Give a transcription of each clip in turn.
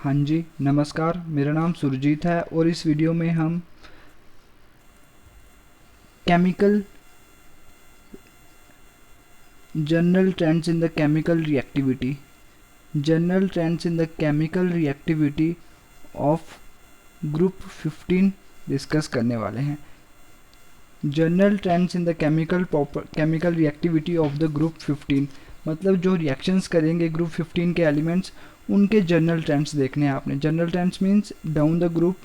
हाँ जी, नमस्कार। मेरा नाम सुरजीत है और इस वीडियो में हम chemical general trends in the chemical reactivity general trends in the chemical reactivity of group 15 discuss करने वाले हैं। General trends in the chemical reactivity of the group 15 मतलब जो रिएक्शंस करेंगे ग्रुप 15 के एलिमेंट्स, उनके जनरल ट्रेंड्स देखने हैं आपने। General trends means down the group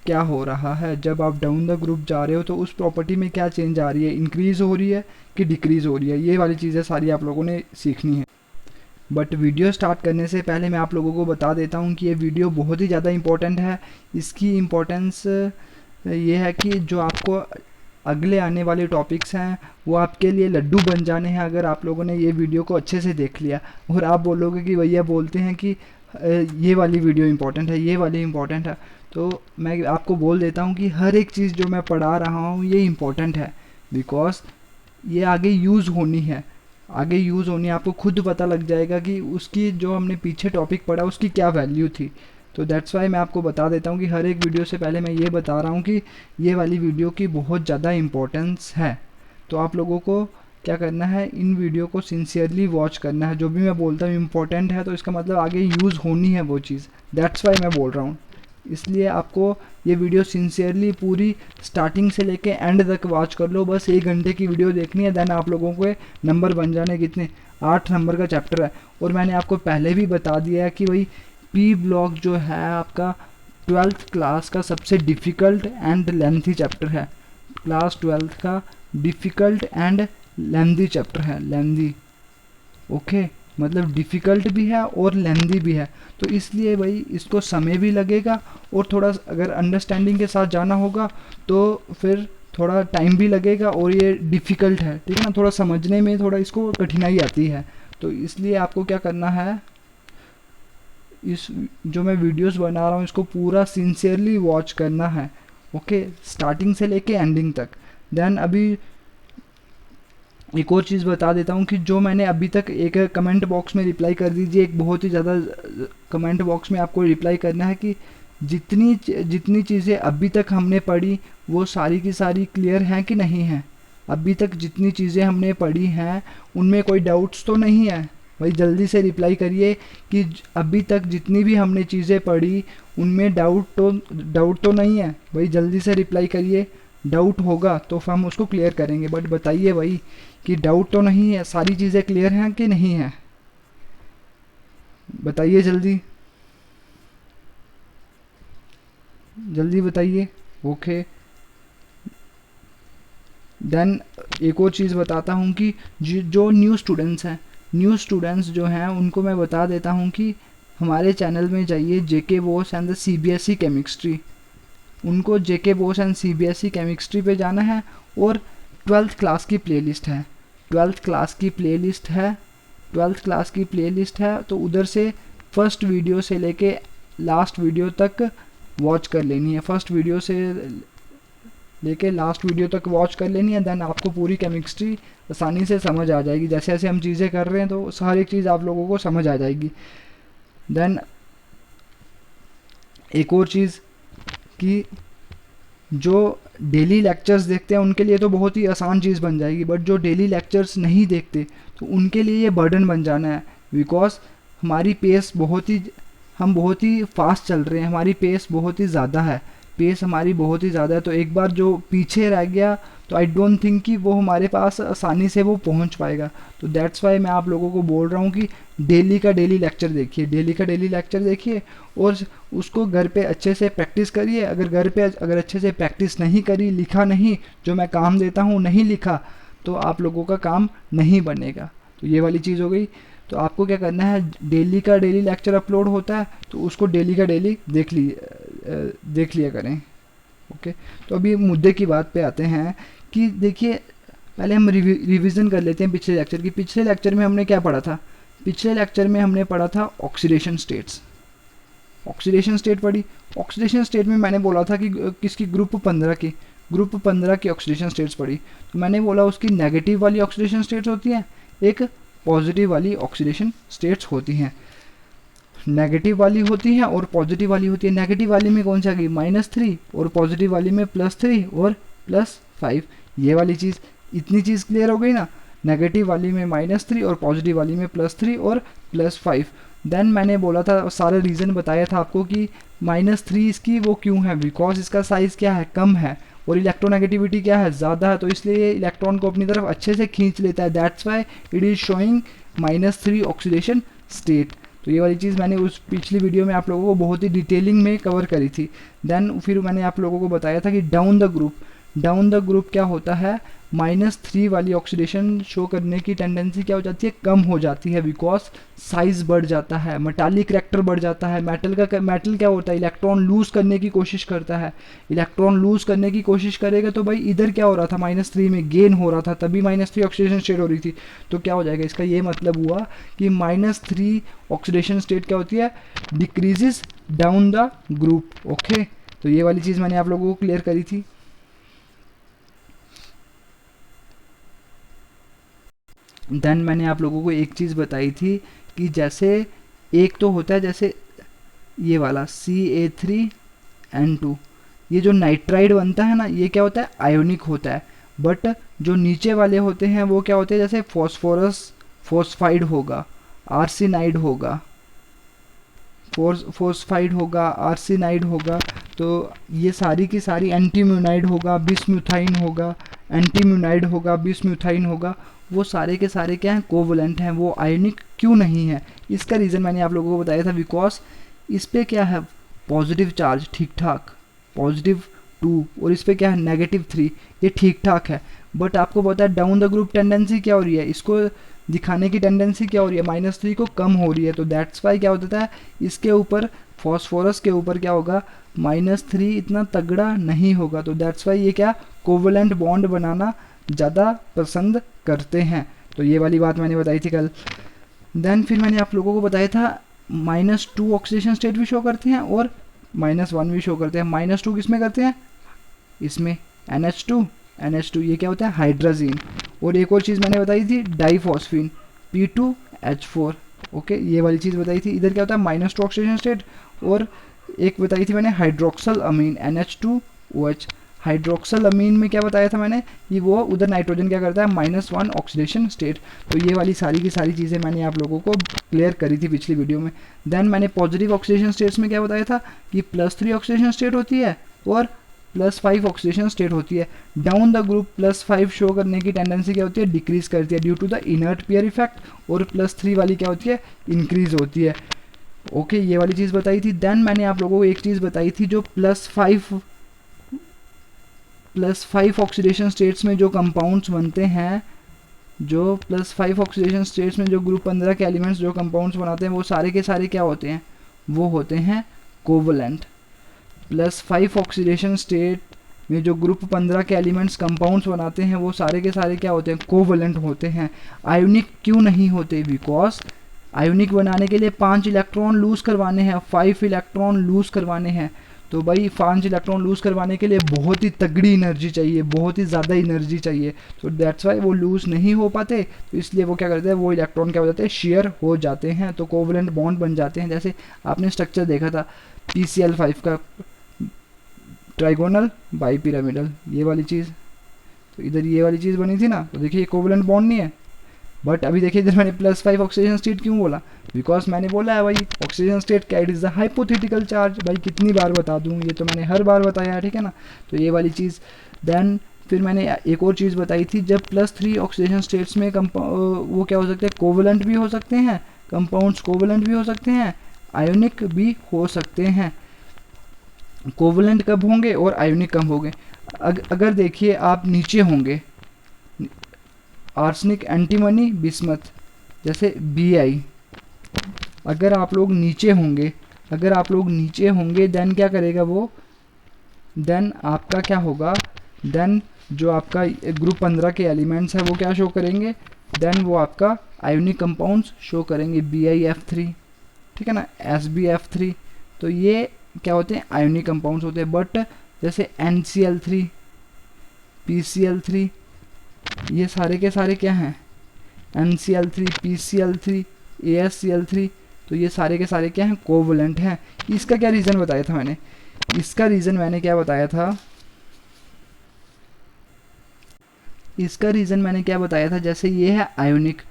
क्या हो रहा है, जब आप डाउन द ग्रुप जा रहे हो तो उस प्रॉपर्टी में क्या चेंज आ रही है, इंक्रीज़ हो रही है कि डिक्रीज़ हो रही है, ये वाली चीज़ें सारी आप लोगों ने सीखनी है। बट वीडियो स्टार्ट करने से पहले मैं आप लोगों को बता देता हूँ कि ये वीडियो बहुत ही ज़्यादा इम्पोर्टेंट है। इसकी इम्पोर्टेंस ये है कि जो आपको अगले आने वाले टॉपिक्स हैं वो आपके लिए लड्डू बन जाने हैं अगर आप लोगों ने ये वीडियो को अच्छे से देख लिया। और आप बोलोगे कि भैया बोलते हैं कि ये वाली वीडियो इम्पोर्टेंट है, ये वाली इम्पोर्टेंट है, तो मैं आपको बोल देता हूँ कि हर एक चीज़ जो मैं पढ़ा रहा हूँ ये इम्पोर्टेंट है, बिकॉज ये आगे यूज़ होनी है। आगे यूज़ होनी है, आपको खुद पता लग जाएगा कि उसकी जो हमने पीछे टॉपिक पढ़ा उसकी क्या वैल्यू थी। तो दैट्स वाई मैं आपको बता देता हूँ कि हर एक वीडियो से पहले मैं ये बता रहा हूँ कि ये वाली वीडियो की बहुत ज़्यादा इम्पोर्टेंस है। तो आप लोगों को क्या करना है, इन वीडियो को सिंसियरली वॉच करना है। जो भी मैं बोलता हूँ इम्पोर्टेंट है तो इसका मतलब आगे यूज़ होनी है वो चीज़, दैट्स वाई मैं बोल रहा हूँ। इसलिए आपको ये वीडियो सिंसियरली पूरी स्टार्टिंग से लेके एंड तक वॉच कर लो। बस 1 घंटे की वीडियो देखनी है, देन आप लोगों को नंबर बन जाने कितने, 8 नंबर का चैप्टर है। और मैंने आपको पहले भी बता दिया है कि भाई पी ब्लॉक जो है आपका 12th क्लास का सबसे डिफ़िकल्ट एंड लेंथी चैप्टर है। क्लास 12th का डिफ़िकल्ट एंड लेंथी चैप्टर है, लेंथी, ओके, मतलब डिफ़िकल्ट भी है और लेंथी भी है। तो इसलिए भाई इसको समय भी लगेगा और थोड़ा अगर अंडरस्टैंडिंग के साथ जाना होगा तो फिर थोड़ा टाइम भी लगेगा। और ये डिफ़िकल्ट है, ठीक है ना, थोड़ा समझने में थोड़ा इसको कठिनाई आती है। तो इसलिए आपको क्या करना है, इस जो मैं वीडियोस बना रहा हूँ इसको पूरा सिंसियरली वॉच करना है, ओके, स्टार्टिंग से लेके एंडिंग तक। देन अभी एक और चीज़ बता देता हूँ कि जो मैंने अभी तक एक कमेंट बॉक्स में रिप्लाई कर दीजिए, एक बहुत ही ज़्यादा कमेंट बॉक्स में आपको रिप्लाई करना है कि जितनी चीज़ें अभी तक हमने पढ़ी वो सारी की सारी क्लियर हैं कि नहीं हैं। अभी तक जितनी चीज़ें हमने पढ़ी हैं उनमें कोई डाउट्स तो नहीं है। भाई जल्दी से रिप्लाई करिए कि अभी तक जितनी भी हमने चीज़ें पढ़ी उनमें डाउट तो नहीं है। भाई जल्दी से रिप्लाई करिए, डाउट होगा तो हम उसको क्लियर करेंगे। बट बताइए भाई कि डाउट तो नहीं है, सारी चीज़ें क्लियर हैं कि नहीं है, बताइए जल्दी, जल्दी बताइए, ओके। देन एक और चीज़ बताता हूँ कि जो न्यू स्टूडेंट्स हैं, न्यू स्टूडेंट्स जो हैं उनको मैं बता देता हूँ कि हमारे चैनल में जाइए, JK Bose and the CBSE chemistry, उनको JK Bose and CBSE chemistry पे जाना है। और 12th क्लास की प्लेलिस्ट है, 12th क्लास की प्लेलिस्ट है, 12th क्लास की प्लेलिस्ट है, तो उधर से फर्स्ट वीडियो से लेके लास्ट वीडियो तक वॉच कर लेनी है। फर्स्ट वीडियो से लेके लास्ट वीडियो तक वॉच कर लेनी है, देन आपको पूरी केमिस्ट्री आसानी से समझ आ जाएगी। जैसे जैसे हम चीज़ें कर रहे हैं तो हर एक चीज़ आप लोगों को समझ आ जाएगी। देन एक और चीज़ कि जो डेली लेक्चर्स देखते हैं उनके लिए तो बहुत ही आसान चीज़ बन जाएगी, बट जो डेली लेक्चर्स नहीं देखते तो उनके लिए ये बर्डन बन जाना है। बिकॉज हमारी पेस हम बहुत ही फास्ट चल रहे हैं, हमारी पेस बहुत ही ज़्यादा है, पेस हमारी बहुत ही ज़्यादा है। तो एक बार जो पीछे रह गया तो आई डोंट थिंक कि वो हमारे पास आसानी से वो पहुंच पाएगा। तो दैट्स वाई मैं आप लोगों को बोल रहा हूँ कि डेली का डेली लेक्चर देखिए, डेली का डेली लेक्चर देखिए और उसको घर पे अच्छे से प्रैक्टिस करिए। अगर घर पे अगर अच्छे से प्रैक्टिस नहीं करी, लिखा नहीं, जो मैं काम देता हूँ नहीं लिखा, तो आप लोगों का काम नहीं बनेगा। तो ये वाली चीज़ हो गई। तो आपको क्या करना है, डेली का डेली लेक्चर अपलोड होता है तो उसको डेली का डेली देख लिया करें, ओके। तो अभी मुद्दे की बात पे आते हैं कि देखिए पहले हम रिवीजन कर लेते हैं पिछले लेक्चर की। पिछले लेक्चर में हमने क्या पढ़ा था, पिछले लेक्चर में हमने पढ़ा था ऑक्सीडेशन स्टेट्स, ऑक्सीडेशन स्टेट पढ़ी। ऑक्सीडेशन स्टेट में मैंने बोला था कि किसकी, ग्रुप 15 की ऑक्सीडेशन स्टेट्स पढ़ी। तो मैंने बोला उसकी नेगेटिव वाली ऑक्सीडेशन स्टेट्स होती हैं, एक पॉजिटिव वाली ऑक्सीडेशन स्टेट्स होती हैं। नेगेटिव वाली होती हैं और पॉजिटिव वाली होती है। नेगेटिव वाली में कौन सी आ गई -3 और पॉजिटिव वाली में +3 और +5। ये वाली चीज़, इतनी चीज़ क्लियर हो गई ना। नेगेटिव वाली में -3 और पॉजिटिव वाली में +3 और +5। देन मैंने बोला था, सारे रीज़न बताया था आपको कि -3 इसकी वो क्यों है, बिकॉज इसका साइज़ क्या है, कम है, और इलेक्ट्रोनेगेटिविटी क्या है, ज़्यादा है, तो इसलिए ये इलेक्ट्रॉन को अपनी तरफ अच्छे से खींच लेता है। That's why it is showing -3 oxidation state. तो ये वाली चीज़ मैंने उस पिछली वीडियो में आप लोगों को बहुत ही डिटेलिंग में कवर करी थी। देन फिर मैंने आप लोगों को बताया था कि डाउन द ग्रुप क्या होता है, -3 वाली ऑक्सीडेशन शो करने की टेंडेंसी क्या हो जाती है, कम हो जाती है, बिकॉज साइज बढ़ जाता है, मेटालिक करैक्टर बढ़ जाता है। मेटल क्या होता है, इलेक्ट्रॉन लूज करने की कोशिश करता है। इलेक्ट्रॉन लूज करने की कोशिश करेगा तो भाई इधर क्या हो रहा था, -3 में गेन हो रहा था, तभी -3 ऑक्सीडेशन स्टेट हो रही थी। तो क्या हो जाएगा, इसका ये मतलब हुआ कि -3 ऑक्सीडेशन स्टेट क्या होती है, decreases down the group. Okay, तो ये वाली चीज़ मैंने आप लोगों को क्लियर करी थी। देन मैंने आप लोगों को एक चीज़ बताई थी कि जैसे एक तो होता है जैसे ये वाला CA3N2, ये जो नाइट्राइड बनता है ना, ये क्या होता है, आयोनिक होता है। बट जो नीचे वाले होते हैं वो क्या होते हैं, जैसे फॉस्फोरस फोस्फाइड होगा, आर्सेनाइड होगा, फोस्फाइड होगा, आर्सेनाइड होगा, तो ये सारी की सारी, एंटीम्यूनाइड होगा, बिस्म्यूथाइन होगा, एंटीम्यूनाइड होगा, बिस्म्यूथाइन होगा, वो सारे के सारे क्या हैं, कोवलेंट हैं। वो आयनिक क्यों नहीं है, इसका रीज़न मैंने आप लोगों को बताया था, बिकॉज इस पर क्या है, पॉजिटिव चार्ज ठीक ठाक +2, और इस पर क्या है, -3, ये ठीक ठाक है। बट आपको पता है डाउन द ग्रुप टेंडेंसी क्या हो रही है, इसको दिखाने की टेंडेंसी क्या हो रही है, -3 को कम हो रही है। तो दैट्स वाई क्या होता है, इसके ऊपर फॉस्फोरस के ऊपर क्या होगा, -3 इतना तगड़ा नहीं होगा। तो दैट्स वाई ये क्या, कोवलेंट बॉन्ड बनाना ज़्यादा पसंद करते हैं। तो ये वाली बात मैंने बताई थी कल। देन फिर मैंने आप लोगों को बताया था -2 ऑक्सीडेशन स्टेट भी शो करते हैं और -1 भी शो करते हैं। -2 किस में करते हैं, इसमें NH2 ये क्या होता है, हाइड्राजीन। और एक और चीज़ मैंने बताई थी, डाइफॉस्फीन P2H4। ओके, ये वाली चीज़ बताई थी। इधर क्या होता है, -2 ऑक्सीडेशन स्टेट। और एक बताई थी मैंने हाइड्रोक्सल अमीन NH2OH। हाइड्रोक्सल अमीन में क्या बताया था मैंने, कि वो उधर नाइट्रोजन क्या करता है, -1 ऑक्सीडेशन स्टेट। तो ये वाली सारी की सारी चीज़ें मैंने आप लोगों को क्लियर करी थी पिछली वीडियो में। देन मैंने पॉजिटिव ऑक्सीडेशन स्टेट्स में क्या बताया था, कि +3 ऑक्सीडेशन स्टेट होती है और +5 ऑक्सीडेशन स्टेट होती है। डाउन द ग्रुप +5 शो करने की टेंडेंसी क्या होती है, डिक्रीज करती है due to the inert pair effect, और +3 वाली क्या होती है, इंक्रीज होती है। ओके, ये वाली चीज़ बताई थी। देन मैंने आप लोगों को एक चीज़ बताई थी, जो +5 ऑक्सीडेशन स्टेट्स में जो कंपाउंड्स बनते हैं, जो +5 ऑक्सीडेशन स्टेट्स में जो ग्रुप 15 के एलिमेंट्स जो कंपाउंड्स बनाते हैं, वो सारे के सारे क्या होते हैं, वो होते हैं कोवलेंट। +5 ऑक्सीडेशन स्टेट में जो ग्रुप 15 के एलिमेंट्स कंपाउंड्स बनाते हैं, वो सारे के सारे क्या होते हैं, कोवलेंट होते हैं। आयोनिक क्यों नहीं होते, बिकॉज आयोनिक बनाने के लिए 5 इलेक्ट्रॉन लूज करवाने हैं, 5 इलेक्ट्रॉन लूज करवाने हैं। तो भाई 5 इलेक्ट्रॉन लूज करवाने के लिए बहुत ही तगड़ी एनर्जी चाहिए, बहुत ही ज़्यादा एनर्जी चाहिए। तो दैट्स वाई वो लूज नहीं हो पाते, तो इसलिए वो क्या करते हैं, वो इलेक्ट्रॉन क्या हो जाते हैं, शेयर हो जाते हैं, तो कोवलेंट बॉन्ड बन जाते हैं। जैसे आपने स्ट्रक्चर देखा था PCl5 का, ट्राइगोनल बाईपिरामिडल, ये वाली चीज़, तो इधर ये वाली चीज़ बनी थी ना, तो देखिए कोवलेंट बॉन्ड नहीं है। बट अभी देखिए इधर मैंने +5 ऑक्सीजन स्टेट क्यों बोला, बिकॉज मैंने बोला है भाई ऑक्सीजन स्टेट क्या, it is the hypothetical charge. भाई कितनी बार बता दूँ, ये तो मैंने हर बार बताया है, ठीक है ना। तो ये वाली चीज़। देन फिर मैंने एक और चीज़ बताई थी, जब +3 ऑक्सीजन स्टेट्स में वो क्या हो सकते हैं, कोवलेंट भी हो सकते हैं, कंपाउंड्स कोवलेंट भी हो सकते हैं, आयोनिक भी हो सकते हैं। कोवलेंट कब होंगे और आयोनिक कब होंगे, अगर देखिए आप नीचे होंगे, आर्सेनिक, एंटीमनी, बिस्मथ, जैसे Bi, अगर आप लोग नीचे होंगे, देन क्या करेगा वो, देन आपका क्या होगा, देन जो आपका ग्रुप 15 के एलिमेंट्स है वो क्या शो करेंगे, देन वो आपका आयोनिक कंपाउंड्स शो करेंगे, BiF3, ठीक है ना, SbF3। तो ये क्या होते हैं, आयोनिक कंपाउंड्स होते हैं। बट जैसे NCl3, PCl3, ये सारे के सारे क्या हैं, NCl3, PCl3, AsCl3, तो ये सारे के सारे क्या हैं, कोवलेंट हैं। इसका क्या रीज़न बताया था मैंने, इसका रीज़न मैंने क्या बताया था, इसका रीज़न मैंने क्या बताया था, जैसे ये है आयोनिक,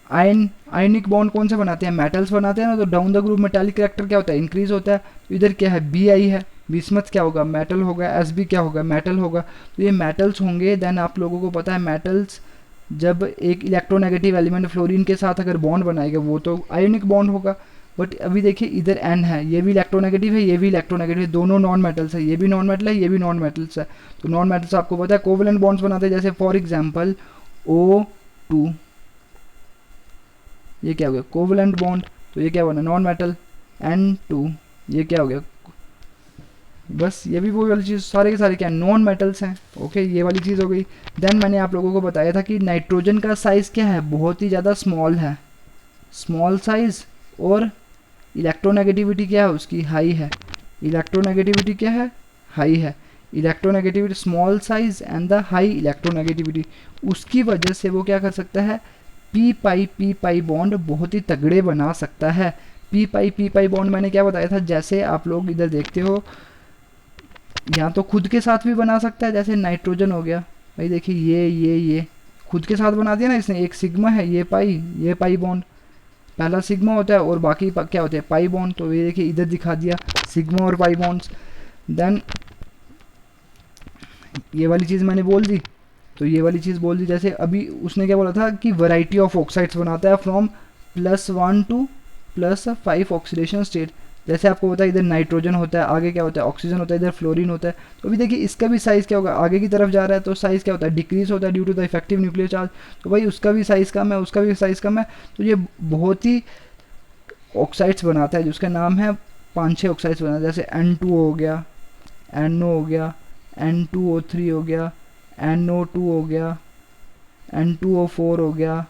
आयनिक बॉन्ड कौन से बनाते हैं, मेटल्स बनाते हैं ना, तो down the group metallic character क्या होता है, इंक्रीज होता है। तो इधर क्या है, बी आई है, बिस्मथ क्या होगा, मेटल होगा, एस बी क्या होगा, मेटल होगा। तो ये मेटल्स होंगे। देन आप लोगों को पता है मेटल्स जब एक इलेक्ट्रोनेगेटिव एलिमेंट फ्लोरीन के साथ अगर बॉन्ड बनाएगा वो तो आयोनिक बॉन्ड होगा। बट अभी देखिए इधर एन है, ये भी इलेक्ट्रोनेगेटिव है, ये भी इलेक्ट्रोनेगेटिव है, दोनों नॉन मेटल्स है, ये भी नॉन मेटल है, ये भी नॉन मेटल्स है। तो नॉन मेटल्स आपको पता है कोवलेंट बॉन्ड्स बनाते हैं, जैसे फॉर एग्जांपल O2, ये क्या हो गया, कोवलेंट बॉन्ड। तो ये क्या बना, नॉन मेटल। N2, ये क्या हो गया, बस ये भी वही वाली चीज़, सारे के सारे क्या नॉन मेटल्स हैं। ओके, ये वाली चीज़ हो गई। देन मैंने आप लोगों को बताया था कि नाइट्रोजन का साइज़ क्या है, बहुत ही ज़्यादा स्मॉल है, स्मॉल साइज़, और इलेक्ट्रोनेगेटिविटी क्या है उसकी, हाई है। इलेक्ट्रोनेगेटिविटी क्या है, हाई है। Electronegativity small size and the high electronegativity, उसकी वजह से वो क्या कर सकता है, पी पाई बॉन्ड बहुत ही तगड़े बना सकता है। पी पाई बॉन्ड मैंने क्या बताया था, जैसे आप लोग इधर देखते हो यहाँ तो खुद के साथ भी बना सकता है, जैसे नाइट्रोजन हो गया भाई, देखिए ये खुद के साथ बना दिया ना इसने, एक सिग्मा है, ये पाई बॉन्ड, पहला सिग्मा होता है और बाकी क्या होते हैं, पाई बॉन्ड। तो ये देखिए इधर दिखा दिया सिग्मा और पाई बॉन्ड्स। देन ये वाली चीज़ मैंने बोल दी, तो ये वाली चीज़ बोल दी। जैसे अभी उसने क्या बोला था कि वैरायटी ऑफ ऑक्साइड्स बनाता है फ्रॉम +1 to +5 ऑक्सीडेशन स्टेट। जैसे आपको पता है इधर नाइट्रोजन होता है, आगे क्या होता है, ऑक्सीजन होता है, इधर फ्लोरीन होता है। तो अभी देखिए इसका भी साइज़ क्या होगा, आगे की तरफ जा रहा है तो साइज़ क्या होता है, डिक्रीज होता है due to the effective nuclear charge. तो भाई उसका भी साइज़ कम है, उसका भी साइज़ कम है। तो ये बहुत ही ऑक्साइड्स बनाता है, जिसका नाम है 5-6 ऑक्साइड्स बनाता है, जैसे N2 हो गया, NO हो गया, N2O3 हो गया, NO2 हो गया, N2O4 हो गया,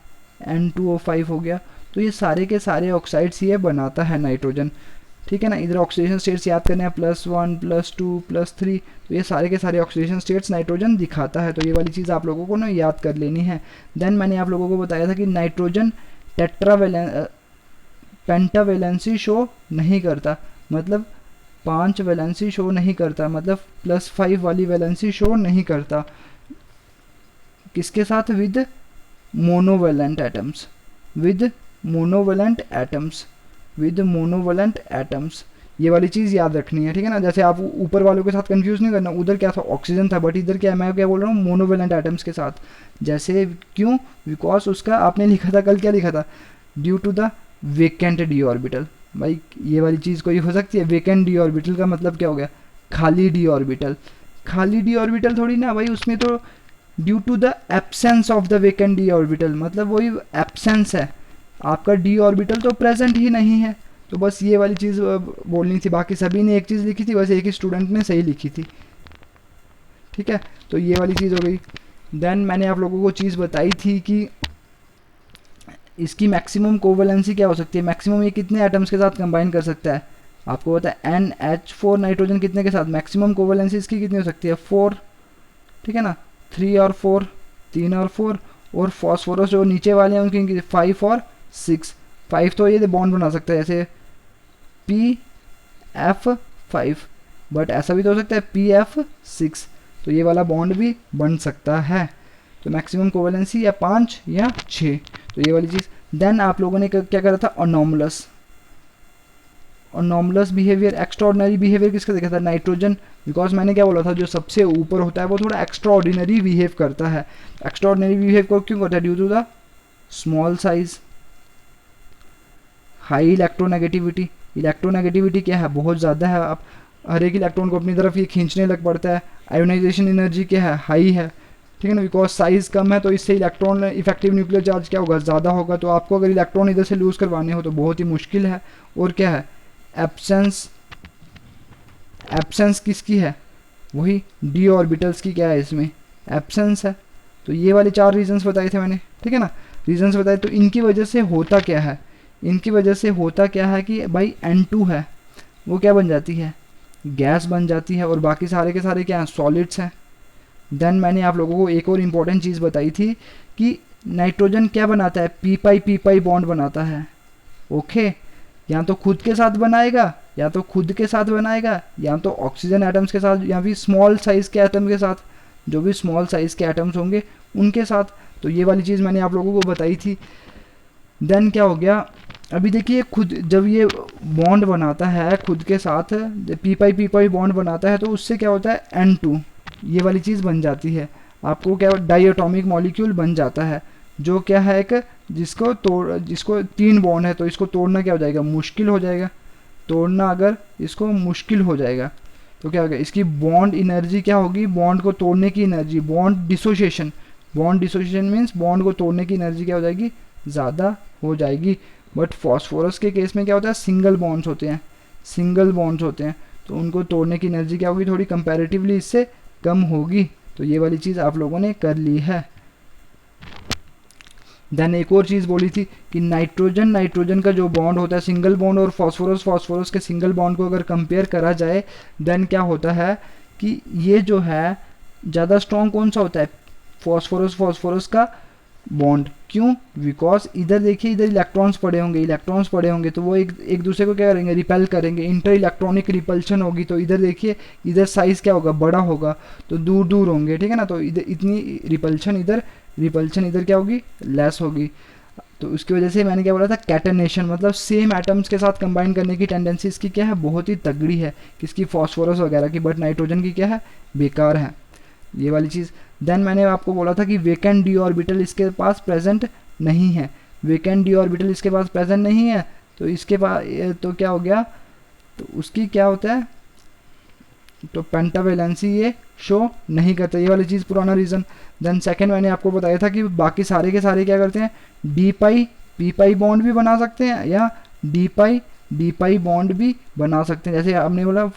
N2O5 हो गया। तो ये सारे के सारे ऑक्साइड्स ये बनाता है नाइट्रोजन, ठीक है ना। इधर ऑक्सीडेशन स्टेट्स याद करने हैं, +1 +2 +3, तो ये सारे के सारे ऑक्सीडेशन स्टेट्स नाइट्रोजन दिखाता है। तो ये वाली चीज़ आप लोगों को ना याद कर लेनी है। देन मैंने आप लोगों को बताया था कि नाइट्रोजन पेंटावेलेंसी शो नहीं करता, मतलब 5 वैलेंसी शो नहीं करता, मतलब +5 वाली वैलेंसी शो नहीं करता। किसके साथ, with monovalent atoms, with monovalent atoms, with monovalent atoms. ये वाली चीज़ याद रखनी है, ठीक है ना। जैसे आप ऊपर वालों के साथ कंफ्यूज नहीं करना, उधर क्या था, ऑक्सीजन था, बट इधर क्या है, मैं क्या बोल रहा हूँ, मोनोवेलेंट एटम्स के साथ। जैसे क्यों, बिकॉज उसका आपने लिखा था कल, क्या लिखा था, due to the vacant D orbital. भाई ये वाली चीज़ कोई हो सकती है, वेकेंट डी ऑर्बिटल का मतलब क्या हो गया, खाली डी ऑर्बिटल। खाली डी ऑर्बिटल थोड़ी ना भाई, उसमें तो due to the absence of the vacant D orbital, मतलब वही एब्सेंस है, आपका डी ऑर्बिटल तो प्रेजेंट ही नहीं है। तो बस ये वाली चीज़ बोलनी थी, बाकी सभी ने एक चीज़ लिखी थी, बस एक ही स्टूडेंट ने सही लिखी थी, ठीक है। तो ये वाली चीज़ हो गई। देन मैंने आप लोगों को चीज़ बताई थी कि इसकी मैक्सिमम कोवैलेंसी क्या हो सकती है, मैक्सिमम ये कितने एटम्स के साथ कंबाइन कर सकता है। आपको पता है NH4 नाइट्रोजन कितने के साथ, मैक्सिमम कोवैलेंसी इसकी कितनी हो सकती है, 4, ठीक है ना, 3 और 4, 3 और 4, और फॉस्फोरस जो नीचे वाले हैं उनकी 5 और 6, 5 तो ये बॉन्ड बना सकता है, जैसे PF5, बट ऐसा भी तो हो सकता है PF6, तो ये वाला बॉन्ड भी बन सकता है। तो मैक्सिमम कोवैलेंसी या 5 या 6, तो ये वाली चीज़। देन आप लोगों ने क्या करा था, अनोमलस बिहेवियर, एक्स्ट्राऑर्डिनरी बिहेवियर किसका देखा था, नाइट्रोजन। बिकॉज मैंने क्या बोला था, जो सबसे ऊपर होता है वो थोड़ा एक्स्ट्राऑर्डिनरी बिहेव करता है। एक्स्ट्राऑर्डिनरी बिहेव को क्यों करता है, due to the small size, high electronegativity. Electronegativity क्या है, बहुत ज़्यादा है, आप हर एक इलेक्ट्रॉन को अपनी तरफ ये खींचने लग पड़ता है। आयोनाइजेशन एनर्जी क्या है, हाई है, ठीक है ना, बिकॉज साइज़ कम है तो इससे इलेक्ट्रॉन इफेक्टिव न्यूक्लियर चार्ज क्या होगा, ज़्यादा होगा। तो आपको अगर इलेक्ट्रॉन इधर से लूज़ करवाने हो तो बहुत ही मुश्किल है। और क्या है, एब्सेंस किसकी है, वही डी ऑर्बिटल्स की क्या है, इसमें एब्सेंस है। तो ये वाले 4 रीजंस बताए थे मैंने, ठीक है ना, रीजंस बताए। तो इनकी वजह से होता क्या है, इनकी वजह से होता क्या है कि भाई N2 है, वो क्या बन जाती है, गैस बन जाती है, और बाकी सारे के सारे क्या हैं, सॉलिड्स हैं। देन मैंने आप लोगों को एक और इम्पॉर्टेंट चीज़ बताई थी कि नाइट्रोजन क्या बनाता है, पी पाई बॉन्ड बनाता है। ओके, या तो खुद के साथ बनाएगा, या तो खुद के साथ बनाएगा, या तो ऑक्सीजन एटम्स के साथ, या फिर स्मॉल साइज़ के एटम के साथ, जो भी स्मॉल साइज़ के एटम्स होंगे उनके साथ। तो ये वाली चीज़ मैंने आप लोगों को बताई थी। देन क्या हो गया, अभी देखिए खुद जब ये बॉन्ड बनाता है खुद के साथ, पी पाई बॉन्ड बनाता है, तो उससे क्या होता है N2, ये वाली चीज़ बन जाती है। आपको क्या डाइएटॉमिक मॉलिक्यूल बन जाता है, जो क्या है एक जिसको 3 बॉन्ड है, तो इसको तोड़ना क्या हो जाएगा, मुश्किल हो जाएगा। तोड़ना अगर इसको मुश्किल हो जाएगा तो क्या होगा, इसकी बॉन्ड एनर्जी क्या होगी, बॉन्ड को तोड़ने की energy, bond dissociation means bond को तोड़ने की एनर्जी क्या हो जाएगी, ज़्यादा हो जाएगी। बट फॉस्फोरस के केस में क्या होता है, सिंगल बॉन्ड्स होते हैं, तो उनको तोड़ने की एनर्जी क्या होगी, थोड़ी कंपैरेटिवली इससे कम होगी। तो ये वाली चीज़ आप लोगों ने कर ली है। देन एक और चीज़ बोली थी कि नाइट्रोजन का जो बॉन्ड होता है सिंगल बॉन्ड, और फॉस्फोरस के सिंगल बॉन्ड को अगर कंपेयर करा जाए, देन क्या होता है कि ये जो है ज़्यादा स्ट्रॉन्ग कौन सा होता है, फॉस्फोरस का बॉन्ड। क्यों, बिकॉज इधर देखिए, इधर इलेक्ट्रॉन्स पड़े होंगे, तो वो एक दूसरे को क्या करेंगे, रिपेल करेंगे, इंटर इलेक्ट्रॉनिक रिपल्शन होगी। तो इधर देखिए, इधर साइज़ क्या होगा, बड़ा होगा, तो दूर दूर होंगे, ठीक है ना। तो इधर इतनी रिपल्शन इधर क्या होगी, लेस होगी। तो उसकी वजह से मैंने क्या बोला था, कैटेनेशन, मतलब सेम एटम्स के साथ कंबाइन करने की टेंडेंसी इसकी क्या है, बहुत ही तगड़ी है, किसकी, फॉस्फोरस वगैरह की। बट नाइट्रोजन की क्या है, बेकार है, ये वाली चीज़। देन मैंने आपको बोला था कि वेकेंट डी ऑर्बिटल इसके पास प्रेजेंट नहीं है, तो इसके पास तो क्या हो गया, तो उसकी क्या होता है, तो पेंटावेलेंसी ये शो नहीं करता, ये वाली चीज़ पुराना रीज़न। देन सेकंड मैंने आपको बताया था कि बाकी सारे के सारे क्या करते हैं, डी पाई बॉन्ड भी बना सकते हैं, या डी पाई बॉन्ड भी बना सकते हैं। जैसे आपने बोला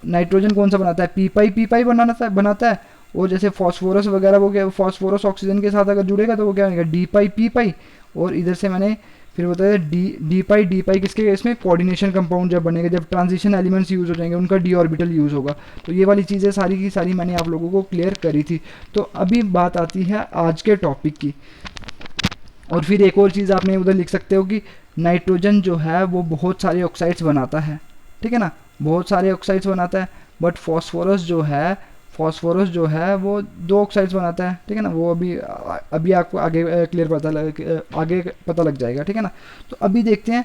नाइट्रोजन कौन सा बनाता है, पी पाई बनाता है। और जैसे फॉस्फोरस वगैरह, वो क्या, फॉस्फोरस ऑक्सीजन के साथ अगर जुड़ेगा तो वो क्या बनेगा, डी पाई। और इधर से मैंने फिर बताया डी पाई किसके केस में, कोऑर्डिनेशन कंपाउंड जब बनेगा, जब ट्रांजिशन एलिमेंट्स यूज़ हो जाएंगे, उनका डी ऑर्बिटल यूज़ होगा। तो ये वाली चीज़ें सारी की सारी मैंने आप लोगों को क्लियर करी थी। तो अभी बात आती है आज के टॉपिक की। और फिर एक और चीज़ आपने उधर लिख सकते हो कि नाइट्रोजन जो है वो बहुत सारे ऑक्साइड्स बनाता है, ठीक है ना, बहुत सारे ऑक्साइड्स बनाता है। बट फॉस्फोरस जो है वो 2 ऑक्साइड्स बनाता है, ठीक है ना। वो अभी आपको आगे आगे पता लग जाएगा, ठीक है ना। तो अभी देखते हैं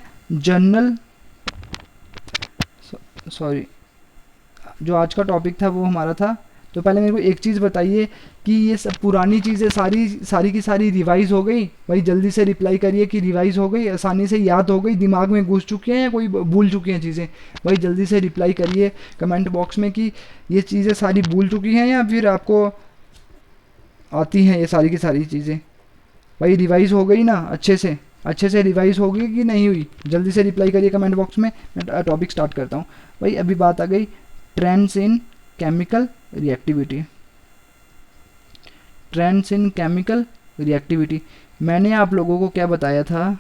जो आज का टॉपिक था वो हमारा था। तो पहले मेरे को एक चीज़ बताइए कि ये सब पुरानी चीज़ें सारी की सारी रिवाइज हो गई भाई, जल्दी से रिप्लाई करिए कि रिवाइज हो गई, आसानी से याद हो गई, दिमाग में घुस चुकी हैं, या कोई भूल चुकी हैं चीज़ें। भाई जल्दी से रिप्लाई करिए कमेंट बॉक्स में कि ये चीज़ें सारी भूल चुकी हैं या फिर आपको आती हैं ये सारी की सारी चीज़ें। भाई रिवाइज हो गई ना, अच्छे से रिवाइज हो गई कि नहीं हुई, जल्दी से रिप्लाई करिए कमेंट बॉक्स में। मैं टॉपिक स्टार्ट करता हूँ। भाई अभी बात आ गई ट्रेंड्स इन केमिकल रिएक्टिविटी। मैंने आप लोगों को क्या बताया था,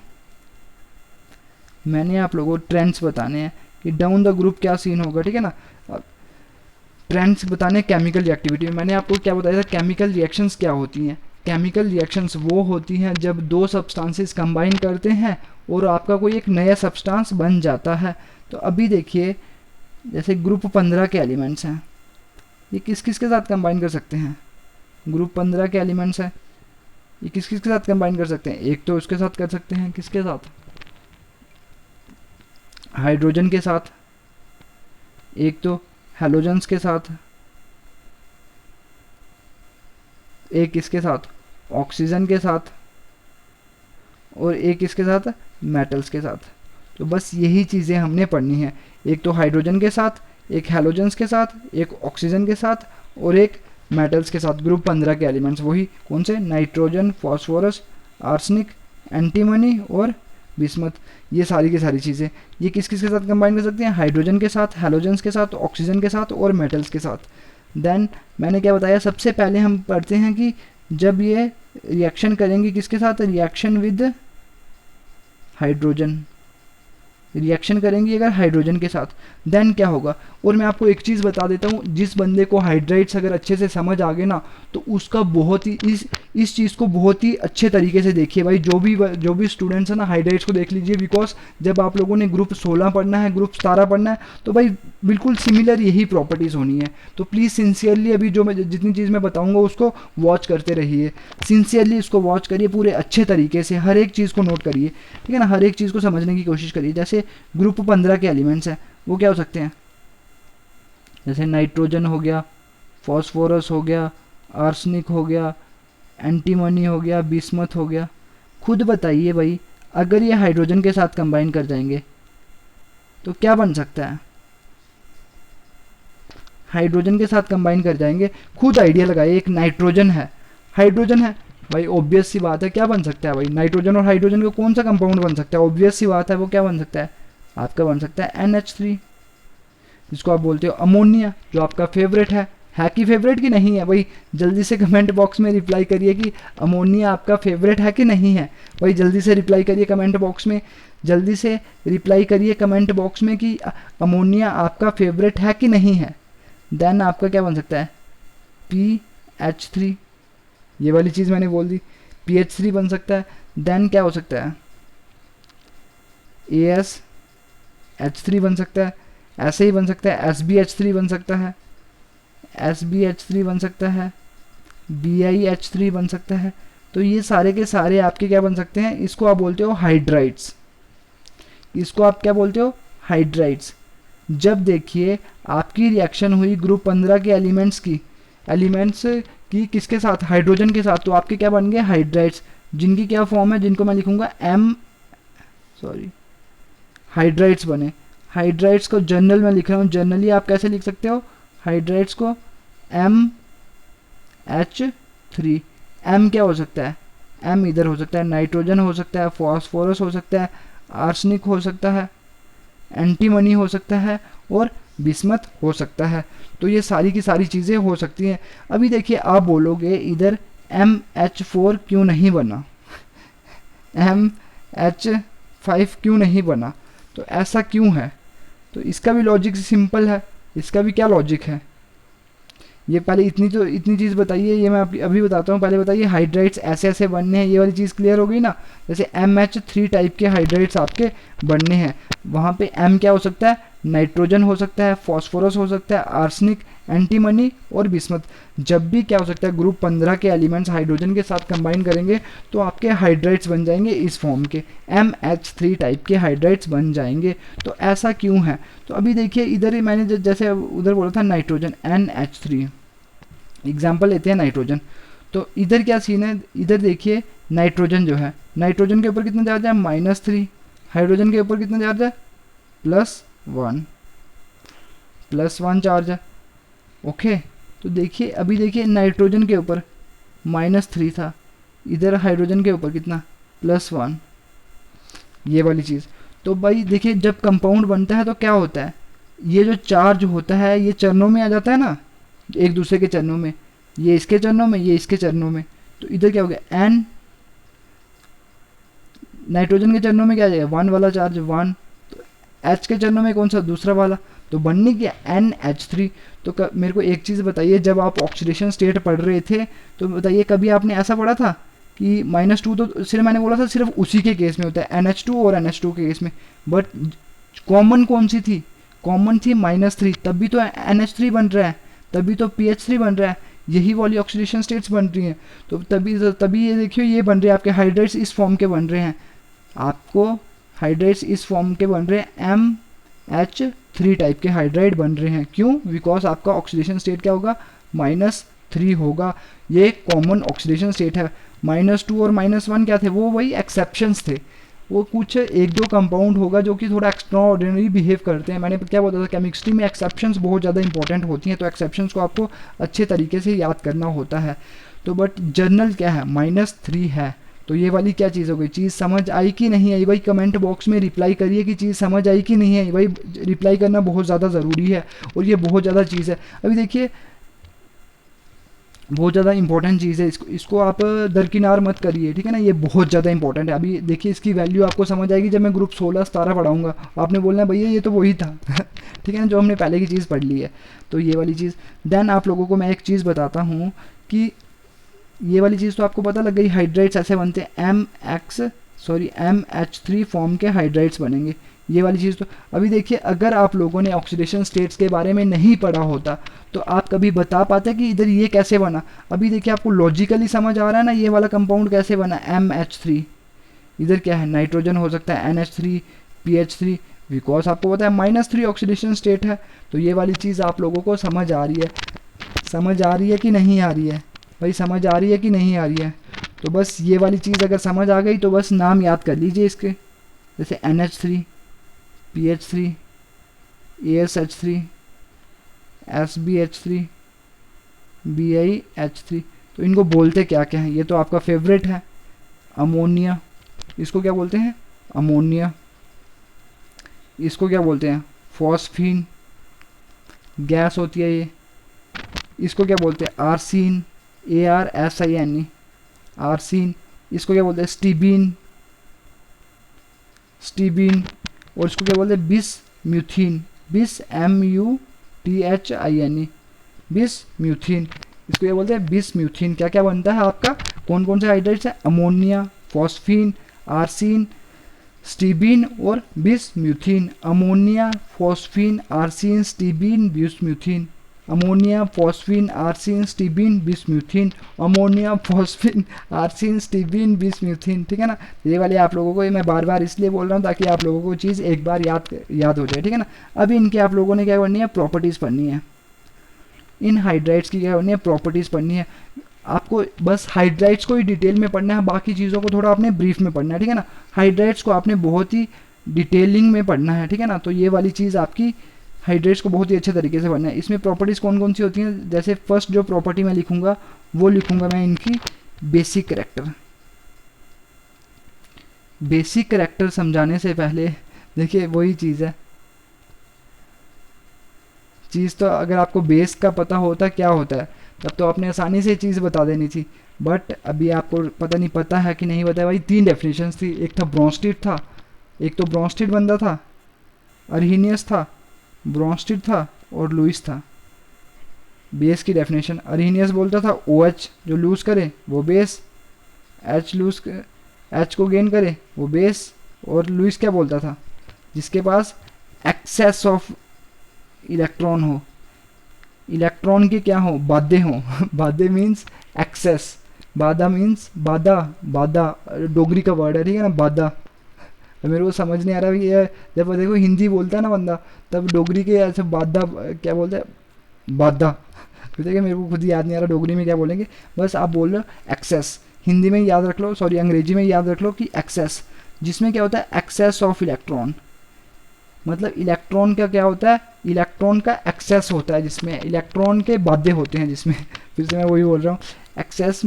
मैंने आप लोगों को ट्रेंड्स बताने हैं कि डाउन द ग्रुप क्या सीन होगा, ठीक है ना। ट्रेंड्स बताने केमिकल रिएक्टिविटी में मैंने आपको क्या बताया था, केमिकल रिएक्शंस क्या होती हैं। केमिकल रिएक्शंस वो होती हैं जब 2 सब्सटेंसेस कंबाइन करते हैं और आपका कोई एक नया सब्सटेंस बन जाता है। तो अभी देखिए, जैसे ग्रुप 15 के एलिमेंट्स हैं, ये किस किस के साथ कंबाइन कर सकते हैं, ग्रुप 15 के एलिमेंट्स हैं, ये किस किस के साथ कंबाइन कर सकते हैं। एक तो उसके साथ कर सकते हैं, किसके साथ, हाइड्रोजन के साथ, एक तो हैलोजेंस के साथ, एक किसके साथ, ऑक्सीजन के साथ, और एक किसके साथ, मेटल्स के साथ। तो बस यही चीज़ें हमने पढ़नी है, एक तो हाइड्रोजन के साथ, एक हैलोजेंस के साथ, एक ऑक्सीजन के साथ, और एक मेटल्स के साथ। ग्रुप 15 के एलिमेंट्स वही कौन से, नाइट्रोजन, फॉस्फोरस, आर्सेनिक, एंटीमनी और बिस्मथ। ये सारी की सारी चीज़ें ये किस किस के साथ कंबाइन कर सकते हैं, हाइड्रोजन के साथ, हैलोजेंस के साथ, ऑक्सीजन के साथ और मेटल्स के साथ। देन मैंने क्या बताया, सबसे पहले हम पढ़ते हैं कि जब ये रिएक्शन करेंगे किसके साथ, रिएक्शन विद हाइड्रोजन, रिएक्शन करेंगी अगर हाइड्रोजन के साथ, देन क्या होगा। और मैं आपको एक चीज़ बता देता हूँ, जिस बंदे को हाइड्राइड्स अगर अच्छे से समझ आ गए ना, तो उसका बहुत ही इस चीज़ को बहुत ही अच्छे तरीके से देखिए भाई। जो भी स्टूडेंट्स हैं ना, हाइड्राइड्स को देख लीजिए, बिकॉज जब आप लोगों ने ग्रुप 16 पढ़ना है, ग्रुप 17 पढ़ना है, तो भाई बिल्कुल सिमिलर यही प्रॉपर्टीज़ होनी है। तो प्लीज़ सिंसियरली अभी जो मैं जितनी चीज़ मैं बताऊँगा उसको वॉच करते रहिए, सिंसियरली इसको वॉच करिए पूरे अच्छे तरीके से, हर एक चीज़ को नोट करिए, ठीक है ना, हर एक चीज़ को समझने की कोशिश करिए। जैसे ग्रुप 15 के एलिमेंट्स हैं, वो क्या हो सकते हैं, जैसे नाइट्रोजन हो गया, फॉस्फोरस हो गया, आर्सेनिक हो गया, एंटीमनी हो गया, बिस्मथ हो गया। खुद बताइए भाई, अगर ये हाइड्रोजन के साथ कंबाइन कर जाएंगे तो क्या बन सकता है। हाइड्रोजन के साथ कंबाइन कर जाएंगे, खुद आइडिया लगाइए। एक नाइट्रोजन है, हाइड्रोजन है, भाई ऑब्वियस सी बात है क्या बन सकता है भाई, नाइट्रोजन और हाइड्रोजन का कौन सा कंपाउंड बन सकता है, ऑब्वियस सी बात है, वो क्या बन सकता है, आपका बन सकता है NH3, जिसको आप बोलते हो अमोनिया, जो आपका फेवरेट है कि फेवरेट की नहीं है भाई। जल्दी से कमेंट बॉक्स में रिप्लाई करिए कि अमोनिया आपका फेवरेट है कि नहीं है भाई। जल्दी से रिप्लाई करिए कमेंट बॉक्स में, जल्दी से रिप्लाई करिए कमेंट बॉक्स में कि अमोनिया आपका फेवरेट है कि नहीं है। देन आपका क्या बन सकता है, PH3, ये वाली चीज़ मैंने बोल दी, PH3 बन सकता है। देन क्या हो सकता है, ASH3 बन सकता है, ऐसे ही बन सकता है, SbH3 बन सकता है, SbH3 बन सकता है, BiH3 बन सकता है। तो ये सारे के सारे आपके क्या बन सकते हैं, इसको आप बोलते हो हाइड्राइड्स, इसको आप क्या बोलते हो, हाइड्राइड्स। जब देखिए आपकी रिएक्शन हुई ग्रुप 15 के एलिमेंट्स की किसके साथ, हाइड्रोजन के साथ, तो आपके क्या बन गए, हाइड्राइड्स, जिनकी क्या फॉर्म है, जिनको मैं लिखूंगा हाइड्राइड्स बने। हाइड्राइड्स को जनरल में लिख रहा हूँ, जनरली आप कैसे लिख सकते हो हाइड्राइड्स को, MH3। M क्या हो सकता है, M इधर हो सकता है, नाइट्रोजन हो सकता है, फॉस्फोरस हो सकता है, आर्सेनिक हो सकता है, एंटीमनी हो सकता है और बिस्मथ हो सकता है। तो ये सारी की सारी चीज़ें हो सकती हैं। अभी देखिए आप बोलोगे इधर MH4 क्यों नहीं बना, MH5 क्यों नहीं बना, तो ऐसा क्यों है, तो इसका भी लॉजिक सिंपल है। इसका भी क्या लॉजिक है, ये पहले इतनी चीज़ बताइए, ये मैं अभी बताता हूँ। पहले बताइए हाइड्राइड्स ऐसे ऐसे बनने हैं, ये वाली चीज़ क्लियर हो गई ना। जैसे MH3 टाइप के हाइड्राइड्स आपके बनने हैं, वहाँ पे M क्या हो सकता है, नाइट्रोजन हो सकता है, फॉस्फोरस हो सकता है, आर्सेनिक, एंटीमनी और बिस्मथ। जब भी क्या हो सकता है, ग्रुप 15 के एलिमेंट्स हाइड्रोजन के साथ कंबाइन करेंगे तो आपके हाइड्राइड्स बन जाएंगे इस फॉर्म के, MH3 टाइप के हाइड्राइड्स बन जाएंगे। तो ऐसा क्यों है, तो अभी देखिए इधर ही मैंने जैसे उधर बोला था नाइट्रोजन, NH3 एग्जाम्पल लेते हैं नाइट्रोजन। तो इधर क्या सीन है, इधर देखिए नाइट्रोजन जो है, नाइट्रोजन के ऊपर कितना चार्ज है, -3, हाइड्रोजन के ऊपर कितना चार्ज है, +1 चार्ज है। ओके, तो देखिए अभी देखिए नाइट्रोजन के ऊपर -3 था, इधर हाइड्रोजन के ऊपर कितना, +1, ये वाली चीज़। तो भाई देखिए जब कंपाउंड बनता है तो क्या होता है, ये जो चार्ज होता है ये चरणों में आ जाता है ना, एक दूसरे के चरणों में, ये इसके चरणों में, ये इसके चरणों में। तो इधर क्या हो गया, N, नाइट्रोजन के चरणों में क्या आ जाएगा, 1 वाला चार्ज 1, तो H के चरणों में कौन सा, दूसरा वाला, तो बनने की NH3। तो मेरे को एक चीज़ बताइए, जब आप ऑक्सीडेशन स्टेट पढ़ रहे थे तो बताइए कभी आपने ऐसा पढ़ा था कि -2, तो सिर्फ मैंने बोला था सिर्फ उसी के केस में होता है, NH2 और NH2 के केस में, बट कॉमन कौन सी थी, कॉमन थी -3, तभी तो NH3 बन रहा है, तभी तो PH3 बन रहा है, यही वाली ऑक्सीडेशन स्टेट्स बन रही हैं। तो तभी ये देखिए ये बन रहे हैं आपके हाइड्राइड्स, इस फॉर्म के बन रहे हैं, आपको हाइड्राइड्स इस फॉर्म के बन रहे हैं, MH3 टाइप के हाइड्राइड बन रहे हैं। क्यों, बिकॉज आपका ऑक्सीडेशन स्टेट क्या होगा, -3 होगा। ये कॉमन ऑक्सीडेशन स्टेट है। -2 और -1 क्या थे, वो वही एक्सेप्शंस थे, वो कुछ 1-2 कंपाउंड होगा जो कि थोड़ा एक्स्ट्रा ऑर्डिनरी बिहेव करते हैं। मैंने क्या बोला था, केमिस्ट्री में एक्सेप्शंस बहुत ज़्यादा इंपॉर्टेंट होती हैं, तो एक्सेप्शंस को आपको अच्छे तरीके से याद करना होता है। तो बट जर्नल क्या है, -3 है। तो ये वाली क्या चीज़ हो गई, चीज़ समझ आई कि नहीं आई भाई, कमेंट बॉक्स में रिप्लाई करिए कि चीज़ समझ आई कि नहीं आई भाई। रिप्लाई करना बहुत ज़्यादा ज़रूरी है और ये बहुत ज़्यादा चीज़ है। अभी देखिए बहुत ज़्यादा इंपॉर्टेंट चीज़ है, इसको आप दरकिनार मत करिए, ठीक है ना। ये बहुत ज़्यादा इंपॉर्टेंट है। अभी देखिए इसकी वैल्यू आपको समझ आएगी जब मैं ग्रुप 16-17 पढ़ाऊँगा। आपने बोलना है भैया ये तो वही था ठीक है ना, जो हमने पहले की चीज़ पढ़ ली है। तो ये वाली चीज़। देन आप लोगों को मैं एक चीज़ बताता हूँ कि ये वाली चीज़ तो आपको पता लग गई, हाइड्राइड्स ऐसे बनते हैं, MH3 फॉर्म के हाइड्राइड्स बनेंगे। ये वाली चीज़ तो अभी देखिए, अगर आप लोगों ने ऑक्सीडेशन स्टेट्स के बारे में नहीं पढ़ा होता तो आप कभी बता पाते कि इधर ये कैसे बना। अभी देखिए आपको लॉजिकली समझ आ रहा है ना, ये वाला कंपाउंड कैसे बना, MH3, इधर क्या है, नाइट्रोजन हो सकता है, NH3, PH3, बिकॉज आपको पता है -3 ऑक्सीडेशन स्टेट है। तो ये वाली चीज़ आप लोगों को समझ आ रही है, समझ आ रही है कि नहीं आ रही है भाई, समझ आ रही है कि नहीं आ रही है। तो बस ये वाली चीज़ अगर समझ आ गई तो बस नाम याद कर लीजिए इसके, जैसे NH3, PH3, ASH3, SBH3, BiH3। तो इनको बोलते क्या क्या हैं, ये तो आपका फेवरेट है, अमोनिया। इसको क्या बोलते हैं, अमोनिया। इसको क्या बोलते हैं, फॉस्फीन, गैस होती है ये। इसको क्या बोलते हैं, आर्सिन, ARSIN, आर्सिन। इसको क्या बोलते हैं, स्टीबीन, स्टीबीन। और इसको क्या बोलते हैं, बिसम्यूथिन, BISMUTHINE, बिसम्यूथिन। इसको क्या बोलते हैं, बिसम्यूथिन। क्या क्या बनता है आपका, कौन कौन से हाइड्राइड्स हैं, अमोनिया, फॉस्फीन, आर्सिन, स्टीबीन और bismuthine. Ammonia, phosphine, arsine, stibine, bismuthine. Ammonia, phosphine, arsine, stibine, bismuthine. Ammonia, phosphine, arsine, stibine, bismuthine. ठीक है ना। ये वाले आप लोगों को मैं बार बार इसलिए बोल रहा हूँ ताकि आप लोगों को चीज़ एक बार याद हो जाए, ठीक है ना। अभी इनके आप लोगों ने क्या करनी है, प्रॉपर्टीज़ पढ़नी है। इन हाइड्राइड्स की क्या करनी है, प्रॉपर्टीज़ पढ़नी है। आपको बस हाइड्राइड्स को ही डिटेल में पढ़ना है, बाकी चीज़ों को थोड़ा आपने ब्रीफ में पढ़ना है, ठीक है ना। हाइड्राइड्स को आपने बहुत ही डिटेलिंग में पढ़ना है, ठीक है ना। तो ये वाली चीज़ आपकी हाइड्रेट्स को बहुत ही अच्छे तरीके से पढ़ना है। इसमें प्रॉपर्टीज़ कौन कौन सी होती हैं, जैसे फर्स्ट जो प्रॉपर्टी मैं लिखूंगा वो लिखूंगा मैं इनकी बेसिक करैक्टर। बेसिक करैक्टर समझाने से पहले देखिए वही चीज़ है, चीज़ तो अगर आपको बेस का पता होता क्या होता है तब तो आपने आसानी से चीज़ बता देनी थी, बट अभी आपको पता नहीं, पता है कि नहीं पता है भाई। 3 डेफिनेशंस थी, एक था ब्रोंस्टेड था, एक तो ब्रोंस्टेड बंदा था, अर्हीनियस था, ब्रोंस्टेड था और लुईस था। बेस की डेफिनेशन, अर्हीनियस बोलता था OH जो लूज़ करे वो बेस, H को गेन करे वो बेस। और लुईस क्या बोलता था, जिसके पास एक्सेस ऑफ इलेक्ट्रॉन हो, इलेक्ट्रॉन के क्या हो, बाधे हो बाधे मीन्स एक्सेस, बाधा मीन्स बाधा, बाधा डोगरी का वर्ड है, ठीक है ना, बाधा। मेरे को समझ नहीं आ रहा ये, जब देखो हिंदी बोलता है ना बंदा तब डोगरी के ऐसे बाधा क्या बोलते हैं, बाधा। तो देखिए मेरे को खुद याद नहीं आ रहा डोगरी में क्या बोलेंगे, बस आप बोल रहे हो एक्सेस, हिंदी में याद रख लो, सॉरी अंग्रेजी में याद रख लो कि एक्सेस, जिसमें क्या होता है, एक्सेस ऑफ इलेक्ट्रॉन। मतलब इलेक्ट्रॉन का क्या होता है, इलेक्ट्रॉन का एक्सेस होता है, जिसमें इलेक्ट्रॉन के बाधे होते हैं, जिसमें फिर से मैं वही बोल रहा हूँ, एक्सेस,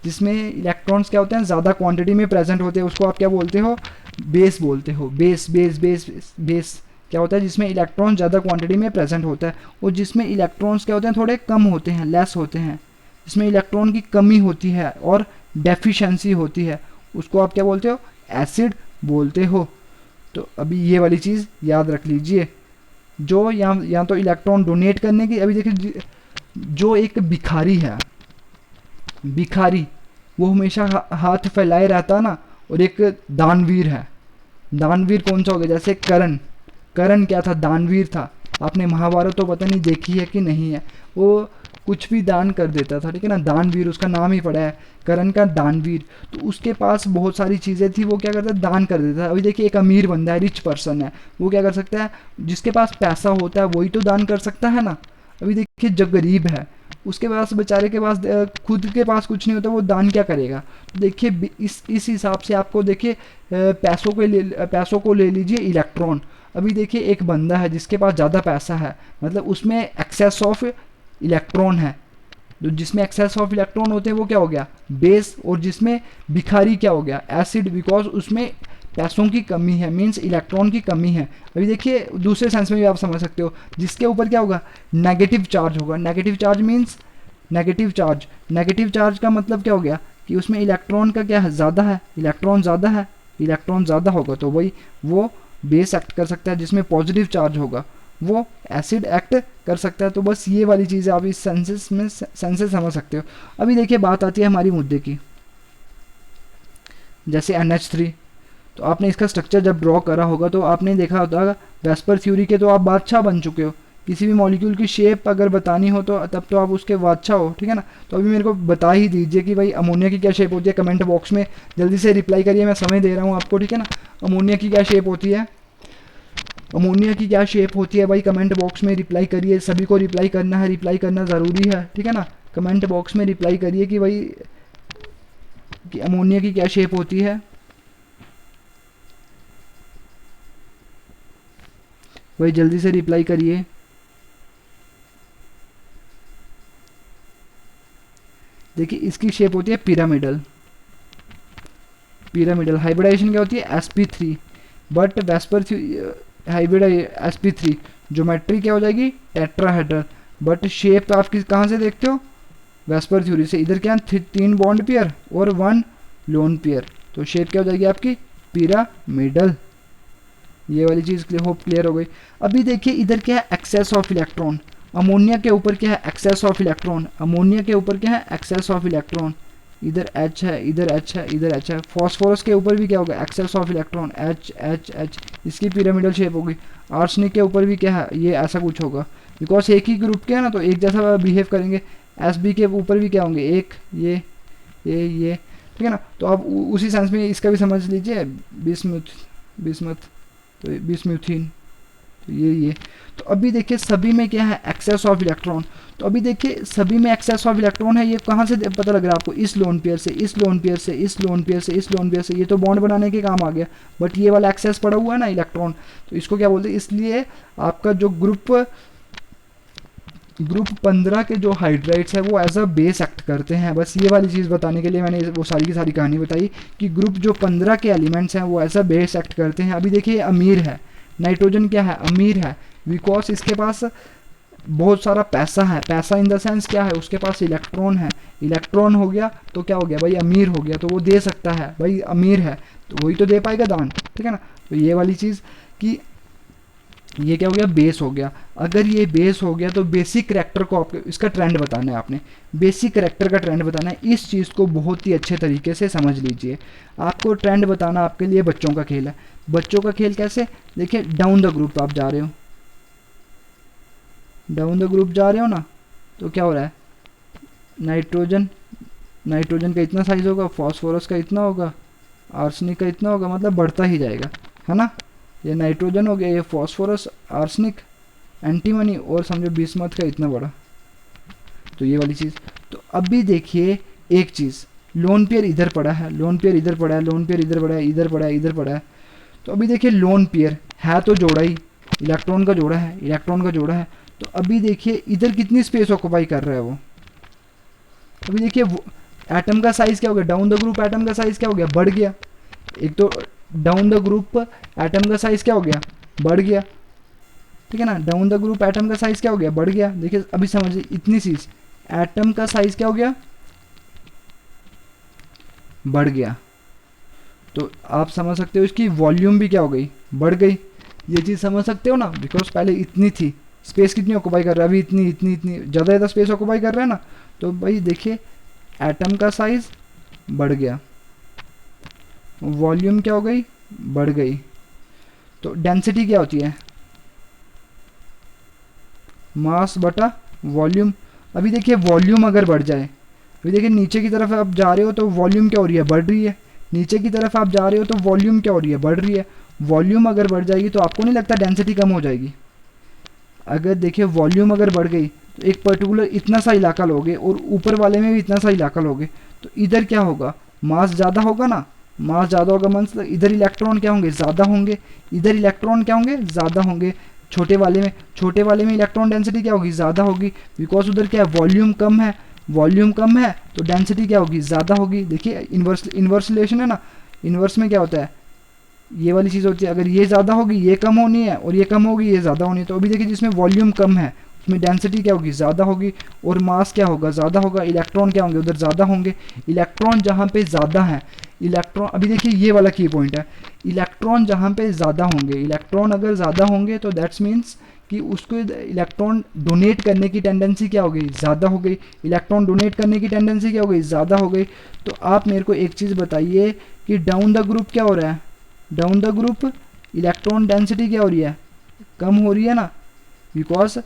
जिसमें इलेक्ट्रॉन्स क्या होते हैं, ज़्यादा क्वांटिटी में प्रेजेंट होते हैं, उसको आप क्या बोलते हो, बेस बोलते हो। बेस बेस बेस बेस क्या होता है, जिसमें इलेक्ट्रॉन ज़्यादा क्वांटिटी में प्रेजेंट होता है, और जिसमें इलेक्ट्रॉन्स क्या होते हैं, थोड़े कम होते हैं, लेस होते हैं, जिसमें इलेक्ट्रॉन की कमी होती है और डेफिशिएंसी होती है, उसको आप क्या बोलते हो, एसिड बोलते हो। तो अभी ये वाली चीज़ याद रख लीजिए, जो या तो इलेक्ट्रॉन डोनेट करने की, अभी देखिए जो एक भिखारी है, भिखारी वो हमेशा हाथ फैलाए रहता ना, और एक दानवीर है, दानवीर कौन सा हो गया, जैसे कर्ण, कर्ण क्या था, दानवीर था। आपने महाभारत तो पता नहीं देखी है कि नहीं है, वो कुछ भी दान कर देता था, ठीक है ना, दानवीर उसका नाम ही पड़ा है, कर्ण का दानवीर। तो उसके पास बहुत सारी चीज़ें थी, वो क्या करता है, दान कर देता है। अभी देखिए एक अमीर बंदा है, रिच पर्सन है, वो क्या कर सकता है, जिसके पास पैसा होता है वही तो दान कर सकता है ना। अभी देखिए जो गरीब है उसके पास, बेचारे के पास खुद के पास कुछ नहीं होता, वो दान क्या करेगा। तो देखिए इस हिसाब से आपको देखिए पैसों को ले लीजिए इलेक्ट्रॉन। अभी देखिए एक बंदा है जिसके पास ज़्यादा पैसा है, मतलब उसमें एक्सेस ऑफ इलेक्ट्रॉन है, जो जिसमें एक्सेस ऑफ इलेक्ट्रॉन होते हैं वो क्या हो गया, बेस। और जिसमें भिखारी क्या हो गया, एसिड, बिकॉज उसमें पैसों की कमी है, मीन्स इलेक्ट्रॉन की कमी है। अभी देखिए दूसरे सेंस में भी आप समझ सकते हो, जिसके ऊपर क्या होगा, नेगेटिव चार्ज होगा। Negative charge means negative charge, negative charge का मतलब क्या हो गया कि उसमें इलेक्ट्रॉन का क्या है, ज़्यादा है, इलेक्ट्रॉन ज़्यादा है, इलेक्ट्रॉन ज़्यादा होगा तो वही वो बेस एक्ट कर सकता है। जिसमें पॉजिटिव चार्ज होगा वो एसिड एक्ट कर सकता है। तो बस ये वाली चीज़ आप इस सेंसेस में सेंसेस समझ सकते हो। अभी देखिए बात आती है हमारी मुद्दे की, जैसे NH3। तो आपने इसका स्ट्रक्चर जब ड्रॉ करा होगा तो आपने देखा होता है वेस्पर थ्योरी के तो आप बादशाह बन चुके हो। किसी भी मॉलिक्यूल की शेप अगर बतानी हो तो तब तो आप उसके बादशाह हो, ठीक है ना। तो अभी मेरे को बता ही दीजिए कि भाई अमोनिया की क्या शेप होती है, कमेंट बॉक्स में जल्दी से रिप्लाई करिए, मैं समय दे रहा हूँ आपको, ठीक है ना। अमोनिया की क्या शेप होती है, अमोनिया की क्या शेप होती है भाई, कमेंट बॉक्स में रिप्लाई करिए। सभी को रिप्लाई करना है, रिप्लाई करना ज़रूरी है, ठीक है ना। कमेंट बॉक्स में रिप्लाई करिए कि भाई कि अमोनिया की क्या शेप होती है। भाई जल्दी से रिप्लाई करिए। देखिए इसकी शेप होती है पिरामिडल, पिरामिडल। हाइब्रिडाइजेशन क्या होती है, sp3, but VSEPR hybrid sp3 geometry क्या हो जाएगी, टेट्राहेड्रल। बट शेप आप कहाँ से देखते हो, वेस्पर थ्योरी से। इधर क्या 3 बॉन्ड पेयर और 1 लोन पेयर, तो शेप क्या हो जाएगी आपकी, पिरामिडल। ये वाली चीज़ होप क्लियर हो गई। अभी देखिए इधर क्या है, एक्सेस ऑफ इलेक्ट्रॉन। अमोनिया के ऊपर क्या है, एक्सेस ऑफ इलेक्ट्रॉन। अमोनिया के ऊपर क्या है, एक्सेस ऑफ इलेक्ट्रॉन। इधर H है, इधर H है, इधर H है। फॉस्फोरस के ऊपर भी क्या होगा, excess of electron, H H H, इसकी पिरामिडल शेप होगी। आर्सेनिक के ऊपर भी क्या है, ये ऐसा कुछ होगा, बिकॉज एक ही ग्रुप के है ना तो एक जैसा बिहेव करेंगे। Sb के ऊपर भी क्या होंगे, एक ये, ठीक है ना। तो आप उसी सेंस में इसका भी समझ लीजिए, बिस्मथ तो बिस्म्यूथिन, तो ये। तो अभी देखिए सभी में क्या है, एक्सेस ऑफ इलेक्ट्रॉन। तो अभी देखिए सभी में एक्सेस ऑफ इलेक्ट्रॉन है। ये कहाँ से पता लग रहा है आपको, इस लोन पेयर से, इस लोन पेयर से, इस लोन पेयर से, इस लोन पेयर से। ये तो बॉन्ड बनाने के काम आ गया, बट ये वाला एक्सेस पड़ा हुआ है ना इलेक्ट्रॉन, तो इसको क्या बोलते हैं। इसलिए आपका जो ग्रुप 15 के जो हाइड्राइड्स है वो एज अ बेस एक्ट करते हैं। बस ये वाली चीज़ बताने के लिए मैंने वो सारी की सारी कहानी बताई कि ग्रुप जो 15 के एलिमेंट्स हैं वो एज अ बेस एक्ट करते हैं। अभी देखिए अमीर है, नाइट्रोजन क्या है, अमीर है, बिकॉज इसके पास बहुत सारा पैसा है। पैसा इन द सेंस क्या है, उसके पास इलेक्ट्रॉन है। इलेक्ट्रॉन हो गया तो क्या हो गया भाई, अमीर हो गया, तो वो दे सकता है भाई, अमीर है तो वही तो दे पाएगा दान, ठीक है ना। तो ये वाली चीज़ कि ये क्या हो गया, बेस हो गया। अगर ये बेस हो गया तो बेसिक करैक्टर को आपको इसका ट्रेंड बताना है, आपने बेसिक करैक्टर का ट्रेंड बताना है। इस चीज़ को बहुत ही अच्छे तरीके से समझ लीजिए। आपको ट्रेंड बताना आपके लिए बच्चों का खेल है। बच्चों का खेल कैसे, देखिए डाउन द ग्रुप आप जा रहे हो, डाउन द ग्रुप जा रहे हो ना, तो क्या हो रहा है, नाइट्रोजन का इतना साइज होगा, फॉस्फोरस का इतना होगा, आर्सेनिक का इतना होगा, मतलब बढ़ता ही जाएगा, है ना। ये नाइट्रोजन हो गया, ये फॉस्फोरस, आर्सेनिक, एंटीमनी, और समझो बिस्मथ का इतना बड़ा, तो ये वाली चीज़। तो अभी देखिए एक चीज़, लोन पेयर इधर पड़ा है, लोन पेयर इधर पड़ा है, लोन पेयर इधर पड़ा है, इधर पड़ा है, इधर पड़ा है। तो अभी देखिए लोन पेयर है तो जोड़ा ही, इलेक्ट्रॉन का जोड़ा है, इलेक्ट्रॉन का जोड़ा है। तो अभी देखिए इधर कितनी स्पेस ऑक्यूपाई कर रहा है वो। अभी देखिए एटम का साइज़ क्या हो गया, डाउन द ग्रुप एटम का साइज़ क्या हो गया, बढ़ गया। एक तो डाउन द ग्रुप एटम का साइज़ क्या हो गया, बढ़ गया, ठीक है ना। डाउन द ग्रुप एटम का साइज़ क्या हो गया, बढ़ गया। देखिए अभी समझिए इतनी चीज़, एटम का साइज़ क्या हो गया, बढ़ गया। तो आप समझ सकते हो इसकी वॉल्यूम भी क्या हो गई, बढ़ गई। ये चीज़ समझ सकते हो ना, बिकॉज पहले इतनी थी, स्पेस कितनी ऑक्यूपाई कर रहा है, अभी इतनी इतनी इतनी ज़्यादा स्पेस ऑक्यूपाई कर रहा है ना। तो भाई देखिए एटम का साइज़ बढ़ गया, वॉल्यूम क्या हो गई, बढ़ गई। तो डेंसिटी क्या होती है, मास बटा वॉल्यूम। अभी देखिए वॉल्यूम अगर बढ़ जाए, अभी देखिए नीचे की तरफ आप जा रहे हो तो वॉल्यूम क्या हो रही है, बढ़ रही है। नीचे की तरफ आप जा रहे हो तो वॉल्यूम क्या हो रही है, बढ़ रही है। वॉल्यूम अगर बढ़ जाएगी तो आपको नहीं लगता डेंसिटी कम हो जाएगी। अगर देखिए वॉल्यूम अगर बढ़ गई तो एक पर्टिकुलर इतना सा इलाका लोगे और ऊपर वाले में भी इतना सा इलाका लोगे, तो इधर क्या होगा, मास ज़्यादा होगा ना। मास ज़्यादा होगा मतलब इधर इलेक्ट्रॉन क्या होंगे, ज़्यादा होंगे, इधर इलेक्ट्रॉन क्या होंगे, ज़्यादा होंगे। छोटे वाले में इलेक्ट्रॉन डेंसिटी क्या होगी, ज़्यादा होगी, बिकॉज उधर क्या है, वॉल्यूम कम है। वॉल्यूम कम है तो डेंसिटी क्या होगी, ज़्यादा होगी। देखिए इन्वर्स रिलेशन है ना, इन्वर्स में क्या होता है, ये वाली चीज़ होती है। अगर ये ज़्यादा होगी ये कम होनी है, और ये कम होगी ये ज़्यादा होनी है। तो अभी देखिए जिसमें वॉल्यूम कम है उसमें डेंसिटी क्या होगी, ज़्यादा होगी, और मास क्या होगा, ज़्यादा होगा, इलेक्ट्रॉन क्या होंगे, उधर ज़्यादा होंगे। इलेक्ट्रॉन जहाँ पे ज़्यादा है, इलेक्ट्रॉन, अभी देखिए ये वाला की पॉइंट है, इलेक्ट्रॉन जहाँ पे ज़्यादा होंगे, इलेक्ट्रॉन अगर ज़्यादा होंगे तो दैट्स मीन्स कि उसको इलेक्ट्रॉन डोनेट करने की टेंडेंसी क्या हो गई, ज़्यादा हो गई। इलेक्ट्रॉन डोनेट करने की टेंडेंसी क्या हो गई, ज़्यादा हो गई। तो आप मेरे को एक चीज़ बताइए कि डाउन द ग्रुप क्या हो रहा है, down the group electron density क्या हो रही है, कम हो रही है ना, बिकॉज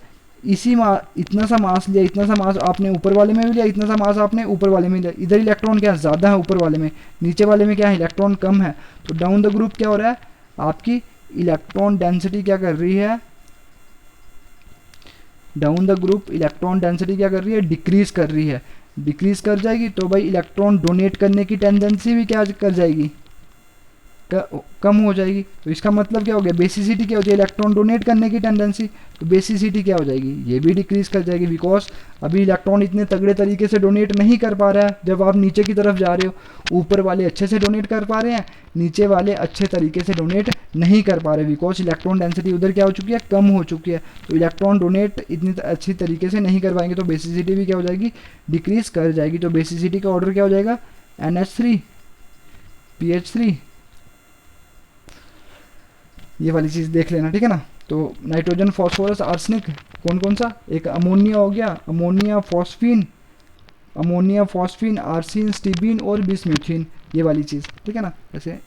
इतना सा मास लिया, इतना सा मास आपने ऊपर वाले में भी लिया, इतना सा मास आपने ऊपर वाले में लिया। इधर इलेक्ट्रॉन क्या ज़्यादा है ऊपर वाले में, नीचे वाले में क्या है, इलेक्ट्रॉन कम है। तो डाउन द ग्रुप क्या हो रहा है, आपकी इलेक्ट्रॉन डेंसिटी क्या कर रही है, down the group electron density क्या कर रही है, डिक्रीज कर रही है। डिक्रीज कर जाएगी तो भाई इलेक्ट्रॉन डोनेट करने की टेंडेंसी भी क्या कर जाएगी, कम हो जाएगी। तो इसका मतलब क्या हो गया, बेसिसिटी क्या होती है, इलेक्ट्रॉन डोनेट करने की टेंडेंसी, तो बेसिसिटी क्या हो जाएगी, ये भी डिक्रीज कर जाएगी। बिकॉज अभी इलेक्ट्रॉन इतने तगड़े तरीके से डोनेट नहीं कर पा रहा है जब आप नीचे की तरफ जा रहे हो। ऊपर वाले अच्छे से डोनेट कर पा रहे हैं, नीचे वाले अच्छे तरीके से डोनेट नहीं कर पा रहे, बिकॉज इलेक्ट्रॉन डेंसिटी उधर क्या हो चुकी है, कम हो चुकी है। तो इलेक्ट्रॉन डोनेट इतनी अच्छी तरीके से नहीं कर पाएंगे, तो बेसिसिटी भी क्या हो जाएगी, डिक्रीज कर जाएगी। तो बेसिसिटी का ऑर्डर क्या हो जाएगा, NH3 PH3, ये वाली चीज़ देख लेना, ठीक है ना। तो नाइट्रोजन, फॉस्फोरस, आर्सेनिक, कौन कौन सा, एक अमोनिया हो गया, अमोनिया फॉस्फीन, आर्सिन, स्टीबीन और बिस्म्यूथिन, ये वाली चीज़, ठीक है ना। जैसे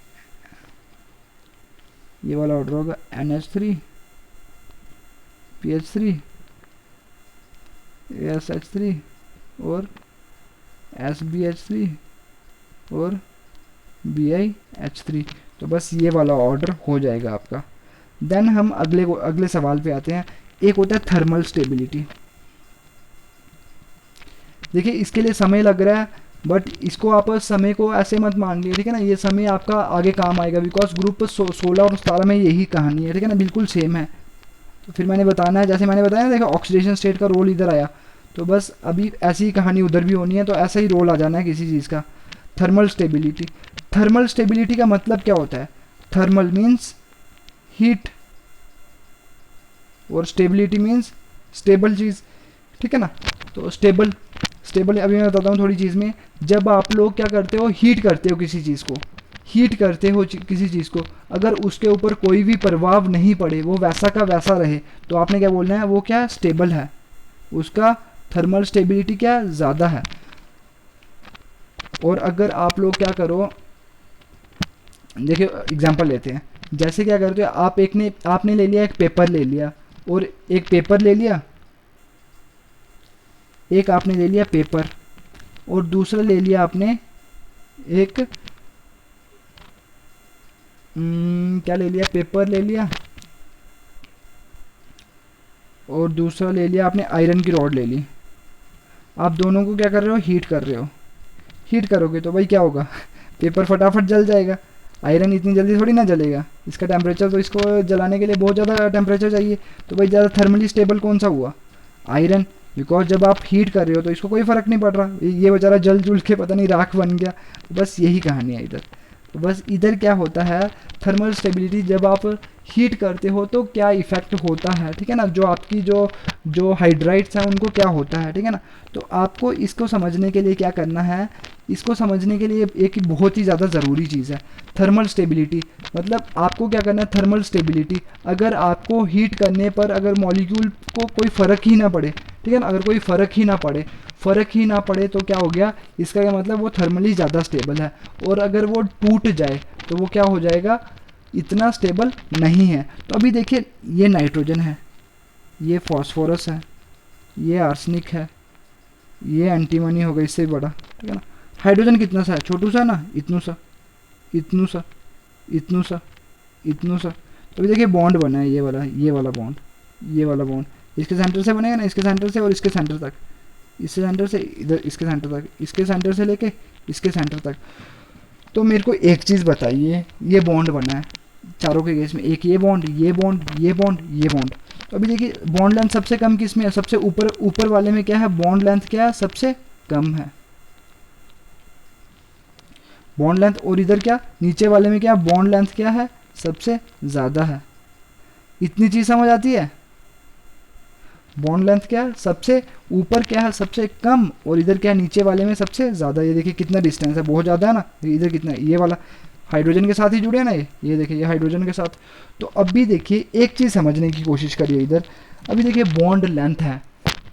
ये वाला ऑर्डर होगा NH3 PH3 ASH3 और SbH3 और BiH3। तो बस ये वाला ऑर्डर हो जाएगा आपका। देन हम अगले सवाल पे आते हैं। एक होता है थर्मल स्टेबिलिटी। देखिए इसके लिए समय लग रहा है, बट इसको आप समय को ऐसे मत मान लिए, ठीक है ना। ये समय आपका आगे काम आएगा, बिकॉज ग्रुप 16 और 17 में यही कहानी है, ठीक है ना, बिल्कुल सेम है। तो फिर मैंने बताना है, जैसे मैंने बताया ना, देखो ऑक्सीडेशन स्टेट का रोल इधर आया, तो बस अभी ऐसी ही कहानी उधर भी होनी है, तो ऐसा ही रोल आ जाना है किसी चीज़ का। थर्मल स्टेबिलिटी, थर्मल स्टेबिलिटी का मतलब क्या होता है, थर्मल मीन्स हीट और स्टेबिलिटी मीन्स स्टेबल चीज़, ठीक है ना। तो स्टेबल अभी मैं बताता हूँ थोड़ी चीज़ में। जब आप लोग क्या करते हो, हीट करते हो किसी चीज़ को, हीट करते हो किसी चीज़ को, अगर उसके ऊपर कोई भी प्रभाव नहीं पड़े, वो वैसा का वैसा रहे, तो आपने क्या बोलना है, वो क्या स्टेबल है, उसका थर्मल स्टेबिलिटी क्या ज़्यादा है। और अगर आप लोग क्या करो, देखिए एग्जांपल लेते हैं, जैसे क्या करते हो आप, आपने ले लिया एक पेपर ले लिया, और एक पेपर ले लिया, एक आपने ले लिया पेपर, और दूसरा ले लिया आपने एक क्या ले लिया, पेपर ले लिया, और दूसरा ले लिया आपने आयरन की रॉड ले ली। आप दोनों को क्या कर रहे हो, हीट कर रहे हो। हीट करोगे तो भाई क्या होगा, पेपर फटाफट जल जाएगा, आयरन इतनी जल्दी थोड़ी ना जलेगा, इसका टेम्परेचर, तो इसको जलाने के लिए बहुत ज़्यादा टेम्परेचर चाहिए। तो भाई ज़्यादा थर्मली स्टेबल कौन सा हुआ, आयरन, बिकॉज जब आप हीट कर रहे हो तो इसको कोई फ़र्क नहीं पड़ रहा, ये बेचारा जल जुल के पता नहीं राख बन गया। तो बस यही कहानी है इधर। तो बस इधर क्या होता है, थर्मल स्टेबिलिटी, जब आप हीट करते हो तो क्या इफ़ेक्ट होता है, ठीक है ना, जो आपकी जो हाइड्राइड्स हैं उनको क्या होता है, ठीक है ना। तो आपको इसको समझने के लिए क्या करना है, इसको समझने के लिए एक बहुत ही ज़्यादा ज़रूरी चीज़ है थर्मल स्टेबिलिटी। मतलब आपको क्या करना है, थर्मल स्टेबिलिटी, अगर आपको हीट करने पर अगर मॉलिक्यूल को कोई फ़र्क ही ना पड़े, ठीक है ना, अगर कोई फ़र्क ही ना पड़े तो क्या हो गया, इसका क्या मतलब, वो थर्मली ज़्यादा स्टेबल है। और अगर वो टूट जाए तो वो क्या हो जाएगा, इतना स्टेबल नहीं है। तो अभी देखिए, ये नाइट्रोजन है, ये फॉस्फोरस है, ये आर्सेनिक है, ये एंटीमनी होगा इससे भी बड़ा, ठीक है ना। हाइड्रोजन कितना सा है, छोटू सा ना, इतनू सा, इतनू सा, इतनू सा, इतनू सा। तो अभी देखिए बॉन्ड बना है, ये वाला बॉन्ड, ये वाला बॉन्ड इसके सेंटर से बनेगा ना, इसके सेंटर से और इसके सेंटर तक, इसके सेंटर से इधर इसके सेंटर तक, इसके सेंटर से लेके इसके सेंटर तक। तो मेरे को एक चीज़ बताइए, ये बॉन्ड बना है चारों के केस में, एक ये बॉन्ड, ये बॉन्ड, ये बॉन्ड, ये बॉन्ड। तो अभी देखिए बॉन्ड लेंथ सबसे कम किस में है, सबसे ऊपर वाले में क्या है, बॉन्ड लेंथ क्या है, सबसे कम है बॉन्ड लेंथ। और इधर क्या, नीचे वाले में क्या, बॉन्ड लेंथ क्या है, सबसे ज़्यादा है। इतनी चीज़ समझ आती है। बॉन्ड लेंथ क्या है, सबसे ऊपर क्या है सबसे कम, और इधर क्या है नीचे वाले में सबसे ज़्यादा। ये देखिए कितना डिस्टेंस है, बहुत ज़्यादा है ना। इधर कितना, ये वाला हाइड्रोजन के साथ ही जुड़े हैं ना, ये देखिए ये हाइड्रोजन के साथ। तो अभी देखिए एक चीज़ समझने की कोशिश करिए इधर। अभी देखिए बॉन्ड लेंथ है,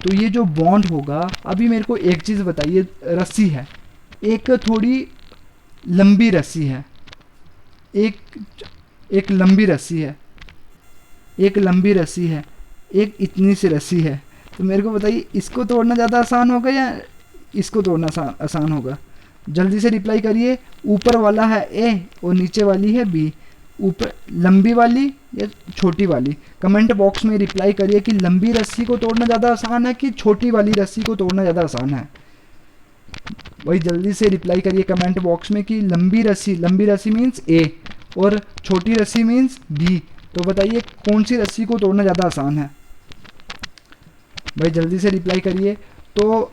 तो ये जो बॉन्ड होगा, अभी मेरे को एक चीज़ बताइए, रस्सी है, एक थोड़ी लंबी रस्सी है, एक लंबी रस्सी है, एक लंबी रस्सी है, एक इतनी सी रस्सी है। तो मेरे को बताइए इसको तोड़ना ज़्यादा आसान होगा या इसको तोड़ना आसान होगा? जल्दी से रिप्लाई करिए। ऊपर वाला है ए और नीचे वाली है बी, ऊपर लंबी वाली या छोटी वाली? कमेंट बॉक्स में रिप्लाई करिए कि लंबी रस्सी को तोड़ना ज़्यादा आसान है कि छोटी वाली रस्सी को तोड़ना ज़्यादा आसान है। भाई जल्दी से रिप्लाई करिए कमेंट बॉक्स में कि लंबी रस्सी मीन्स ए और छोटी रस्सी मीन्स बी। तो बताइए कौन सी रस्सी को तोड़ना ज़्यादा आसान है? भाई जल्दी से रिप्लाई करिए। तो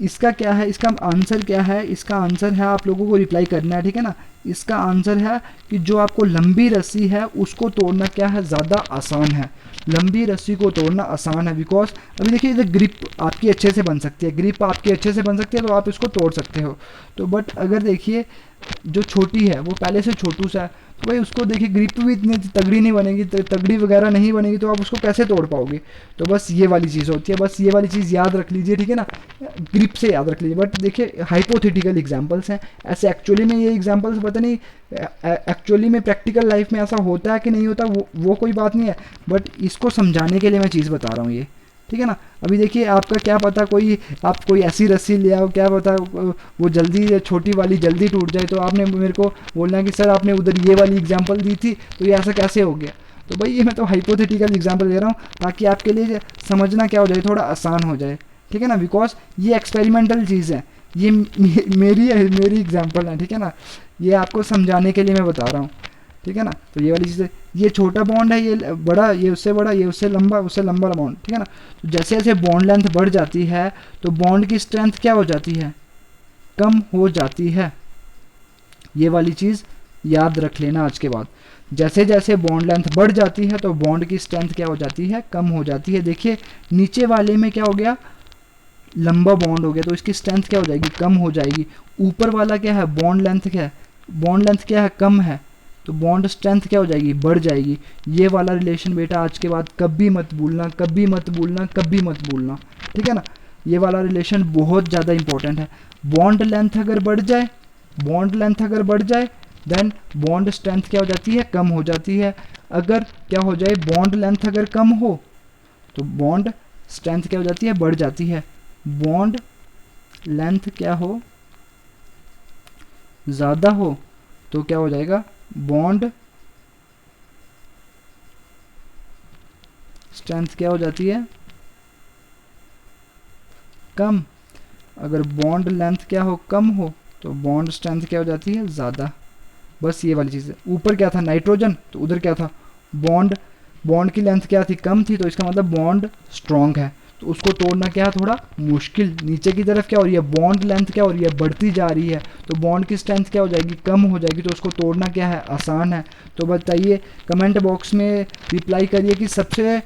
इसका क्या है, इसका आंसर क्या है? इसका आंसर है, आप लोगों को रिप्लाई करना है, ठीक है ना। इसका आंसर है कि जो आपको लंबी रस्सी है उसको तोड़ना क्या है, ज़्यादा आसान है। लंबी रस्सी को तोड़ना आसान है बिकॉज अभी देखिए इधर ग्रिप आपकी अच्छे से बन सकती है, ग्रिप आपकी अच्छे से बन सकती है, तो आप इसको तोड़ सकते हो। तो बट अगर देखिए जो छोटी है वो पहले से छोटू सा है, तो भाई उसको देखिए ग्रिप भी इतनी तगड़ी नहीं बनेगी, तगड़ी वगैरह नहीं बनेगी, तो आप उसको कैसे तोड़ पाओगे? तो बस ये वाली चीज़ होती है, बस ये वाली चीज़ याद रख लीजिए, ठीक है ना। ग्रिप से याद रख लीजिए। बट देखिए हाइपोथेटिकल एग्जांपल्स हैं, ऐसे एक्चुअली में ये एग्जांपल्स पता नहीं एक्चुअली में प्रैक्टिकल लाइफ में ऐसा होता है कि नहीं होता, वो कोई बात नहीं है, बट इसको समझाने के लिए मैं चीज़ बता रहा हूँ ये, ठीक है ना। अभी देखिए आपका क्या पता आप कोई ऐसी रस्सी ले आओ, क्या पता वो जल्दी छोटी वाली जल्दी टूट जाए, तो आपने मेरे को बोलना है कि सर आपने उधर ये वाली एग्जांपल दी थी तो ये ऐसा कैसे हो गया। तो भाई ये मैं तो हाइपोथेटिकल एग्जांपल दे रहा हूँ ताकि आपके लिए समझना क्या हो जाए, थोड़ा आसान हो जाए, ठीक है ना। बिकॉज ये एक्सपेरिमेंटल चीज़ है, ये मेरी एग्जाम्पल है, ठीक है ना। ये आपको समझाने के लिए मैं बता रहा हूँ, ठीक है ना। तो ये वाली चीज़ है, ये छोटा बॉन्ड है, ये बड़ा, ये उससे बड़ा, ये उससे लंबा बॉन्ड, ठीक है ना। तो जैसे जैसे बॉन्ड लेंथ बढ़ जाती है तो बॉन्ड की स्ट्रेंथ क्या हो जाती है, कम हो जाती है। ये वाली चीज़ याद रख लेना आज के बाद। जैसे जैसे बॉन्ड लेंथ बढ़ जाती है तो बॉन्ड की स्ट्रेंथ क्या हो जाती है, कम हो जाती है। देखिए नीचे वाले में क्या हो गया, लंबा बॉन्ड हो गया, तो इसकी स्ट्रेंथ क्या हो जाएगी, कम हो जाएगी। ऊपर वाला क्या है, बॉन्ड लेंथ क्या है, कम है, तो बॉन्ड स्ट्रेंथ क्या हो जाएगी, बढ़ जाएगी। ये वाला रिलेशन बेटा आज के बाद कभी मत भूलना, कभी मत भूलना, कभी मत भूलना, ठीक है ना। ये वाला रिलेशन बहुत ज़्यादा इंपॉर्टेंट है। बॉन्ड लेंथ अगर बढ़ जाए देन बॉन्ड स्ट्रेंथ क्या हो जाती है, कम हो जाती है। अगर क्या हो जाए, बॉन्ड लेंथ अगर कम हो तो बॉन्ड स्ट्रेंथ क्या हो जाती है, बढ़ जाती है। बॉन्ड लेंथ क्या हो, ज़्यादा हो तो क्या हो जाएगा, बॉन्ड स्ट्रेंथ क्या हो जाती है, कम। अगर बॉन्ड लेंथ क्या हो, कम हो तो बॉन्ड स्ट्रेंथ क्या हो जाती है, ज़्यादा। बस ये वाली चीज़ है। ऊपर क्या था, नाइट्रोजन, तो उधर क्या था, बॉन्ड की लेंथ क्या थी, कम थी, तो इसका मतलब बॉन्ड स्ट्रॉन्ग है, तो उसको तोड़ना क्या है, थोड़ा मुश्किल। नीचे की तरफ क्या हो रही है, बॉन्ड लेंथ क्या हो रही है, बढ़ती जा रही है, तो बॉन्ड की स्ट्रेंथ क्या हो जाएगी, कम हो जाएगी, तो उसको तोड़ना क्या है, आसान है। तो बताइए कमेंट बॉक्स में रिप्लाई करिए कि सबसे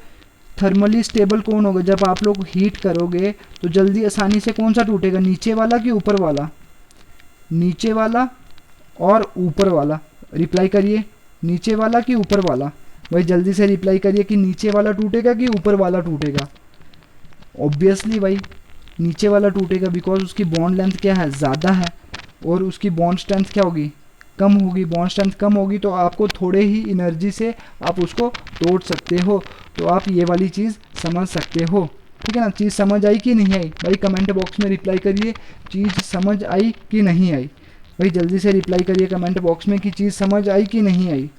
थर्मली स्टेबल कौन होगा। जब आप लोग हीट करोगे तो जल्दी आसानी से कौन सा टूटेगा, नीचे वाला कि ऊपर वाला? नीचे वाला और ऊपर वाला। रिप्लाई करिए, नीचे वाला कि ऊपर वाला? भाई जल्दी से रिप्लाई करिए कि नीचे वाला टूटेगा कि ऊपर वाला टूटेगा। ऑब्वियसली भाई नीचे वाला टूटेगा, बिकॉज उसकी बॉन्ड लेंथ क्या है, ज़्यादा है, और उसकी बॉन्ड स्ट्रेंथ क्या होगी, कम होगी। बॉन्ड स्ट्रेंथ कम होगी तो आपको थोड़े ही एनर्जी से आप उसको तोड़ सकते हो। तो आप ये वाली चीज़ समझ सकते हो, ठीक है ना। चीज़ समझ आई कि नहीं आई? भाई कमेंट बॉक्स में रिप्लाई करिए, चीज़ समझ आई कि नहीं आई। भाई जल्दी से रिप्लाई करिए कमेंट बॉक्स में कि चीज़ समझ आई कि नहीं आई।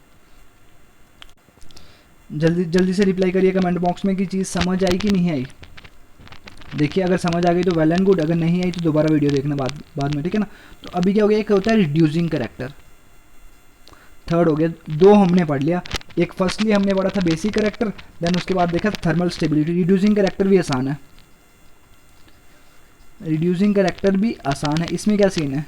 जल्दी से रिप्लाई करिए कमेंट बॉक्स में कि चीज़ समझ आई कि नहीं आई। देखिए अगर समझ आ गई तो वेल एंड गुड, अगर नहीं आई तो दोबारा वीडियो देखना बाद में, ठीक है ना। तो अभी क्या हो गया, एक होता है रिड्यूसिंग करेक्टर, थर्ड हो गया। दो हमने पढ़ लिया, एक फर्स्टली हमने पढ़ा था बेसिक करेक्टर, देन उसके बाद देखा थर्मल स्टेबिलिटी। रिड्यूसिंग करेक्टर भी आसान है, रिड्यूसिंग करेक्टर भी आसान है। इसमें क्या सीन है,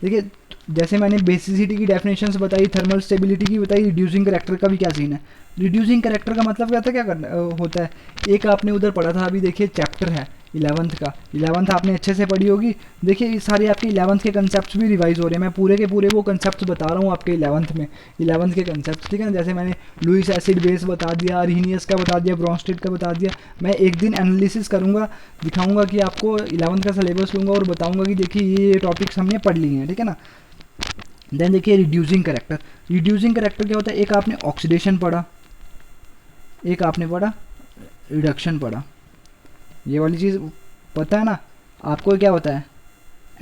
देखिए जैसे मैंने बेसिसिटी की डेफिनेशंस बताई, थर्मल स्टेबिलिटी की बताई, रिड्यूसिंग करेक्टर का भी क्या सीन है। रिड्यूसिंग करेक्टर का मतलब क्या करना होता है। एक आपने उधर पढ़ा था, अभी देखिए चैप्टर है 11th का, 11th आपने अच्छे से पढ़ी होगी। देखिए ये सारे आपके 11th के कंसेप्ट भी रिवाइज हो रहे हैं, मैं पूरे के पूरे वो कंसेप्ट बता रहा हूँ आपके 11th में, 11th के कंसेप्ट, ठीक है ना। जैसे मैंने लुईस एसिड बेस बता दिया, अरहीनियस का बता दिया, ब्रोंस्टेड का बता दिया। मैं एक दिन एनालिसिस करूँगा, दिखाऊंगा कि आपको 11th का सिलेबस लूँगा और बताऊँगा कि देखिए ये टॉपिक्स हमने पढ़ लिए हैं, ठीक है ना। देन देखिए रिड्यूसिंग करेक्टर। रिड्यूसिंग करेक्टर क्या होता है, एक आपने ऑक्सीडेशन पढ़ा, एक आपने पढ़ा रिडक्शन पढ़ा। ये वाली चीज़ पता है ना आपको, क्या होता है,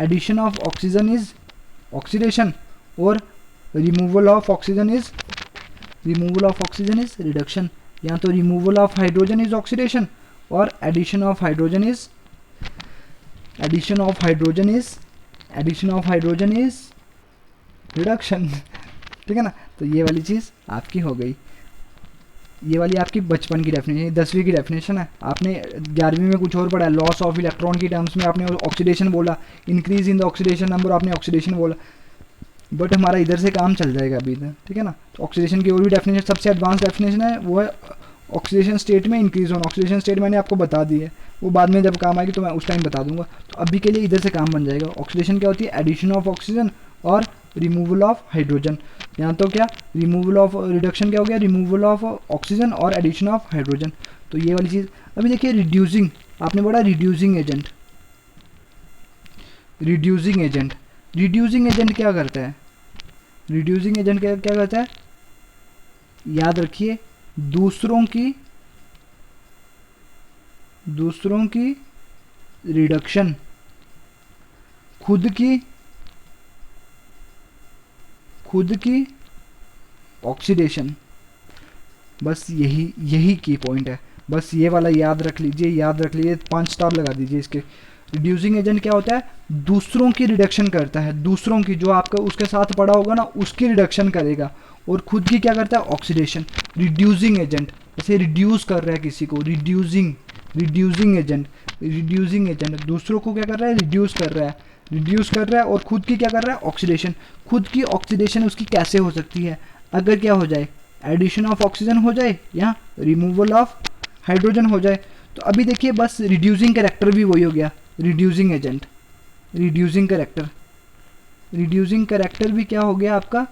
addition of oxygen is oxidation और removal of oxygen is reduction. या तो removal of hydrogen is oxidation और addition of hydrogen is reduction, ठीक है ना। तो ये वाली चीज़ आपकी हो गई, ये वाली आपकी बचपन की डेफिनेशन, 10वीं की डेफिनेशन है। आपने 11वीं में कुछ और पढ़ा है, लॉस ऑफ इलेक्ट्रॉन की टर्म्स में आपने ऑक्सीडेशन बोला, increase in the oxidation number आपने ऑक्सीडेशन बोला। बट हमारा इधर से काम चल जाएगा अभी इधर, ठीक है ना। तो ऑक्सीडेशन की और भी डेफिनेशन, सबसे एडवांस डेफिनेशन है वो है ऑक्सीडेशन स्टेट में इंक्रीज होना। ऑक्सीडेशन स्टेट मैंने आपको बता दी है, वो बाद में जब काम आएगी तो मैं उस टाइम बता दूंगा। तो अभी के लिए इधर से काम बन जाएगा। ऑक्सीडेशन क्या होती है, एडिशन ऑफ ऑक्सीजन और रिमूवल ऑफ हाइड्रोजन। यहाँ तो क्या रिमूवल ऑफ, रिडक्शन क्या हो गया, रिमूवल ऑफ ऑक्सीजन और एडिशन ऑफ हाइड्रोजन। तो ये वाली चीज़। अभी देखिए रिड्यूसिंग, आपने पढ़ा रिड्यूसिंग एजेंट। रिड्यूसिंग एजेंट क्या करता है, रिड्यूसिंग एजेंट क्या करता है, याद रखिए, दूसरों की रिडक्शन, खुद की ऑक्सीडेशन। बस यही की पॉइंट है, बस ये वाला याद रख लीजिए, 5 स्टार लगा दीजिए इसके। रिड्यूसिंग एजेंट क्या होता है, दूसरों की रिडक्शन करता है, दूसरों की, जो आपका उसके साथ पड़ा होगा ना उसकी रिडक्शन करेगा, और खुद की क्या करता है, ऑक्सीडेशन। रिड्यूसिंग एजेंट, जैसे रिड्यूस कर रहा है किसी को, रिड्यूसिंग एजेंट दूसरों को क्या कर रहा है, रिड्यूस कर रहा है, और खुद की क्या कर रहा है, ऑक्सीडेशन। खुद की ऑक्सीडेशन उसकी कैसे हो सकती है, अगर क्या हो जाए, एडिशन ऑफ ऑक्सीजन हो जाए या रिमूवल ऑफ हाइड्रोजन हो जाए। तो अभी देखिए बस रिड्यूसिंग कैरेक्टर भी वही हो गया, रिड्यूसिंग एजेंट, रिड्यूसिंग कैरेक्टर भी क्या हो गया आपका,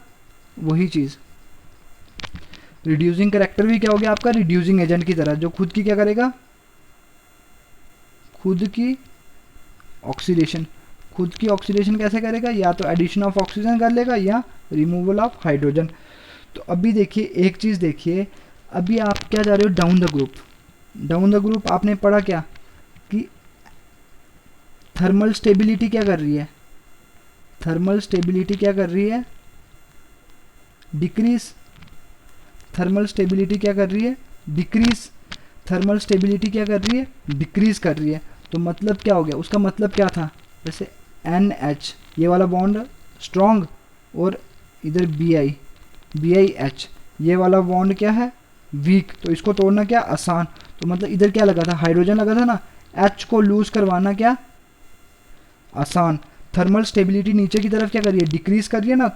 वही चीज़। रिड्यूसिंग कैरेक्टर भी क्या हो गया आपका, रिड्यूसिंग एजेंट की तरह, जो खुद की क्या करेगा, खुद की ऑक्सीडेशन कैसे करेगा, या तो एडिशन ऑफ ऑक्सीजन कर लेगा या रिमूवल ऑफ हाइड्रोजन। तो अभी देखिए एक चीज़ देखिए, अभी आप क्या जा रहे हो, डाउन द ग्रुप आपने पढ़ा क्या, कि थर्मल स्टेबिलिटी क्या कर रही है, डिक्रीज। थर्मल स्टेबिलिटी क्या कर रही है, डिक्रीज कर रही है। तो मतलब क्या हो गया, उसका मतलब क्या था, जैसे NH ये वाला बॉन्ड स्ट्रॉन्ग, और इधर BiH ये वाला बॉन्ड क्या है, वीक, तो इसको तोड़ना क्या आसान। तो मतलब इधर क्या लगा था, हाइड्रोजन लगा था ना, H को लूज करवाना क्या आसान। थर्मल स्टेबिलिटी नीचे की तरफ क्या करिए, डिक्रीज करिए ना,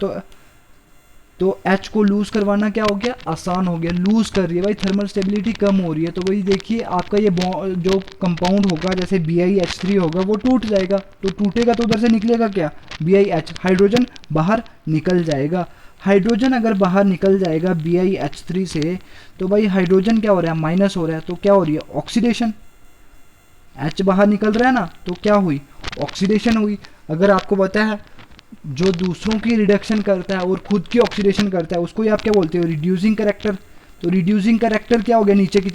तो H को लूज करवाना क्या हो गया, आसान हो गया, लूज कर रही है भाई, थर्मल स्टेबिलिटी कम हो रही है। तो वही देखिए आपका ये जो कंपाउंड होगा, जैसे BiH3 होगा, वो टूट जाएगा, तो टूटेगा तो उधर से निकलेगा क्या, BiH, हाइड्रोजन बाहर निकल जाएगा। हाइड्रोजन अगर बाहर निकल जाएगा BiH3 से, तो भाई हाइड्रोजन क्या हो रहा है, माइनस हो रहा है, तो क्या हो रही है, ऑक्सीडेशन। H बाहर निकल रहा है ना, तो क्या हुई, ऑक्सीडेशन हुई। अगर आपको पता है जो दूसरों की रिडक्शन करता है और खुद की ऑक्सीडेशन करता है, उसको ही आप क्या बोलते हो, रिड्यूसिंग कैरेक्टर। तो रिड्यूसिंग कैरेक्टर क्या हो गया, नीचे की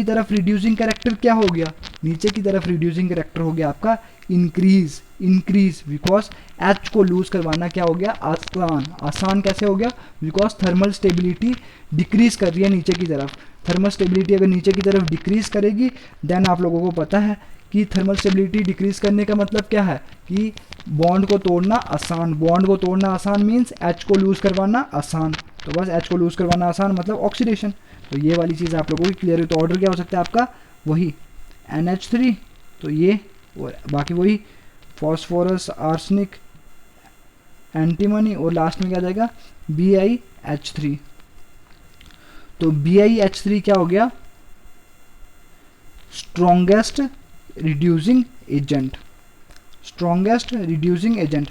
तरफ रिड्यूसिंग कैरेक्टर क्या हो गया, रिड्यूसिंग कैरेक्टर हो गया आपका इंक्रीज, बिकॉज H को लूज करवाना क्या हो गया, आसान कैसे हो गया, बिकॉज थर्मल स्टेबिलिटी डिक्रीज कर रही है नीचे की तरफ। थर्मल स्टेबिलिटी अगर नीचे की तरफ डिक्रीज करेगी, देन आप लोगों को पता है कि थर्मल स्टेबिलिटी डिक्रीज करने का मतलब क्या है, कि बॉन्ड को तोड़ना आसान मीन्स H को लूज करवाना आसान। तो बस H को लूज करवाना आसान मतलब ऑक्सीडेशन। तो ये वाली चीज़ आप लोगों की क्लियर है। तो ऑर्डर क्या हो सकता है आपका, वही NH3, तो ये बाकी वही फॉस्फोरस, आर्सेनिक, एंटीमनी, और लास्ट में क्या जाएगा BiH3। तो BiH3 क्या हो गया, strongest reducing agent, strongest reducing agent,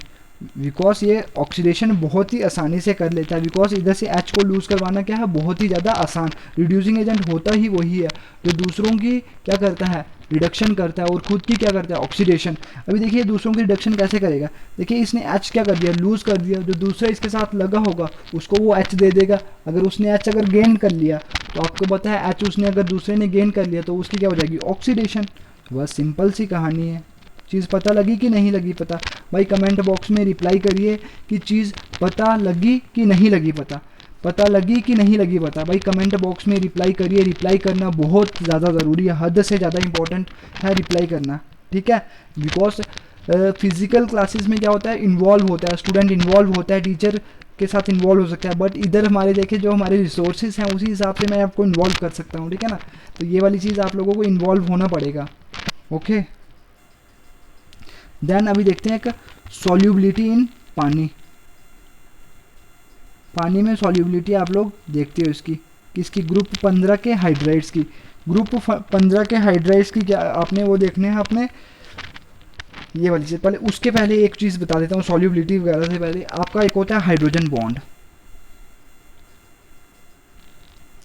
because ये ऑक्सीडेशन बहुत ही आसानी से कर लेता है, बिकॉज इधर से H को लूज़ करवाना क्या है बहुत ही ज़्यादा आसान, रिड्यूसिंग एजेंट होता ही वही है जो दूसरों की क्या करता है, रिडक्शन करता है, और खुद की क्या करता है, ऑक्सीडेशन। अभी देखिए दूसरों की रिडक्शन कैसे करेगा, देखिए इसने H क्या कर दिया, लूज़ कर दिया, जो दूसरा इसके साथ लगा होगा उसको वो H दे देगा, अगर उसने H अगर गेन कर लिया तो आपको पता है H उसने अगर दूसरे ने गेन कर लिया तो उसकी क्या हो जाएगी, ऑक्सीडेशन। बस सिंपल सी कहानी है। चीज़ पता लगी कि नहीं लगी पता, भाई कमेंट बॉक्स में रिप्लाई करिए कि चीज़ पता लगी कि नहीं लगी पता, पता लगी कि नहीं लगी पता, भाई कमेंट बॉक्स में रिप्लाई करिए। रिप्लाई करना बहुत ज़्यादा ज़रूरी है, हद से ज़्यादा इंपॉर्टेंट है रिप्लाई करना, ठीक है। बिकॉज फिजिकल क्लासेस में क्या होता है, इन्वॉल्व होता है, स्टूडेंट इन्वॉल्व होता है, टीचर के साथ इन्वॉल्व हो सकता है, बट इधर हमारे देखे जो हमारे रिसोर्सेज हैं उसी हिसाब से मैं आपको इन्वॉल्व कर सकता हूँ, ठीक है ना। तो ये वाली चीज़ आप लोगों को इन्वॉल्व होना पड़ेगा, ओके। देन अभी देखते हैं एक सॉल्युबिलिटी इन पानी, पानी में सॉल्युबिलिटी आप लोग देखते हो इसकी, किसकी, ग्रुप 15 के हाइड्राइड्स की, ग्रुप 15 के हाइड्राइड्स की क्या आपने वो देखने हैं आपने ये वाली चीज़। पहले उसके पहले एक चीज़ बता देता हूँ, सॉल्युबिलिटी वगैरह से पहले आपका एक होता है हाइड्रोजन बॉन्ड।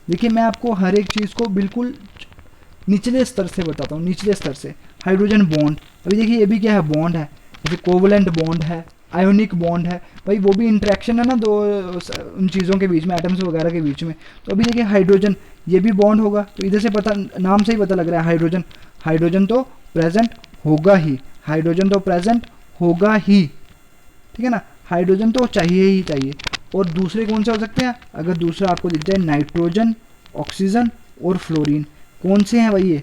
देखिए मैं आपको हर एक चीज़ को बिल्कुल निचले स्तर से बताता हूँ, निचले स्तर से। हाइड्रोजन बॉन्ड, अभी देखिए ये भी क्या है, बॉन्ड है, जैसे कोवलेंट बॉन्ड है, आयोनिक बॉन्ड है, भाई वो भी इंटरेक्शन है ना दो उन चीज़ों के बीच में, एटम्स वगैरह के बीच में। तो अभी देखिए हाइड्रोजन, ये भी बॉन्ड होगा, तो इधर से पता, नाम से ही पता लग रहा है हाइड्रोजन, हाइड्रोजन तो प्रेजेंट होगा ही, हाइड्रोजन तो प्रेजेंट होगा ही, ठीक है ना, हाइड्रोजन तो चाहिए ही चाहिए। और दूसरे कौन से हो सकते हैं, अगर दूसरा आपको दिख जाए नाइट्रोजन, ऑक्सीजन और फ्लोरीन, कौन से हैं भाई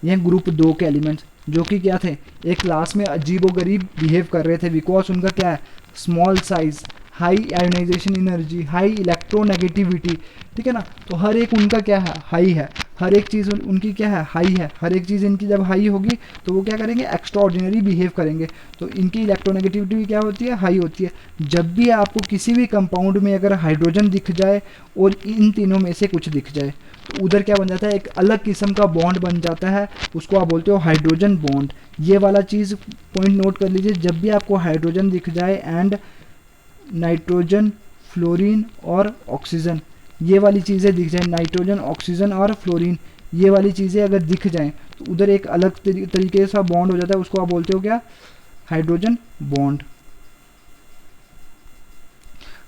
ये ग्रुप 2 के एलिमेंट्स, जो कि क्या थे, एक क्लास में अजीबोगरीब बिहेव कर रहे थे, बिकॉज उनका क्या है, small size, high ionization energy, high electronegativity, ठीक है ना। तो हर एक उनका क्या है, हाई है, हर एक चीज़ उनकी क्या है, हाई है, हर एक चीज़ इनकी जब हाई होगी तो वो क्या करेंगे, एक्स्ट्रा ऑर्डिनरी बिहेव करेंगे, तो इनकी इलेक्ट्रोनेगेटिविटी भी क्या होती है, हाई होती है। जब भी आपको किसी भी कंपाउंड में अगर हाइड्रोजन दिख जाए और इन तीनों में से कुछ दिख जाए तो उधर क्या बन जाता है, एक अलग किस्म का बॉन्ड बन जाता है, उसको आप बोलते हो हाइड्रोजन बॉन्ड। ये वाला चीज़ पॉइंट नोट कर लीजिए, जब भी आपको हाइड्रोजन दिख जाए एंड नाइट्रोजन, फ्लोरीन और ऑक्सीजन, ये वाली चीज़ें दिख जाए, नाइट्रोजन, ऑक्सीजन और फ्लोरीन, ये वाली चीज़ें अगर दिख जाएं तो उधर एक अलग तरीके से बॉन्ड हो जाता है, उसको आप बोलते हो क्या, hydrogen bond,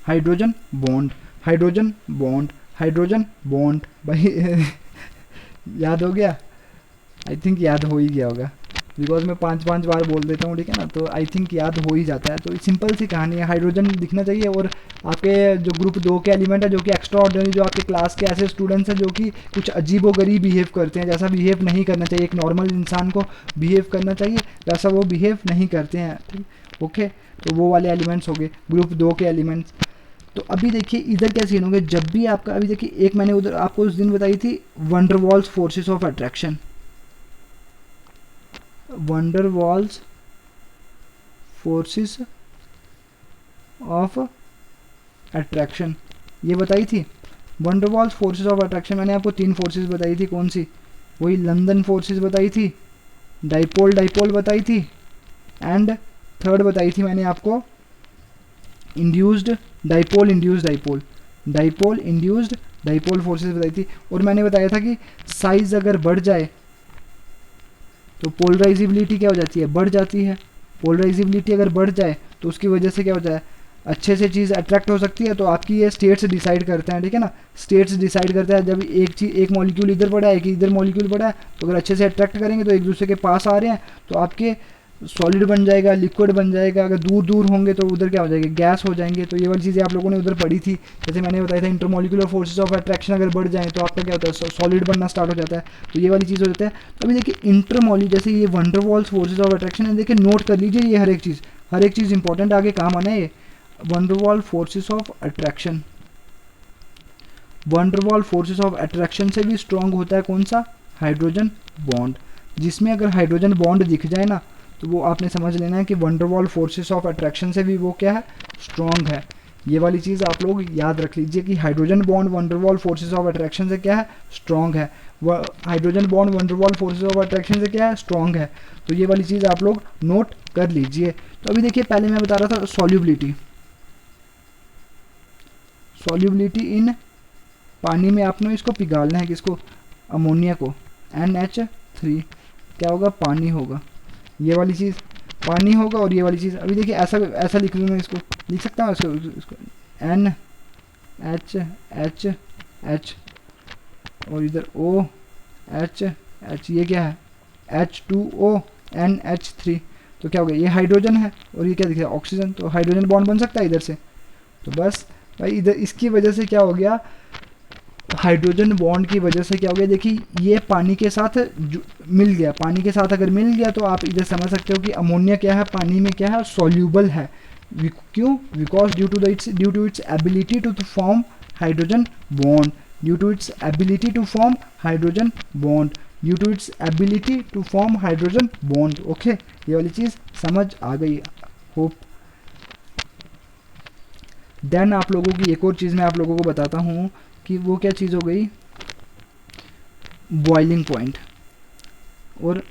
hydrogen bond, hydrogen bond, hydrogen bond. भाई याद हो गया, आई थिंक याद हो ही गया होगा, बिकॉज मैं 5 बार बोल देता हूँ, ठीक है ना, तो आई थिंक याद हो ही जाता है। तो सिंपल सी कहानी है, हाइड्रोजन दिखना चाहिए, और आपके जो ग्रुप 2 के एलिमेंट है जो कि एक्स्ट्रा ऑर्डिनरी, जो आपके क्लास के ऐसे स्टूडेंट्स हैं जो कि कुछ अजीबोगरीब बिहेव करते हैं, जैसा बिहेव नहीं करना चाहिए, एक नॉर्मल इंसान को बिहेव करना चाहिए वैसा वो बिहेव नहीं करते हैं, ठीक, ओके। तो वो वाले एलिमेंट्स हो गए ग्रुप 2 के एलिमेंट्स। तो अभी देखिए इधर क्या सीन होंगे, जब भी आपका, अभी देखिए एक मैंने उधर आपको उस दिन बताई थी Van der Waals forces of attraction, Van der Waals forces of attraction, ये बताई थी। वंडरवॉल्स फोर्सेस ऑफ अट्रैक्शन मैंने आपको 3 फोर्सेस बताई थी, कौन सी, वही लंदन फोर्सेस बताई थी, डाइपोल डाइपोल बताई थी, एंड थर्ड बताई थी मैंने आपको induced dipole, induced dipole, dipole induced dipole forces बताई थी। और मैंने बताया था कि साइज अगर बढ़ जाए तो पोलराइजिबिलिटी क्या हो जाती है, बढ़ जाती है। पोलराइजिबिलिटी अगर बढ़ जाए तो उसकी वजह से क्या हो जाए, अच्छे से चीज़ अट्रैक्ट हो सकती है। तो आपकी ये स्टेट्स डिसाइड करते हैं, ठीक है ना, स्टेट्स डिसाइड करते हैं। जब एक चीज़, एक मॉलिक्यूल इधर पड़ा है, एक इधर मॉलिक्यूल पड़ा है, तो अगर अच्छे से अट्रैक्ट करेंगे तो एक दूसरे के पास आ रहे हैं तो आपके सॉलिड बन जाएगा, लिक्विड बन जाएगा। अगर दूर दूर होंगे तो उधर क्या हो जाएगा, गैस हो जाएंगे। तो ये वाली चीज़ें आप लोगों ने उधर पढ़ी थी। जैसे मैंने बताया था इंटरमोलिकुलर फोर्सेस ऑफ अट्रैक्शन अगर बढ़ जाएँ तो आपका क्या होता है, सॉलिड बनना स्टार्ट हो जाता है। तो ये वाली चीज़ हो जाता है। तो अभी देखिए इंटरमोली, जैसे ये वंडरवॉल्स फोर्सेस ऑफ अट्रैक्शन है, देखिए नोट कर लीजिए, ये हर एक चीज़ इंपॉर्टेंट आगे काम आना है। ये van der Waals forces of attraction, van der Waals forces of attraction से भी स्ट्रॉन्ग होता है कौन सा, हाइड्रोजन बॉन्ड। जिसमें अगर हाइड्रोजन बॉन्ड दिख जाए ना तो वो आपने समझ लेना है कि वंडरवॉल फोर्सेस ऑफ अट्रैक्शन से भी वो क्या है, स्ट्रॉन्ग है। ये वाली चीज़ आप लोग याद रख लीजिए कि hydrogen bond van der Waals forces of attraction से क्या है, स्ट्रॉन्ग है। वह hydrogen bond van der Waals forces of attraction से क्या है, स्ट्रॉन्ग है। तो ये वाली चीज़ आप लोग नोट कर लीजिए। तो अभी देखिए पहले मैं बता रहा था सॉल्युबिलिटी, सॉल्युबिलिटी इन पानी में आपने इसको पिघालना है, किसको, अमोनिया को, NH3 क्या होगा, पानी होगा। ये वाली चीज़ पानी होगा और ये वाली चीज़, अभी देखिए ऐसा ऐसा लिख लूँ मैं, इसको लिख सकता हूँ इसको NH और इधर OH, ये क्या है, H2O NH3। तो क्या हो गया, ये हाइड्रोजन है और ये क्या दिख रहा है, ऑक्सीजन। तो हाइड्रोजन बॉन्ड बन सकता है इधर से। तो बस भाई इधर इसकी वजह से क्या हो गया, हाइड्रोजन बॉन्ड की वजह से क्या हो गया, देखिए ये पानी के साथ मिल गया। पानी के साथ अगर मिल गया तो आप इधर समझ सकते हो कि अमोनिया क्या है, पानी में क्या है, सॉल्यूबल है। क्यों, because due to its ability to form hydrogen bond, due to its ability to form hydrogen bond, due to its ability to form hydrogen bond. Okay, ये वाली चीज़ समझ आ गई, होप। देन आप लोगों की एक और चीज़ मैं आप लोगों को बताता हूँ कि वो क्या चीज़ हो गई, बॉइलिंग पॉइंट। और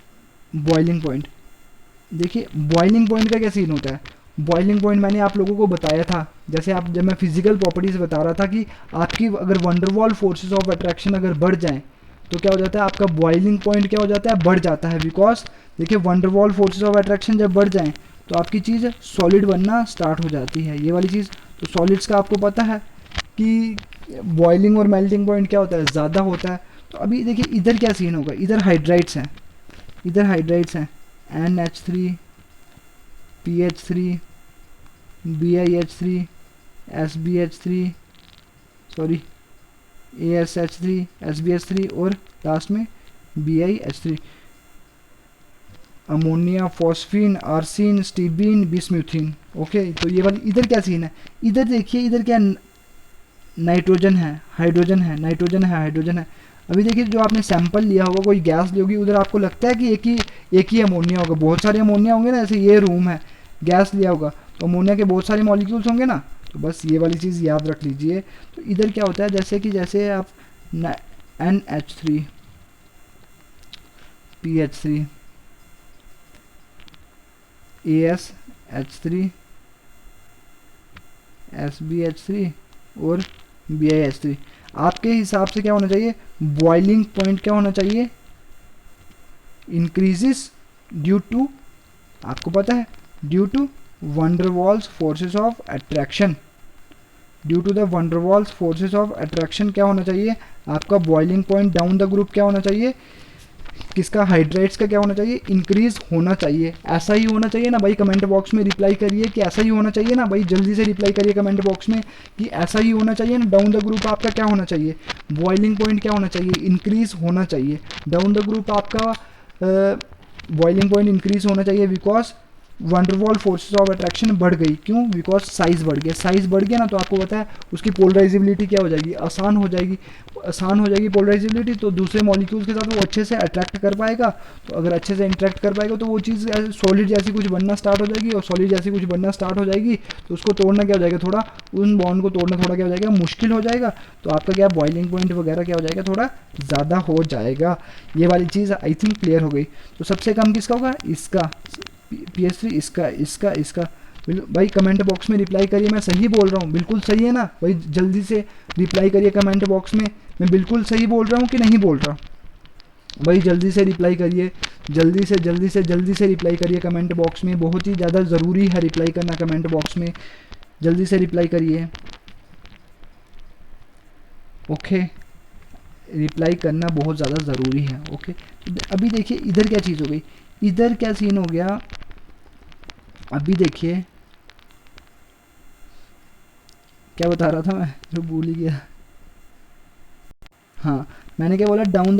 बॉइलिंग पॉइंट, देखिए बॉइलिंग पॉइंट का क्या सीन होता है। बॉइलिंग पॉइंट मैंने आप लोगों को बताया था, जैसे आप जब मैं फिजिकल प्रॉपर्टीज बता रहा था कि आपकी अगर वंडरवॉल फोर्सेस ऑफ अट्रैक्शन अगर बढ़ जाएं तो क्या हो जाता है, आपका बॉइलिंग पॉइंट क्या हो जाता है, बढ़ जाता है। बिकॉज देखिए वंडरवॉल फोर्सेस ऑफ अट्रैक्शन जब बढ़ जाएं तो आपकी चीज़ सॉलिड बनना स्टार्ट हो जाती है, ये वाली चीज़। तो सॉलिड्स का आपको पता है कि बॉइलिंग और मेल्टिंग पॉइंट क्या होता है, ज़्यादा होता है। तो अभी देखिए इधर क्या सीन होगा, इधर हाइड्राइड्स हैं, इधर हाइड्राइड्स हैं, NH3 PH3 BiH3 SbH3 sorry ASH3 SbH3 और लास्ट में BiH3, ammonia, phosphine, arsine, stibine, bismuthine. Okay, तो ये वाली इधर क्या सीन है, इधर देखिए इधर क्या नाइट्रोजन है, हाइड्रोजन है, नाइट्रोजन है, हाइड्रोजन है। अभी देखिए जो आपने सैंपल लिया होगा, कोई गैस ली होगी, उधर आपको लगता है कि एक ही अमोनिया होगा, बहुत सारे अमोनिया होंगे ना, जैसे ये रूम है, गैस लिया होगा तो अमोनिया के बहुत सारे मॉलिक्यूल्स होंगे ना। तो बस ये वाली चीज़ याद रख लीजिए। तो इधर क्या होता है, जैसे आप NH3 PH3 ASH3 SbH3 और BiH3, आपके हिसाब से क्या होना चाहिए, बॉइलिंग पॉइंट क्या होना चाहिए, इंक्रीजेस ड्यू टू, आपको पता है, due to van der Waals forces of attraction. Due to the van der Waals forces of attraction क्या होना चाहिए, आपका boiling point down the group क्या होना चाहिए, किसका, हाइड्राइड्स का क्या होना चाहिए, इंक्रीज होना चाहिए। ऐसा ही होना चाहिए ना भाई, कमेंट बॉक्स में रिप्लाई करिए कि ऐसा ही होना चाहिए ना भाई, जल्दी से रिप्लाई करिए कमेंट बॉक्स में कि ऐसा ही होना चाहिए ना। डाउन द ग्रुप आपका क्या होना चाहिए, बॉइलिंग पॉइंट क्या होना चाहिए, इंक्रीज होना चाहिए। डाउन द ग्रुप आपका बॉइलिंग पॉइंट इंक्रीज होना चाहिए because van der Waals forces of attraction बढ़ गई। क्यों, बिकॉज साइज़ बढ़ गया। साइज़ बढ़ गया ना तो आपको पता है उसकी पोलराइजेबिलिटी क्या हो जाएगी, आसान हो जाएगी पोलराइजेबिलिटी। तो दूसरे मॉलिक्यूल्स के साथ वो अच्छे से अट्रैक्ट कर पाएगा। तो अगर अच्छे से इंटरेक्ट कर पाएगा तो वो चीज़ सॉलिड जैसी कुछ बनना स्टार्ट हो जाएगी, और सॉलिड जैसी कुछ बनना स्टार्ट हो जाएगी तो उसको तोड़ना क्या हो जाएगा, थोड़ा उन बॉन्ड को तोड़ना थोड़ा क्या हो जाएगा, मुश्किल हो जाएगा। तो आपका क्या बॉइलिंग पॉइंट वगैरह क्या हो जाएगा, थोड़ा ज़्यादा हो जाएगा। ये वाली चीज़ आई थिंक क्लियर हो गई। तो सबसे कम किसका होगा, इसका PS3, इसका भाई कमेंट बॉक्स में रिप्लाई करिए, मैं सही बोल रहा हूँ, बिल्कुल सही है ना भाई, जल्दी से रिप्लाई करिए कमेंट बॉक्स में, मैं बिल्कुल सही बोल रहा हूँ कि नहीं बोल रहा भाई, जल्दी से रिप्लाई करिए, जल्दी से रिप्लाई करिए कमेंट बॉक्स में, बहुत ही ज़्यादा ज़रूरी है रिप्लाई करना कमेंट बॉक्स में, जल्दी से रिप्लाई करिए। ओके, रिप्लाई करना बहुत ज़्यादा ज़रूरी है। ओके, अभी देखिए इधर क्या चीज़ हो गई, इधर क्या सीन हो गया, अभी देखिए क्या बता रहा था मैं, जो भूल ही गया। हाँ, मैंने क्या बोला, डाउन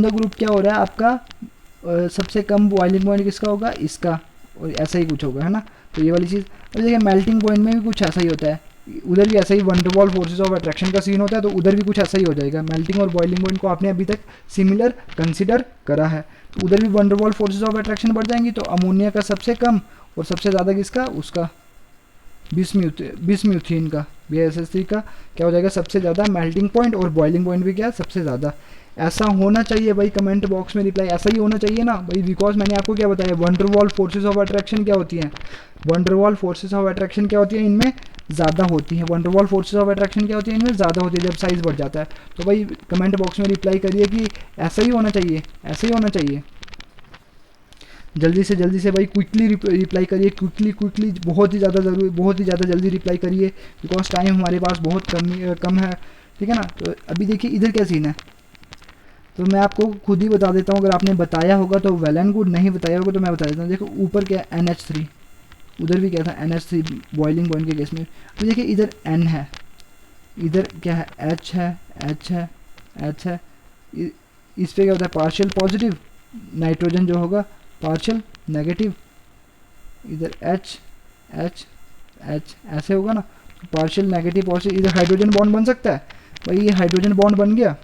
द ग्रुप क्या हो रहा है आपका, सबसे कम बॉइलिंग पॉइंट किसका होगा, इसका, और ऐसा ही कुछ होगा, है ना। तो ये वाली चीज़, अब देखिए मेल्टिंग पॉइंट में भी कुछ ऐसा ही होता है, उधर भी ऐसा ही वंडरवॉल फोर्सेस ऑफ अट्रैक्शन का सीन होता है, तो उधर भी कुछ ऐसा ही हो जाएगा। मेल्टिंग और बॉइलिंग पॉइंट को आपने अभी तक सिमिलर कंसिडर करा है, तो उधर भी वंडरवॉल फोर्सेस ऑफ अट्रैक्शन बढ़ जाएंगी। तो अमोनिया का सबसे कम और सबसे ज़्यादा किसका, उसका बिस्म्यूथीन का, BiSH3 का क्या हो जाएगा सबसे ज़्यादा मेल्टिंग पॉइंट, और बॉइलिंग पॉइंट भी क्या सबसे ज़्यादा। ऐसा होना चाहिए भाई, कमेंट बॉक्स में रिप्लाई ऐसा ही होना चाहिए ना भाई, बिकॉज मैंने आपको क्या बताया, वंडरवॉल फोर्सेस ऑफ अट्रैक्शन क्या होती हैं, वंडरवॉल फोर्सेस ऑफ अट्रैक्शन क्या होती है, इनमें ज़्यादा होती है। वंडरवॉल फोर्सेस ऑफ अट्रैक्शन क्या होती है, इनमें ज़्यादा होती है जब साइज़ बढ़ जाता है। तो भाई कमेंट बॉक्स में रिप्लाई करिए कि ऐसा ही होना चाहिए, ऐसा ही होना चाहिए। जल्दी से भाई क्विकली रिप्लाई करिए, क्विकली बहुत ही ज़्यादा ज़रूरी, बहुत ही ज़्यादा जल्दी रिप्लाई करिए, बिकॉज टाइम हमारे पास बहुत कम है, ठीक है ना। तो अभी देखिए इधर क्या सीन है, तो मैं आपको खुद ही बता देता हूँ, अगर आपने बताया होगा तो वेल एंड गुड, नहीं बताया होगा तो मैं बता देता हूँ। देखो ऊपर क्या है NH3, उधर भी क्या था NH3 बॉइलिंग पॉइंट के केस में। तो देखिए इधर N है, इधर क्या है H है, H है, H है, इस पे क्या होता है पार्शियल पॉजिटिव, नाइट्रोजन जो होगा पार्शियल नेगेटिव, इधर H H H ऐसे होगा ना, पार्शियल नेगेटिव पॉजिटिव। इधर हाइड्रोजन बॉन्ड बन सकता है भाई, ये हाइड्रोजन बॉन्ड बन गया,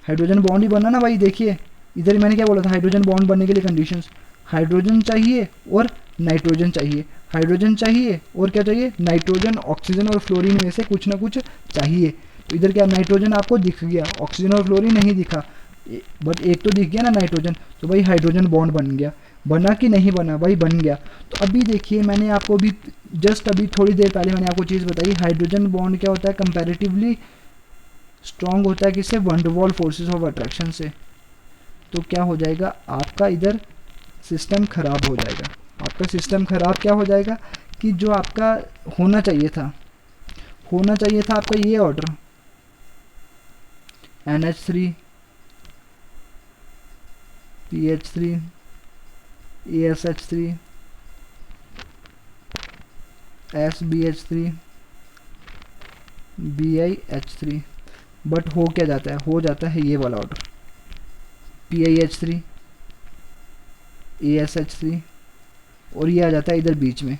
हाइड्रोजन बॉन्ड ही बना ना भाई। देखिए इधर मैंने क्या बोला था, हाइड्रोजन बॉन्ड बनने के लिए कंडीशंस, हाइड्रोजन चाहिए और नाइट्रोजन चाहिए, हाइड्रोजन चाहिए और क्या चाहिए, नाइट्रोजन, ऑक्सीजन और फ्लोरीन में से कुछ ना कुछ चाहिए। तो इधर क्या नाइट्रोजन आपको दिख गया, ऑक्सीजन और फ्लोरीन नहीं दिखा, बट एक तो दिख गया ना नाइट्रोजन, तो भाई हाइड्रोजन बॉन्ड बन गया। बना कि नहीं बना भाई, बन गया। तो अभी देखिए मैंने आपको अभी जस्ट अभी थोड़ी देर पहले मैंने आपको चीज़ बताई, हाइड्रोजन बॉन्ड क्या होता है कंपैरेटिवली स्ट्रॉन्ग होता है किससे, वंडरवॉल फोर्सेस ऑफ अट्रैक्शन से। तो क्या हो जाएगा आपका इधर सिस्टम खराब हो जाएगा, आपका सिस्टम खराब क्या हो जाएगा कि जो आपका होना चाहिए था आपका ये order NH3 PH3 ASH3 SBH3 BiH3, but हो क्या जाता है, हो जाता है ये वाला ऑर्डर PiH3 ASH3 और ये आ जाता है इधर बीच में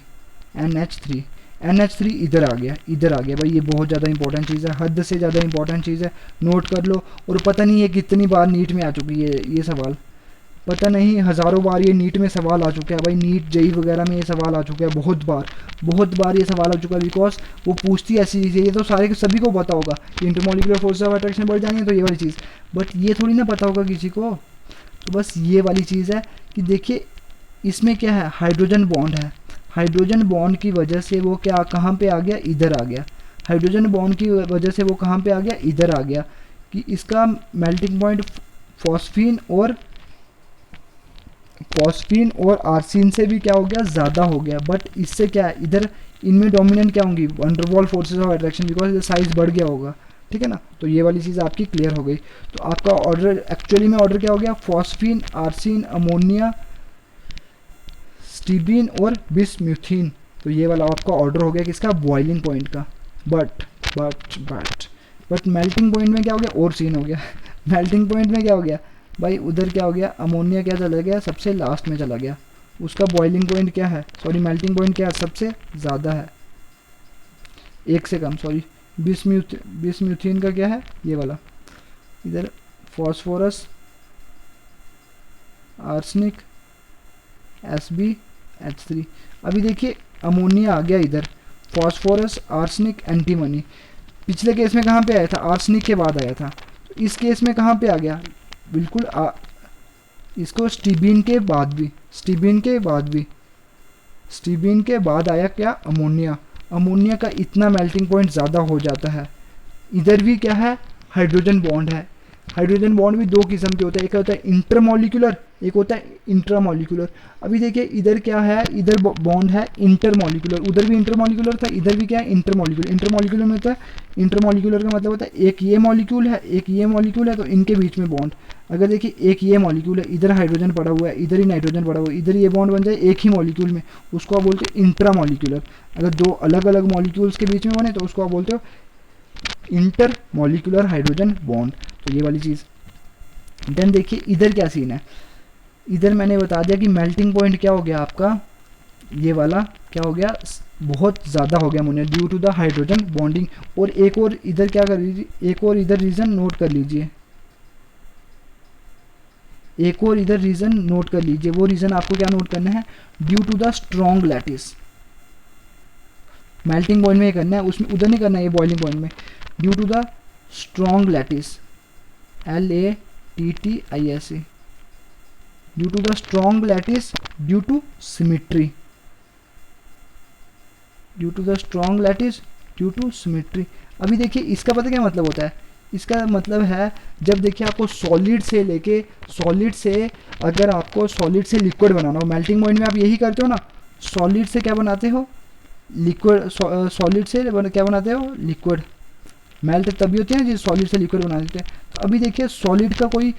NH3 इधर आ गया भाई। ये बहुत ज़्यादा इंपॉर्टेंट चीज़ है, हद से ज़्यादा इंपॉर्टेंट चीज़ है, नोट कर लो। और पता नहीं है कितनी बार नीट में आ चुकी है ये सवाल, पता नहीं हज़ारों बार ये नीट में सवाल आ चुका है भाई, नीट जेई वगैरह में ये सवाल आ चुका है बहुत बार ये सवाल आ चुका है। बिकॉज वो पूछती है ऐसी चीज़ें, ये तो सभी को पता होगा कि इंटरमॉलिक्यूलर फोर्सेस ऑफ अट्रैक्शन बढ़ जानी है तो ये वाली चीज़, बट ये थोड़ी ना पता होगा किसी को। तो बस ये वाली चीज़ है कि देखिए इसमें क्या है, हाइड्रोजन बॉन्ड है, हाइड्रोजन बॉन्ड की वजह से वो क्या कहाँ पे आ गया, इधर आ गया। हाइड्रोजन बॉन्ड की वजह से वो कहाँ पे आ गया, इधर आ गया, कि इसका मेल्टिंग पॉइंट फॉस्फीन और आर्सिन से भी क्या हो गया, ज़्यादा हो गया। बट इससे क्या है, इधर इनमें डोमिनेंट क्या होंगी, van der Waals forces of attraction, because इधर साइज बढ़ गया होगा, ठीक है ना। तो ये वाली चीज़ आपकी क्लियर हो गई। तो आपका ऑर्डर एक्चुअली में ऑर्डर क्या हो गया, फॉस्फीन, आर्सिन, अमोनिया, स्टीबीन और बिस्म्यूथीन। तो ये वाला आपका ऑर्डर हो गया किसका, बॉइलिंग पॉइंट का। बट मेल्टिंग पॉइंट में क्या हो गया, और सीन हो गया मेल्टिंग पॉइंट में क्या हो गया भाई, उधर क्या हो गया, अमोनिया क्या चला गया, सबसे लास्ट में चला गया। उसका बॉइलिंग पॉइंट क्या है, सॉरी मेल्टिंग पॉइंट क्या है, सबसे ज़्यादा है, एक से कम, सॉरी बिस्म्यूथीन का क्या है, ये वाला। इधर फॉस्फोरस, आर्सेनिक, SbH3। अभी देखिए अमोनिया आ गया इधर, फॉस्फोरस, आर्सेनिक, एंटीमनी। पिछले केस में कहाँ पे आया था, आर्सेनिक के बाद आया था। तो इस केस में कहाँ पे आ गया, बिल्कुल इसको स्टीबीन के बाद आया क्या, अमोनिया। अमोनिया का इतना मेल्टिंग पॉइंट ज़्यादा हो जाता है। इधर भी क्या है, हाइड्रोजन बॉन्ड है। हाइड्रोजन बॉन्ड भी दो किस्म के होते हैं, एक होता है इंटरमॉलिक्यूलर, एक होता है इंट्रामॉलिक्यूलर। अभी देखिए इधर क्या है, इधर बॉन्ड है इंटरमॉलिक्यूलर, उधर भी इंटरमॉलिक्यूलर था, इधर भी क्या है इंटरमॉलिक्यूलर। इंटरमॉलिक्यूलर में होता है, इंटरमॉलिक्यूलर का मतलब होता है एक ये मॉलिक्यूल है, एक ये मॉलिक्यूल है, तो इनके बीच में बॉन्ड। अगर देखिए एक ये मॉलिक्यूल है, इधर हाइड्रोजन पड़ा हुआ है, इधर ही नाइट्रोजन पड़ा हुआ है, इधर ये बॉन्ड बन जाए एक ही मॉलिक्यूल में, उसको आप बोलते हो इंट्रामॉलिक्यूलर। अगर दो अलग अलग मॉलिक्यूल्स के बीच में बने तो उसको आप बोलते हो इंटर मॉलिक्यूलर हाइड्रोजन बॉन्ड। तो ये वाली चीज़। देन देखिए इधर क्या सीन है, इधर मैंने बता दिया कि मेल्टिंग पॉइंट क्या हो गया आपका, ये वाला क्या हो गया, बहुत ज़्यादा हो गया ammonia due to the hydrogen bonding. और एक और इधर क्या कर लीजिए, एक और इधर रीज़न नोट कर लीजिए, एक और इधर रीज़न नोट कर लीजिए। वो रीज़न आपको क्या नोट करना है, due to the strong lattice. Melting point में ये करना है, उसमें उधर नहीं करना है, ये बॉइलिंग पॉइंट में। Due to the strong lattice, LATTISE, due to the strong lattice, due to symmetry, due to the strong lattice, due to symmetry. अभी देखिए इसका पता क्या मतलब होता है, इसका मतलब है जब देखिए आपको सॉलिड से लेके, सॉलिड से अगर आपको सॉलिड से लिक्विड बनाना हो, मेल्टिंग पॉइंट में आप यही करते हो ना, सॉलिड से क्या बनाते हो, लिक्विड, सॉलिड से क्या बनाते हो, लिक्विड। मेल्ट तभी होती है ना जिस सॉलिड से लिक्विड बना देते हैं। तो अभी देखिए सॉलिड का कोई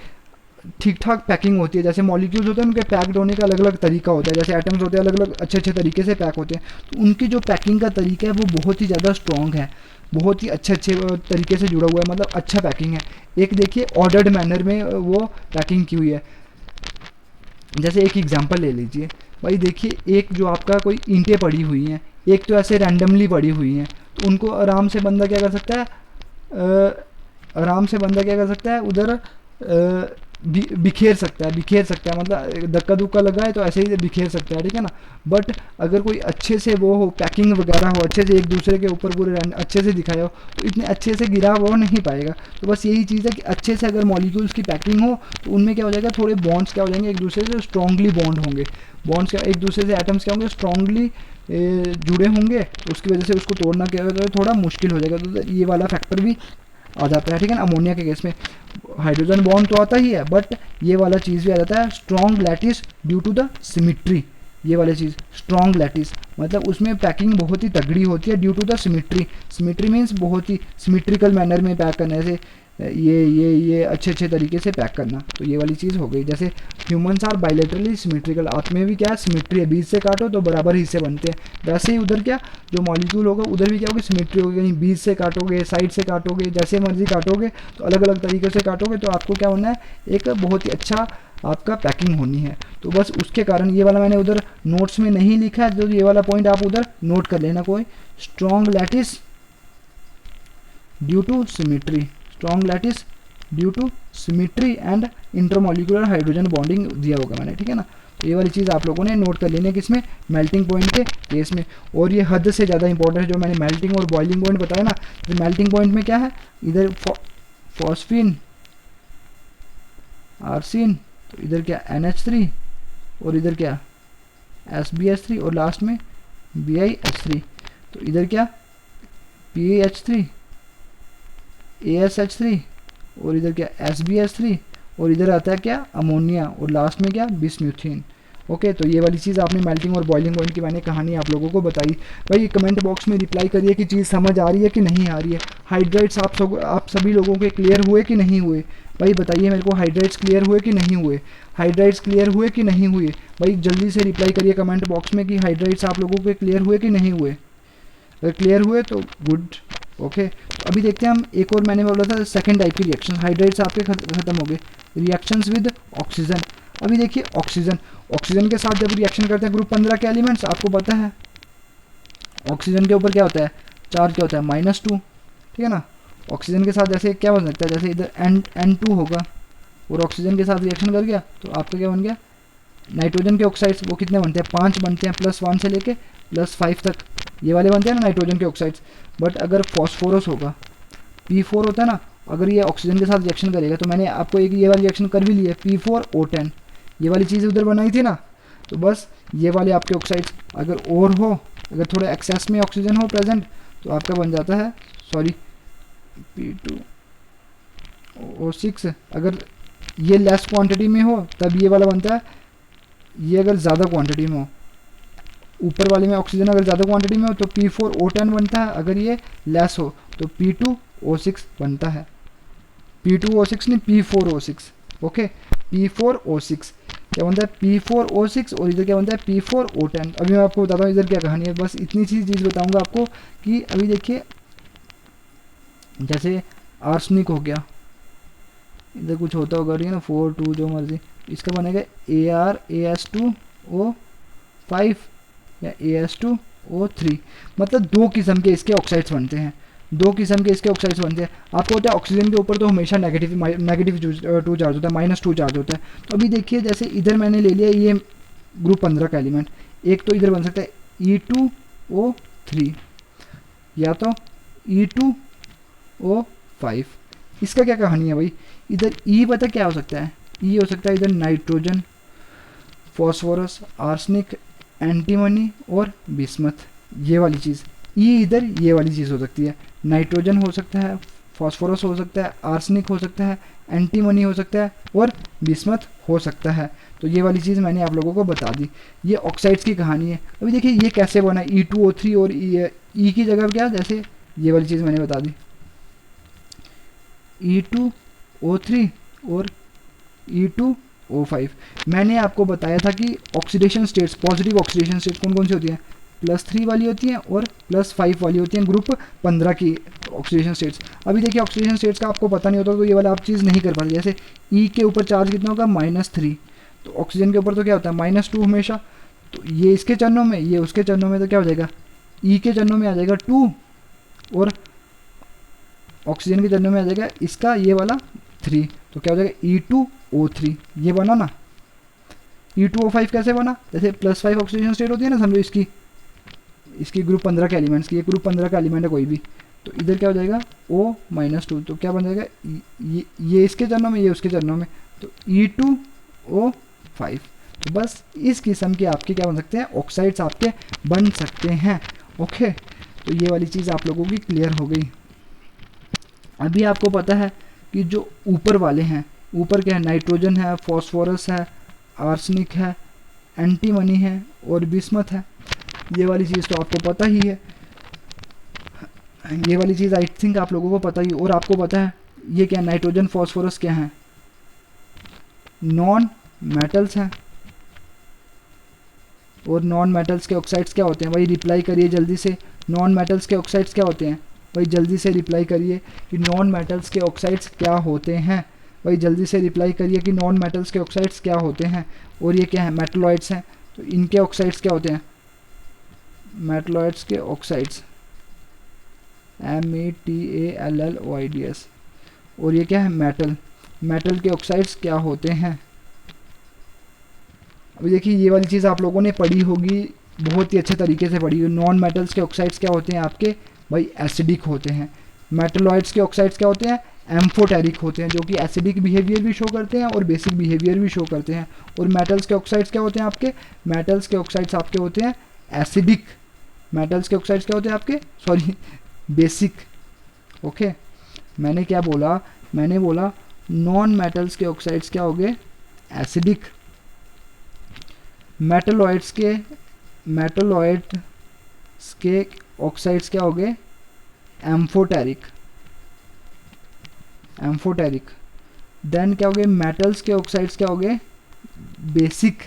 ठीक ठाक पैकिंग होती है, जैसे मॉलिक्यूल्स होते हैं उनके पैक्ड होने का अलग अलग तरीका होता है, जैसे एटम्स होते हैं अलग अलग अच्छे अच्छे तरीके से पैक होते हैं, तो उनकी जो पैकिंग का तरीका है वो बहुत ही ज़्यादा स्ट्रॉन्ग है, बहुत ही अच्छे अच्छे तरीके से जुड़ा हुआ है, मतलब अच्छा पैकिंग है। एक देखिए ऑर्डर्ड मैनर में वो पैकिंग की हुई है। जैसे एक एग्जांपल ले लीजिए भाई, देखिए एक जो आपका कोई ईंटें पड़ी हुई हैं, एक तो ऐसे रैंडमली पड़ी हुई हैं, तो उनको आराम से बंदा क्या कर सकता है, आराम से बंदा क्या कर सकता है उधर बिखेर सकता है, बिखेर सकता है, मतलब धक्का दुक्का लगा है तो ऐसे ही बिखेर सकता है, ठीक है ना। बट अगर कोई अच्छे से वो हो, पैकिंग वगैरह हो, अच्छे से एक दूसरे के ऊपर पूरे अच्छे से दिखाया हो, तो इतने अच्छे से गिरा वो नहीं पाएगा। तो बस यही चीज़ है कि अच्छे से अगर मॉलिक्यूल्स की पैकिंग हो तो उनमें क्या हो जाएगा, थोड़े बॉन्ड्स क्या हो जाएंगे, एक दूसरे से स्ट्रॉन्गली बॉन्ड होंगे, बॉन्ड्स क्या एक दूसरे से एटम्स क्या होंगे, स्ट्रॉन्गली जुड़े होंगे, तो उसकी वजह से उसको तोड़ना क्या होगा, थोड़ा मुश्किल हो जाएगा। तो ये वाला फैक्टर भी आ जाता है, ठीक है ना। अमोनिया के केस में हाइड्रोजन बॉन्ड तो आता ही है, बट ये वाला चीज़ भी आ जाता है, strong lattice due to the symmetry. ये वाली चीज़ स्ट्रॉन्ग लैटिस मतलब उसमें पैकिंग बहुत ही तगड़ी होती है due to the symmetry. Symmetry means बहुत ही सिमिट्रिकल मैनर में पैक करने से, ये अच्छे अच्छे तरीके से पैक करना। तो ये वाली चीज़ हो गई। जैसे ह्यूमंस आर बायोलेटरली सिमेट्रिकल, आप में भी क्या सिमेट्री है, बीच से काटो तो बराबर हिस्से बनते हैं, वैसे ही उधर क्या जो मॉलिक्यूल होगा उधर भी क्या होगी, सिमेट्री होगी। कहीं बीच से काटोगे, साइड से काटोगे, जैसे मर्जी काटोगे, तो अलग अलग तरीके से काटोगे तो आपको क्या होना है, एक बहुत ही अच्छा आपका पैकिंग होनी है। तो बस उसके कारण ये वाला मैंने उधर नोट्स में नहीं लिखा है, तो ये वाला पॉइंट आप उधर नोट कर लेना। कोई strong lattice due to symmetry, strong lattice due to symmetry and intermolecular hydrogen bonding दिया होगा मैंने, ठीक है ना। तो ये वाली चीज़ आप लोगों ने नोट कर लेनी है किसमें, मेल्टिंग पॉइंट के केस में। और ये हद से ज़्यादा इंपॉर्टेंट है जो मैंने मेल्टिंग और बॉइलिंग पॉइंट बताया ना। तो मेल्टिंग पॉइंट में क्या है, इधर फॉस्फीन आर्सिन, तो इधर क्या NH3 और इधर क्या SbH3 और लास्ट में BiH3। तो इधर क्या PaH3 ASH3 और इधर क्या SbH3 और इधर आता है क्या अमोनिया और लास्ट में क्या बिस्म्यूथिन। ओके, तो ये वाली चीज़ आपने मेल्टिंग और बॉइलिंग पॉइंट की मैंने कहानी आप लोगों को बताई। भाई कमेंट बॉक्स में रिप्लाई करिए कि चीज़ समझ आ रही है कि नहीं आ रही है। हाइड्रेट्स आप सभी लोगों के क्लियर हुए कि नहीं हुए, भाई बताइए मेरे को, हाइड्रेट्स क्लियर हुए कि नहीं हुए, हाइड्रेट्स क्लियर हुए कि नहीं हुए। भाई जल्दी से रिप्लाई करिए कमेंट बॉक्स में कि हाइड्रेट्स आप लोगों के क्लियर हुए कि नहीं हुए। अगर क्लियर हुए तो गुड। ओके, तो अभी देखते हैं हम एक और, मैंने बोला था सेकंड टाइप की रिएक्शन। हाइड्रेट्स आपके खत्म हो गए, रिएक्शंस विद ऑक्सीजन। अभी देखिए ऑक्सीजन के साथ जब रिएक्शन करते हैं ग्रुप 15 के एलिमेंट्स, आपको पता है ऑक्सीजन के ऊपर क्या होता है, चार्ज क्या होता है -2, ठीक है ना। ऑक्सीजन के साथ जैसे क्या बन सकता है, जैसे इधर N2 होगा और ऑक्सीजन के साथ रिएक्शन कर गया तो आपका क्या बन गया, नाइट्रोजन के ऑक्साइड्स। वो कितने बनते हैं, 5 बनते हैं, +1 से लेके +5 तक ये वाले बनते हैं ना नाइट्रोजन के ऑक्साइड्स। बट अगर फॉस्फोरस होगा, P4 होता है ना, अगर ये ऑक्सीजन के साथ रिएक्शन करेगा, तो मैंने आपको एक ये वाली रिएक्शन कर भी ली है, P4O10, ये वाली चीज़ उधर बनाई थी ना। तो बस ये वाले आपके ऑक्साइड्स अगर और हो, अगर थोड़ा एक्सेस में ऑक्सीजन हो प्रेजेंट, तो आपका बन जाता है P2O6। अगर ये लेस क्वांटिटी में हो तब ये वाला बनता है, ये अगर ज़्यादा क्वांटिटी में हो, ऊपर वाले में ऑक्सीजन अगर ज़्यादा क्वांटिटी में हो तो P4O10 बनता है, अगर ये लेस हो तो P2O6 बनता है। P2O6 नहीं, P4O6। ओके, P4O6 क्या बनता है, P4O6 और इधर क्या बनता है P4O10। अभी मैं आपको बताता हूँ इधर क्या कहानी है, बस इतनी सी चीज़ बताऊँगा आपको कि अभी देखिए जैसे आर्सनिक हो गया, इधर कुछ होता होगा, ठीक है ना, 4 2 जो मर्जी, इसका बनेगा ArAs2O5 या AS2O3, मतलब दो किस्म के इसके ऑक्साइड्स बनते हैं, दो किस्म के इसके ऑक्साइड्स बनते हैं। आपको होता है ऑक्सीजन के ऊपर तो हमेशा नेगेटिव 2 चार्ज होता है, -2 चार्ज होता है। तो अभी देखिए जैसे इधर मैंने ले लिया ये ग्रुप 15 का एलिमेंट, एक तो इधर बन सकता है E2O3 या तो E2O5। इसका क्या कहानी है भाई, इधर E पता क्या हो सकता है, E हो सकता है इधर नाइट्रोजन, फॉस्फोरस, आर्सेनिक, एंटीमनी और बिस्मथ, ये वाली चीज़। E इधर ये वाली चीज़ हो सकती है, नाइट्रोजन हो सकता है, फॉस्फोरस हो सकता है, आर्सेनिक हो सकता है, एंटीमनी हो सकता है और बिस्मथ हो सकता है। तो ये वाली चीज़ मैंने आप लोगों को बता दी, ये ऑक्साइड्स की कहानी है। अभी देखिए ये कैसे बना, E2O3 और E की जगह क्या, जैसे ये वाली चीज़ मैंने बता दी, E2O3 और E2O5। मैंने आपको बताया था कि oxidation states, positive oxidation states कौन कौन सी होती हैं, +3 वाली होती हैं और +5 वाली होती हैं, ग्रुप 15 की ऑक्सीडेशन स्टेट्स। अभी देखिए ऑक्सीडेशन स्टेट्स का आपको पता नहीं होता तो ये वाला आप चीज़ नहीं कर पाते। जैसे E के ऊपर चार्ज कितना होगा, -3, तो ऑक्सीजन के ऊपर तो क्या होता है -2 हमेशा, तो ये इसके चरणों में, ये उसके चरणों में, तो क्या हो जाएगा, E के चरणों में आ जाएगा 2 और ऑक्सीजन के चरणों में आ जाएगा इसका ये वाला 3, तो क्या हो जाएगा E2O3, ये बना ना। E2O5 कैसे बना, जैसे +5 ऑक्सीडेशन स्टेट होती है ना, समझो इसकी ग्रुप 15 के एलिमेंट्स की, ये ग्रुप 15 का एलिमेंट है कोई भी, तो इधर क्या हो जाएगा O-2, तो क्या बन जाएगा ये इसके चरणों में, ये उसके चरणों में, तो E2O5। तो बस इस किस्म के आपके क्या बन सकते हैं, ऑक्साइड्स आपके बन सकते हैं। ओके, तो ये वाली चीज़ आप लोगों की क्लियर हो गई। अभी आपको पता है कि जो ऊपर वाले हैं, ऊपर क्या है, नाइट्रोजन है, फॉस्फोरस है, आर्सेनिक है, एंटीमनी है और बिस्मथ है। ये वाली चीज़ तो आपको पता ही है, ये वाली चीज़ आई थिंक आप लोगों को पता ही। और आपको पता है ये क्या, नाइट्रोजन फॉस्फोरस क्या है, नॉन मेटल्स हैं। और नॉन मेटल्स के ऑक्साइड्स क्या होते हैं भाई, रिप्लाई करिए जल्दी से, नॉन मेटल्स के ऑक्साइड्स क्या होते हैं भाई, जल्दी से रिप्लाई करिए कि नॉन मेटल्स के ऑक्साइड्स क्या होते हैं भाई, जल्दी से रिप्लाई करिए कि नॉन मेटल्स के ऑक्साइड्स क्या होते हैं। और ये क्या है, मेटलॉइड्स हैं, तो इनके ऑक्साइड्स क्या होते हैं, मेटलॉइड्स के ऑक्साइड्स METALLOIDS। और ये क्या है, मेटल के ऑक्साइड्स क्या होते हैं। अभी देखिए ये वाली चीज़ आप लोगों ने पढ़ी होगी, बहुत ही अच्छे तरीके से पढ़ी होगी। नॉन मेटल्स के ऑक्साइड्स क्या होते हैं आपके भाई, एसिडिक होते हैं। मेटलॉइड्स के ऑक्साइड्स क्या होते हैं, एम्फोटेरिक होते हैं, जो कि एसिडिक बिहेवियर भी शो करते हैं और बेसिक बिहेवियर भी शो करते हैं। और मेटल्स के ऑक्साइड्स क्या होते हैं आपके, मेटल्स के ऑक्साइड्स आपके होते हैं एसिडिक, मेटल्स के ऑक्साइड्स क्या होते हैं आपके, सॉरी, बेसिक। ओके, मैंने क्या बोला, मैंने बोला नॉन मेटल्स के ऑक्साइड्स क्या हो गए, एसिडिक। मेटलॉइड्स के ऑक्साइड्स क्या हो गए, एम्फोटेरिक। देन क्या हो गए, मेटल्स के ऑक्साइड्स क्या हो गए, बेसिक।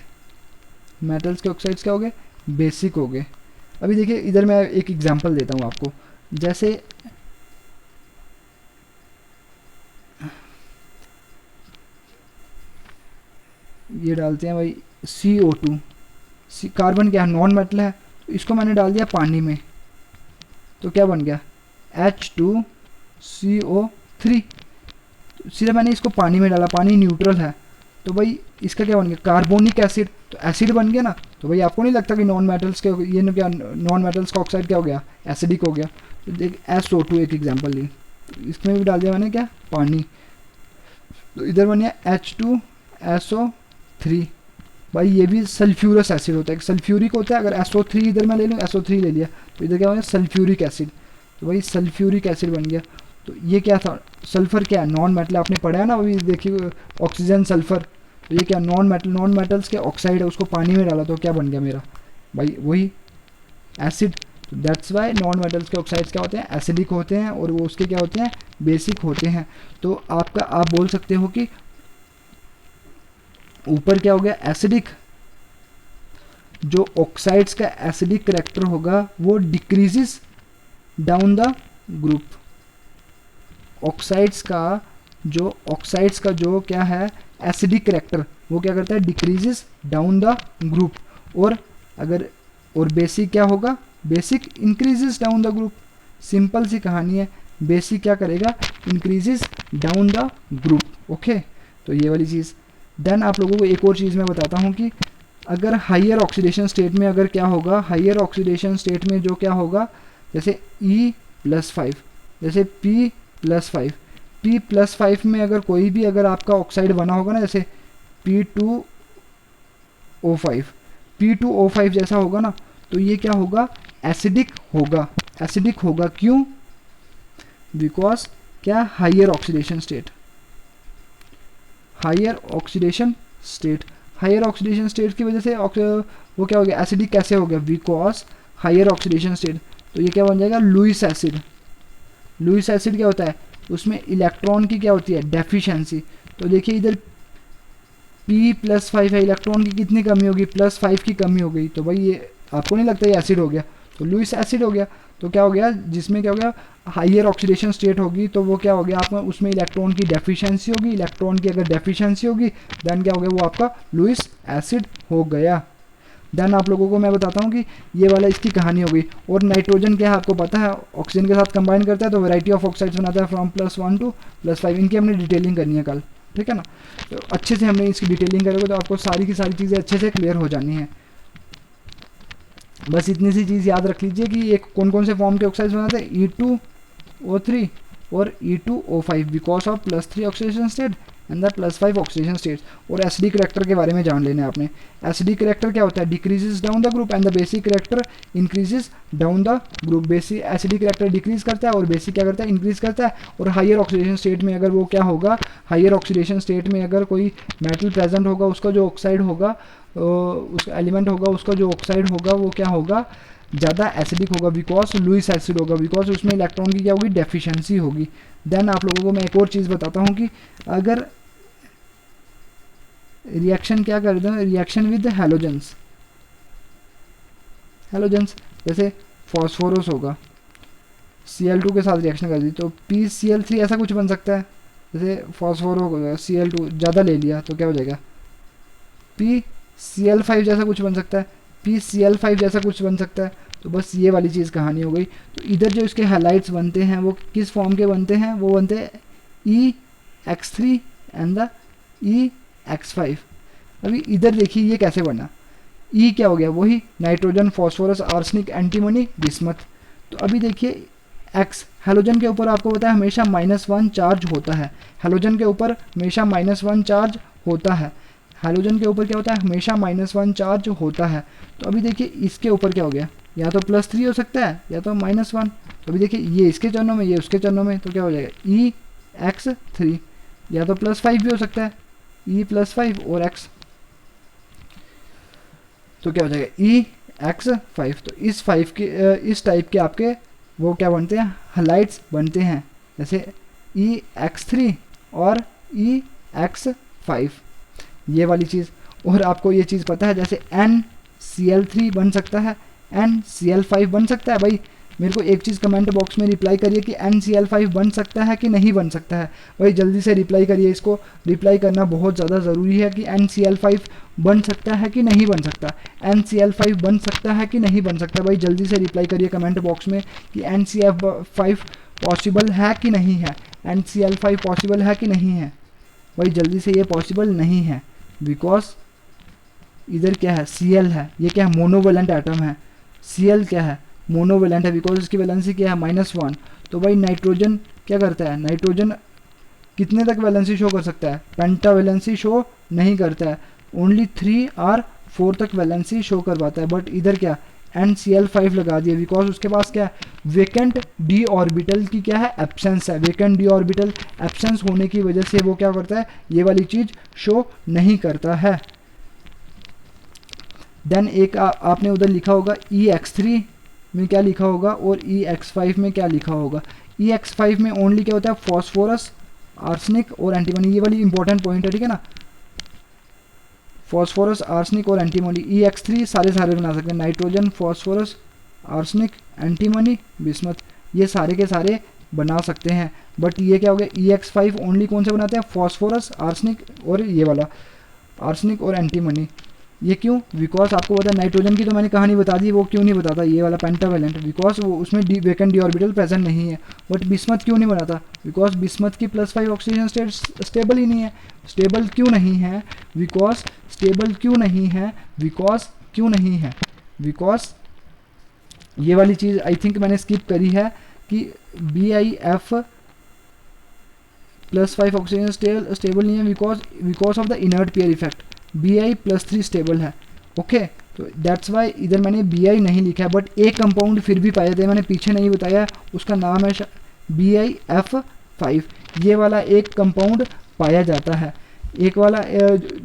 मेटल्स के ऑक्साइड्स क्या हो गए, बेसिक हो गए। अभी देखिए इधर मैं एक एग्जांपल देता हूँ आपको, जैसे ये डालते हैं भाई CO2, कार्बन क्या है, नॉन मेटल है, तो इसको मैंने डाल दिया पानी में, तो क्या बन गया H2CO3। तो सीधा मैंने इसको पानी में डाला, पानी न्यूट्रल है, तो भाई इसका क्या बन गया, कार्बोनिक एसिड, तो एसिड बन गया ना। तो भाई आपको नहीं लगता कि नॉन मेटल्स के ये क्या, नॉन मेटल्स का ऑक्साइड क्या हो गया, एसिडिक हो गया। तो देख SO2 एक एग्जांपल ली, तो इसमें भी डाल दिया मैंने क्या, पानी, तो इधर बन गया H2SO3। भाई ये भी सल्फ्यूरस एसिड होता है, सल्फ्यूरिक होता है। अगर SO3 इधर मैं ले लूँ, SO3 ले लिया, तो इधर क्या हो गया, सल्फ्यूरिक एसिड, तो भाई सल्फ्यूरिक एसिड बन गया। तो ये क्या था, सल्फर क्या है, नॉन मेटल, आपने पढ़ा है ना अभी, देखिए ऑक्सीजन सल्फर, तो ये क्या, नॉन मेटल्स के ऑक्साइड है, उसको पानी में डाला तो क्या बन गया मेरा भाई, वही एसिड। तो दैट्स वाई नॉन मेटल्स के ऑक्साइड्स क्या होते हैं, एसिडिक होते हैं, और वो उसके क्या होते हैं, बेसिक होते हैं। तो आप बोल सकते हो कि ऊपर क्या हो गया, एसिडिक, जो ऑक्साइड्स का एसिडिक करेक्टर होगा वो decreases down the group. Oxides का जो क्या है एसिडिक करेक्टर, वो क्या करता है, डिक्रीजेस डाउन द ग्रुप। और अगर और बेसिक क्या होगा, basic increases down the group. Simple सी कहानी है, बेसिक क्या करेगा, increases down the group. Okay, तो ये वाली चीज़। देन आप लोगों को एक और चीज़ मैं बताता हूँ कि अगर हाइयर ऑक्सीडेशन स्टेट में अगर क्या होगा, हाइयर ऑक्सीडेशन स्टेट में जो क्या होगा, जैसे E+5, जैसे P+5, P+5 में अगर कोई भी अगर आपका ऑक्साइड बना होगा ना, जैसे P2O5, P2O5 जैसा होगा ना, तो ये क्या होगा, एसिडिक होगा। एसिडिक होगा क्यों, बिकॉज क्या, higher oxidation state, higher oxidation state, higher oxidation state की वजह से वो क्या हो गया, एसिडिक कैसे हो गया, बिकॉज हाइयर ऑक्सीडेशन स्टेट। तो ये क्या बन जाएगा, लुईस एसिड। लुईस एसिड क्या होता है, उसमें इलेक्ट्रॉन की क्या होती है, डेफिशिएंसी। तो देखिए इधर P+5 है, इलेक्ट्रॉन की कितनी कमी होगी, +5 की कमी हो गई। तो भाई ये आपको नहीं लगता ये एसिड हो गया, तो लुईस एसिड हो गया। तो क्या हो गया, जिसमें क्या हो गया, हाइयर ऑक्सीडेशन स्टेट होगी, तो वो क्या हो गया, आपको उसमें इलेक्ट्रॉन की डेफिशिएंसी होगी। इलेक्ट्रॉन की अगर डेफिशिएंसी होगी देन क्या हो गया, वो आपका लुईस एसिड हो गया। देन आप लोगों को मैं बताता हूँ कि ये वाला इसकी कहानी हो गई। और नाइट्रोजन क्या है आपको पता है, ऑक्सीजन के साथ कंबाइन करता है तो वैरायटी ऑफ ऑक्साइड्स बनाता है फ्रॉम +1 to +5। इनकी हमने डिटेलिंग करनी है कल, ठीक है ना। तो अच्छे से हमने इसकी डिटेलिंग करोगे तो आपको सारी की सारी चीज़ें अच्छे से क्लियर हो जानी है। बस इतनी सी चीज़ याद रख लीजिए कि एक कौन कौन से फॉर्म के ऑक्साइड्स बनाते हैं, E2O3 और E2O5 because of +3 oxidation state and the +5 oxidation states. और एसिडिक करेक्टर के बारे में जान लेना है आपने। एसिडिक करेक्टर क्या होता है, decreases down the group and the basic character increases down the group. Basic acidic character decrease करता है और बेसिक क्या करता है, इंक्रीज करता है। और हाइयर ऑक्सीडेशन स्टेट में अगर वो क्या होगा, हाइयर ऑक्सीडेशन स्टेट में अगर कोई मेटल प्रेजेंट होगा, उसका जो ऑक्साइड होगा, उसका एलिमेंट होगा, उसका जो ऑक्साइड होगा वो क्या होगा, ज़्यादा एसिडिक होगा बिकॉज लुईस एसिड होगा, बिकॉज उसमें इलेक्ट्रॉन की क्या होगी, डेफिशिएंसी होगी। देन आप लोगों को मैं एक और चीज़ बताता हूँ कि अगर रिएक्शन क्या कर दें, रिएक्शन विद हैलोजेंस, हैलोजेंस जैसे फॉस्फोरस होगा, Cl2 के साथ रिएक्शन कर दी तो PCl3 ऐसा कुछ बन सकता है। जैसे फॉस्फोरो होगा, Cl2 ज़्यादा ले लिया तो क्या हो जाएगा, PCl5 जैसा कुछ बन सकता है, PCl5 जैसा कुछ बन सकता है। तो बस ये वाली चीज़ कहानी हो गई। तो इधर जो इसके हैलाइड्स बनते हैं वो किस फॉर्म के बनते हैं, वो बनते हैं EX3 एंड द EX5। अभी इधर देखिए ये कैसे बना, E क्या हो गया, वही nitrogen, phosphorus, arsenic, antimony, bismuth. तो अभी देखिए X, हेलोजन के ऊपर आपको पता है हमेशा -1 चार्ज होता है। हेलोजन के ऊपर हमेशा -1 चार्ज होता है। हेलोजन के ऊपर क्या होता है, हमेशा -1 चार्ज होता है। तो अभी देखिए इसके ऊपर क्या हो गया, या तो +3 हो सकता है या तो -1। तो अभी देखिए ये इसके चरणों में, ये उसके चरणों में, तो क्या हो जाएगा EX3। या तो +5 भी हो सकता है, E+5 और X, तो क्या हो जाएगा EX5। तो इस 5 के इस टाइप के आपके वो क्या बनते हैं, हलाइड्स बनते हैं, जैसे EX3 और EX5, ये वाली चीज़। और आपको ये चीज़ पता है जैसे NCl3 बन सकता है, NCl5 बन सकता है। भाई मेरे को एक चीज़ कमेंट बॉक्स में रिप्लाई करिए कि NCl5 बन सकता है कि नहीं बन सकता है। भाई जल्दी से रिप्लाई करिए, इसको रिप्लाई करना बहुत ज़्यादा ज़रूरी है कि NCl5 बन सकता है कि नहीं बन सकता, NCl5 बन सकता है कि नहीं बन सकता। भाई जल्दी से रिप्लाई करिए कमेंट बॉक्स में कि NCl5 पॉसिबल है कि नहीं है, NCl5 पॉसिबल है कि नहीं है। भाई जल्दी से, ये पॉसिबल नहीं है बिकॉज इधर क्या है, Cl है, ये क्या है, मोनोवेलेंट एटम है। Cl क्या है, मोनोवेलेंट है बिकॉज इसकी वैलेंसी क्या है, -1। तो भाई नाइट्रोजन क्या करता है, नाइट्रोजन कितने तक वैलेंसी शो कर सकता है, पेंटा वैलेंसी शो नहीं करता है, ओनली 3 और 4 तक वैलेंसी शो करवाता है। बट इधर क्या, NCl5 लगा दिया बिकॉज उसके पास क्या है, वेकेंट डी ऑर्बिटल की क्या है, एब्सेंस है। वेकेंट डी ऑर्बिटल एब्सेंस होने की वजह से वो क्या करता है, ये वाली चीज़ शो नहीं करता है। देन एक आपने उधर लिखा होगा EX3 में क्या लिखा होगा और EX5 में क्या लिखा होगा। EX5 में ओनली क्या होता है, फॉस्फोरस, आर्सेनिक और एंटीमनी। ये वाली इंपॉर्टेंट पॉइंट है, ठीक है ना, फॉस्फोरस, आर्सेनिक और एंटीमनी। EX3 सारे बना सकते हैं, nitrogen, phosphorus, arsenic, antimony, bismuth, ये सारे के सारे बना सकते हैं। बट ये क्या हो गया, EX5 ओनली कौन से बनाते हैं, फॉस्फोरस, आर्सेनिक और ये वाला आर्सेनिक और एंटीमनी। ये क्यों? बिकॉज आपको पता है नाइट्रोजन की तो मैंने कहानी बता दी, वो क्यों नहीं बताता ये वाला पेंटावेलेंट, बिकॉज वो उसमें वेकेंट डी ऑर्बिटल प्रेजेंट नहीं है। बट बिस्मथ क्यों नहीं बनाता? बिकॉज बिस्मथ की +5 ऑक्सीजन स्टेट स्टेबल ही नहीं है। स्टेबल क्यों नहीं है? बिकॉज स्टेबल क्यों नहीं है? बिकॉज क्यों नहीं है? बिकॉज ये वाली चीज़ आई थिंक मैंने स्किप करी है कि BiF +5 ऑक्सीजन स्टेबल नहीं है because of the inert pair effect. Bi+3 stable है। ओके, तो दैट्स वाई इधर मैंने Bi नहीं लिखा है, बट एक कंपाउंड फिर भी पाया जाता है, मैंने पीछे नहीं बताया, उसका नाम है BiF5। ये वाला एक कंपाउंड पाया जाता है, एक वाला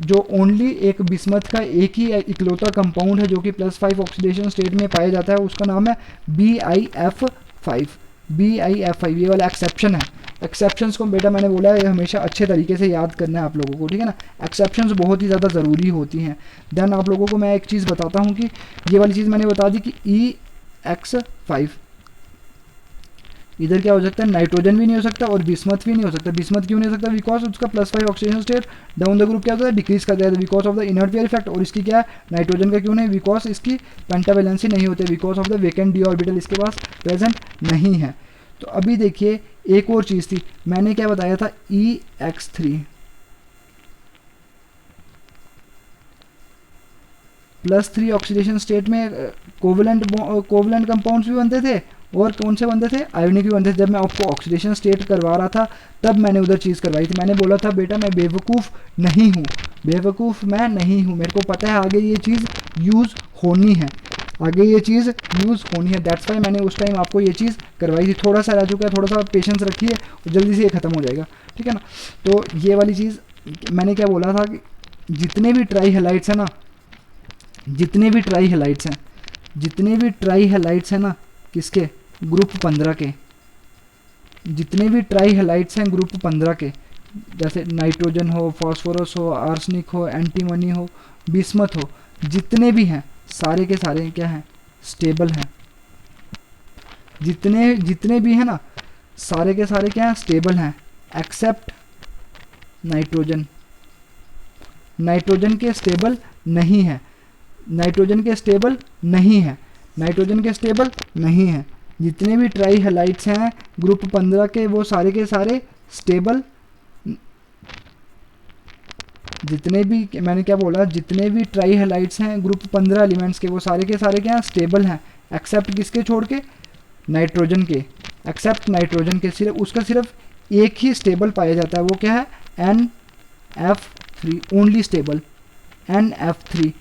जो ओनली एक बिस्मथ का एक ही इकलौता कंपाउंड है जो कि +5 ऑक्सीडेशन स्टेट में पाया जाता है, उसका नाम है BiF5। BiF5 ये वाला एक्सेप्शन है। एक्सेप्शंस को बेटा मैंने बोला है हमेशा अच्छे तरीके से याद करना है आप लोगों को, ठीक है ना। एक्सेप्शंस बहुत ही ज़्यादा ज़रूरी होती हैं। देन आप लोगों को मैं एक चीज़ बताता हूँ कि ये वाली चीज़ मैंने बता दी कि EX5 इधर क्या हो सकता है, नाइट्रोजन भी नहीं हो सकता और बिस्मथ भी नहीं हो सकता। बिस्मथ क्यों नहीं हो सकता? बिकॉज उसका +5 oxygen state down the group क्या होता है, डिक्रीज कर जाता है because of the inert pair effect. और इसकी क्या है, नाइट्रोजन का क्यों नहीं? बिकॉज इसकी पेंटावेलेंसी नहीं होती, because of the vacant D orbital इसके पास प्रेजेंट नहीं है। तो अभी देखिए एक और चीज़ थी, मैंने क्या बताया था, EX3 +3 ऑक्सीडेशन स्टेट में कोवलेंट कंपाउंड्स भी बनते थे और कौन से बनते थे, आयोनिक भी बनते थे। जब मैं आपको ऑक्सीडेशन स्टेट करवा रहा था तब मैंने उधर चीज़ करवाई थी, मैंने बोला था बेटा मैं बेवकूफ़ नहीं हूँ, बेवकूफ़ मैं नहीं हूँ, मेरे को पता है आगे ये चीज़ यूज़ होनी है, आगे ये चीज़ यूज़ होनी है। दैट्स वाई मैंने उस टाइम आपको ये चीज़ करवाई थी। थोड़ा सा रह चुका है, थोड़ा सा पेशेंस रखिए और जल्दी से ये ख़त्म हो जाएगा, ठीक है ना। तो ये वाली चीज़ मैंने क्या बोला था कि जितने भी ट्राई हेलाइट्स हैं ना, जितने भी ट्राई हेलाइट्स हैं, जितने भी ट्राई हेलाइट्स हैं ना, किसके, ग्रुप 15 के, जितने भी ट्राई हेलाइट्स हैं ग्रुप 15 के, जैसे नाइट्रोजन हो, फास्फोरस हो, आर्सेनिक हो, एंटीमनी हो, बिस्मथ हो, जितने भी हैं सारे के सारे क्या हैं, स्टेबल हैं। जितने भी हैं ना सारे के सारे क्या हैं, स्टेबल हैं, एक्सेप्ट नाइट्रोजन। नाइट्रोजन के स्टेबल नहीं है, नाइट्रोजन के स्टेबल नहीं है, नाइट्रोजन के स्टेबल नहीं है। जितने भी ट्राई हेलाइट्स हैं ग्रुप 15 के वो सारे के सारे स्टेबल, जितने भी मैंने क्या बोला, जितने भी ट्राई हेलाइट्स हैं ग्रुप 15 एलिमेंट्स के वो सारे के सारे क्या हैं, स्टेबल हैं, एक्सेप्ट किसके छोड़ के, नाइट्रोजन के, एक्सेप्ट नाइट्रोजन के। सिर्फ उसका सिर्फ एक ही स्टेबल पाया जाता है, वो क्या है, NF3, ओनली स्टेबल NF3,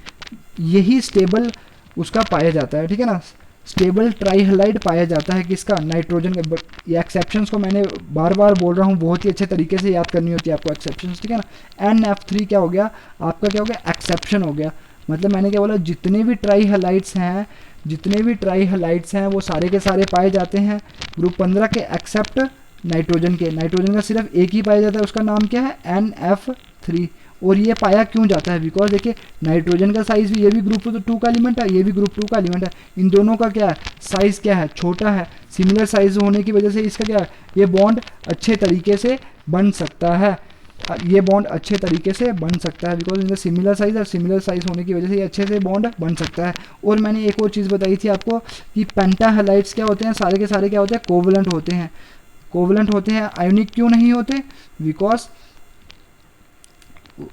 यही स्टेबल उसका पाया जाता है, ठीक है ना। स्टेबल ट्राईहेलाइड पाया जाता है किसका, नाइट्रोजन का। ये एक्सेप्शंस को मैंने बार बार बोल रहा हूँ, बहुत ही अच्छे तरीके से याद करनी होती है आपको एक्सेप्शंस, ठीक है ना। NF3 क्या हो गया आपका, क्या हो गया, एक्सेप्शन हो गया। मतलब मैंने क्या बोला, जितने भी ट्राईहेलाइड्स हैं, जितने भी ट्राईहेलाइड्स हैं वो सारे के सारे पाए जाते हैं ग्रुप 15 के, एक्सेप्ट नाइट्रोजन के। नाइट्रोजन का सिर्फ एक ही पाया जाता है, उसका नाम क्या है, NF3। और ये पाया क्यों जाता है, बिकॉज देखिए नाइट्रोजन का साइज़ भी, ये भी ग्रुप 2 का एलिमेंट है, ये भी ग्रुप 2 का एलिमेंट है, इन दोनों का क्या है, साइज़ क्या है, छोटा है। सिमिलर साइज़ होने की वजह से इसका क्या है, ये बॉन्ड अच्छे तरीके से बन सकता है, ये बॉन्ड अच्छे तरीके से बन सकता है बिकॉज इनका सिमिलर साइज़ है, सिमिलर साइज़ होने की वजह से ये अच्छे से बॉन्ड बन सकता है। और मैंने एक और चीज़ बताई थी आपको कि पेंटाहेलाइड्स क्या होते हैं, सारे के सारे क्या होते हैं, कोवलेंट होते हैं, कोवलेंट होते हैं। आयोनिक क्यों नहीं होते, बिकॉज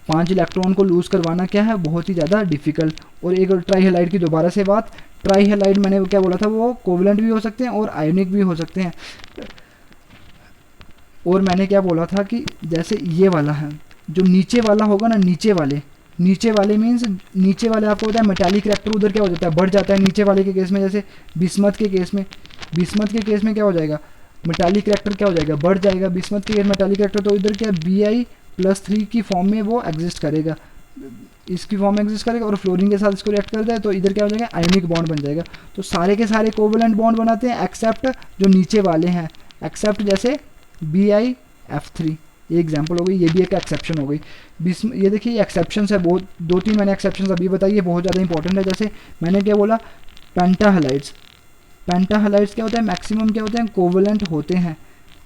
5 इलेक्ट्रॉन को लूज़ करवाना क्या है, बहुत ही ज़्यादा डिफिकल्ट। और एक ट्राईहेलाइड की दोबारा से बात, ट्राईहेलाइड मैंने क्या बोला था, वो कोवलेंट भी हो सकते हैं और आयोनिक भी हो सकते हैं। और मैंने क्या बोला था कि जैसे ये वाला है, जो नीचे वाला होगा ना, नीचे वाले मीन्स नीचे वाले आपको होता है मेटालिक करैक्टर, उधर क्या हो जाता है, बढ़ जाता है नीचे वाले के केस में। जैसे बिस्मथ के केस में क्या हो जाएगा, मेटालिक करैक्टर क्या हो जाएगा, बढ़ जाएगा। बिस्मथ के केस मेटालिक करैक्टर, तो इधर क्या Bi+3 की फॉर्म में वो एग्जिस्ट करेगा, इसकी फॉर्म में एग्जिस्ट करेगा और फ्लोरीन के साथ इसको रिएक्ट कर जाए तो इधर क्या हो जाएगा, आयोनिक बॉन्ड बन जाएगा। तो सारे के सारे कोवलेंट बॉन्ड बनाते हैं एक्सेप्ट जो नीचे वाले हैं, एक्सेप्ट जैसे BiF3, ये एग्जांपल हो गई, ये भी एक एक्सेप्शन हो गई। ये देखिए ये एक्सेप्शंस है, बहुत 2-3 मैंने एक्सेप्शंस अभी बताई, ये बहुत ज़्यादा इंपॉर्टेंट है। जैसे मैंने क्या बोला, पेंटाहेलाइड्स क्या होता है, मैक्सिमम क्या होते हैं, कोवलेंट होते हैं,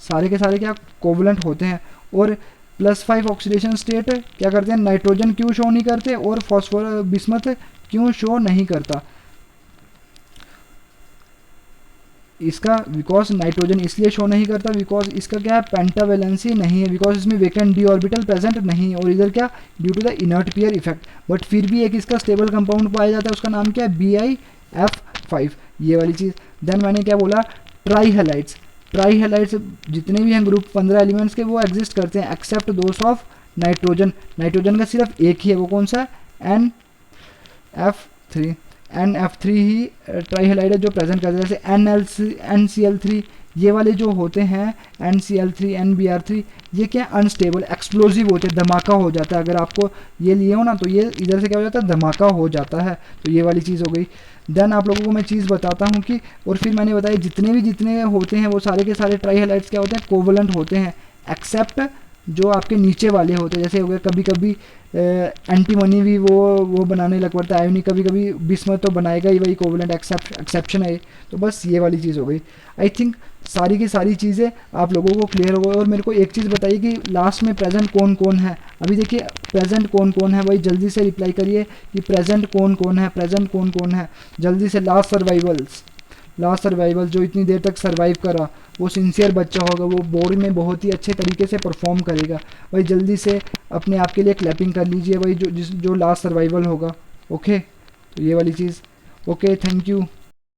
सारे के सारे क्या कोवलेंट होते हैं। और +5 ऑक्सीडेशन स्टेट क्या करते हैं, नाइट्रोजन क्यों शो नहीं करते और फॉस्फोरस बिस्मथ क्यों शो नहीं करता। इसका बिकॉज नाइट्रोजन इसलिए शो नहीं करता बिकॉज इसका क्या है, पेंटावेलेंसी नहीं है, बिकॉज इसमें वेकेंट डी ऑर्बिटल प्रेजेंट नहीं है, और इधर क्या, due to the inert pair effect. But फिर भी एक इसका स्टेबल कंपाउंड पाया जाता है, उसका नाम क्या है, BiF5, ये वाली चीज़। देन मैंने क्या बोला, ट्राई हेलाइट्स। ट्राई हेलाइट्स जितने भी हैं ग्रुप 15 एलिमेंट्स के वो एग्जिस्ट करते हैं except those of nitrogen. Nitrogen का सिर्फ एक ही है, वो कौन सा, NF3। NF3 ही ट्राई हेलाइड है जो प्रेजेंट करते हैं। जैसे NCl3 ये वाले जो होते हैं, NCl3 NBr3, ये क्या अनस्टेबल एक्सप्लोजिव होते हैं, धमाका हो जाता है। अगर आपको ये लिए हो ना तो ये इधर से क्या हो जाता है, धमाका हो जाता है। तो ये वाली चीज़ हो गई। देन आप लोगों को मैं चीज़ बताता हूँ कि, और फिर मैंने बताया जितने होते हैं वो सारे के सारे ट्राई हेलाइड्स क्या होते हैं, कोवलेंट होते हैं, एक्सेप्ट जो आपके नीचे वाले होते हैं। जैसे हो गया कभी कभी एंटीमनी भी वो बनाने लग पड़ता है, आयोनिक कभी कभी बिस्मथ तो बनाएगा ही, वही कोवलेंट एक्सेप्शन है। तो बस ये वाली चीज़ हो गई। आई थिंक सारी की सारी चीज़ें आप लोगों को क्लियर हो गई। और मेरे को एक चीज़ बताइए कि लास्ट में प्रेजेंट कौन कौन है। अभी देखिए प्रेजेंट कौन कौन है, वही जल्दी से रिप्लाई करिए कि प्रेजेंट कौन कौन है, प्रेजेंट कौन कौन है जल्दी से। लास्ट सर्वाइवल जो इतनी देर तक सर्वाइव करा, वो सिंसियर बच्चा होगा, वो बोर्ड में बहुत ही अच्छे तरीके से परफॉर्म करेगा। वही जल्दी से अपने आप के लिए क्लैपिंग कर लीजिए, वही जो लास्ट सर्वाइवल होगा। ओके, तो ये वाली चीज़। Okay, thank you.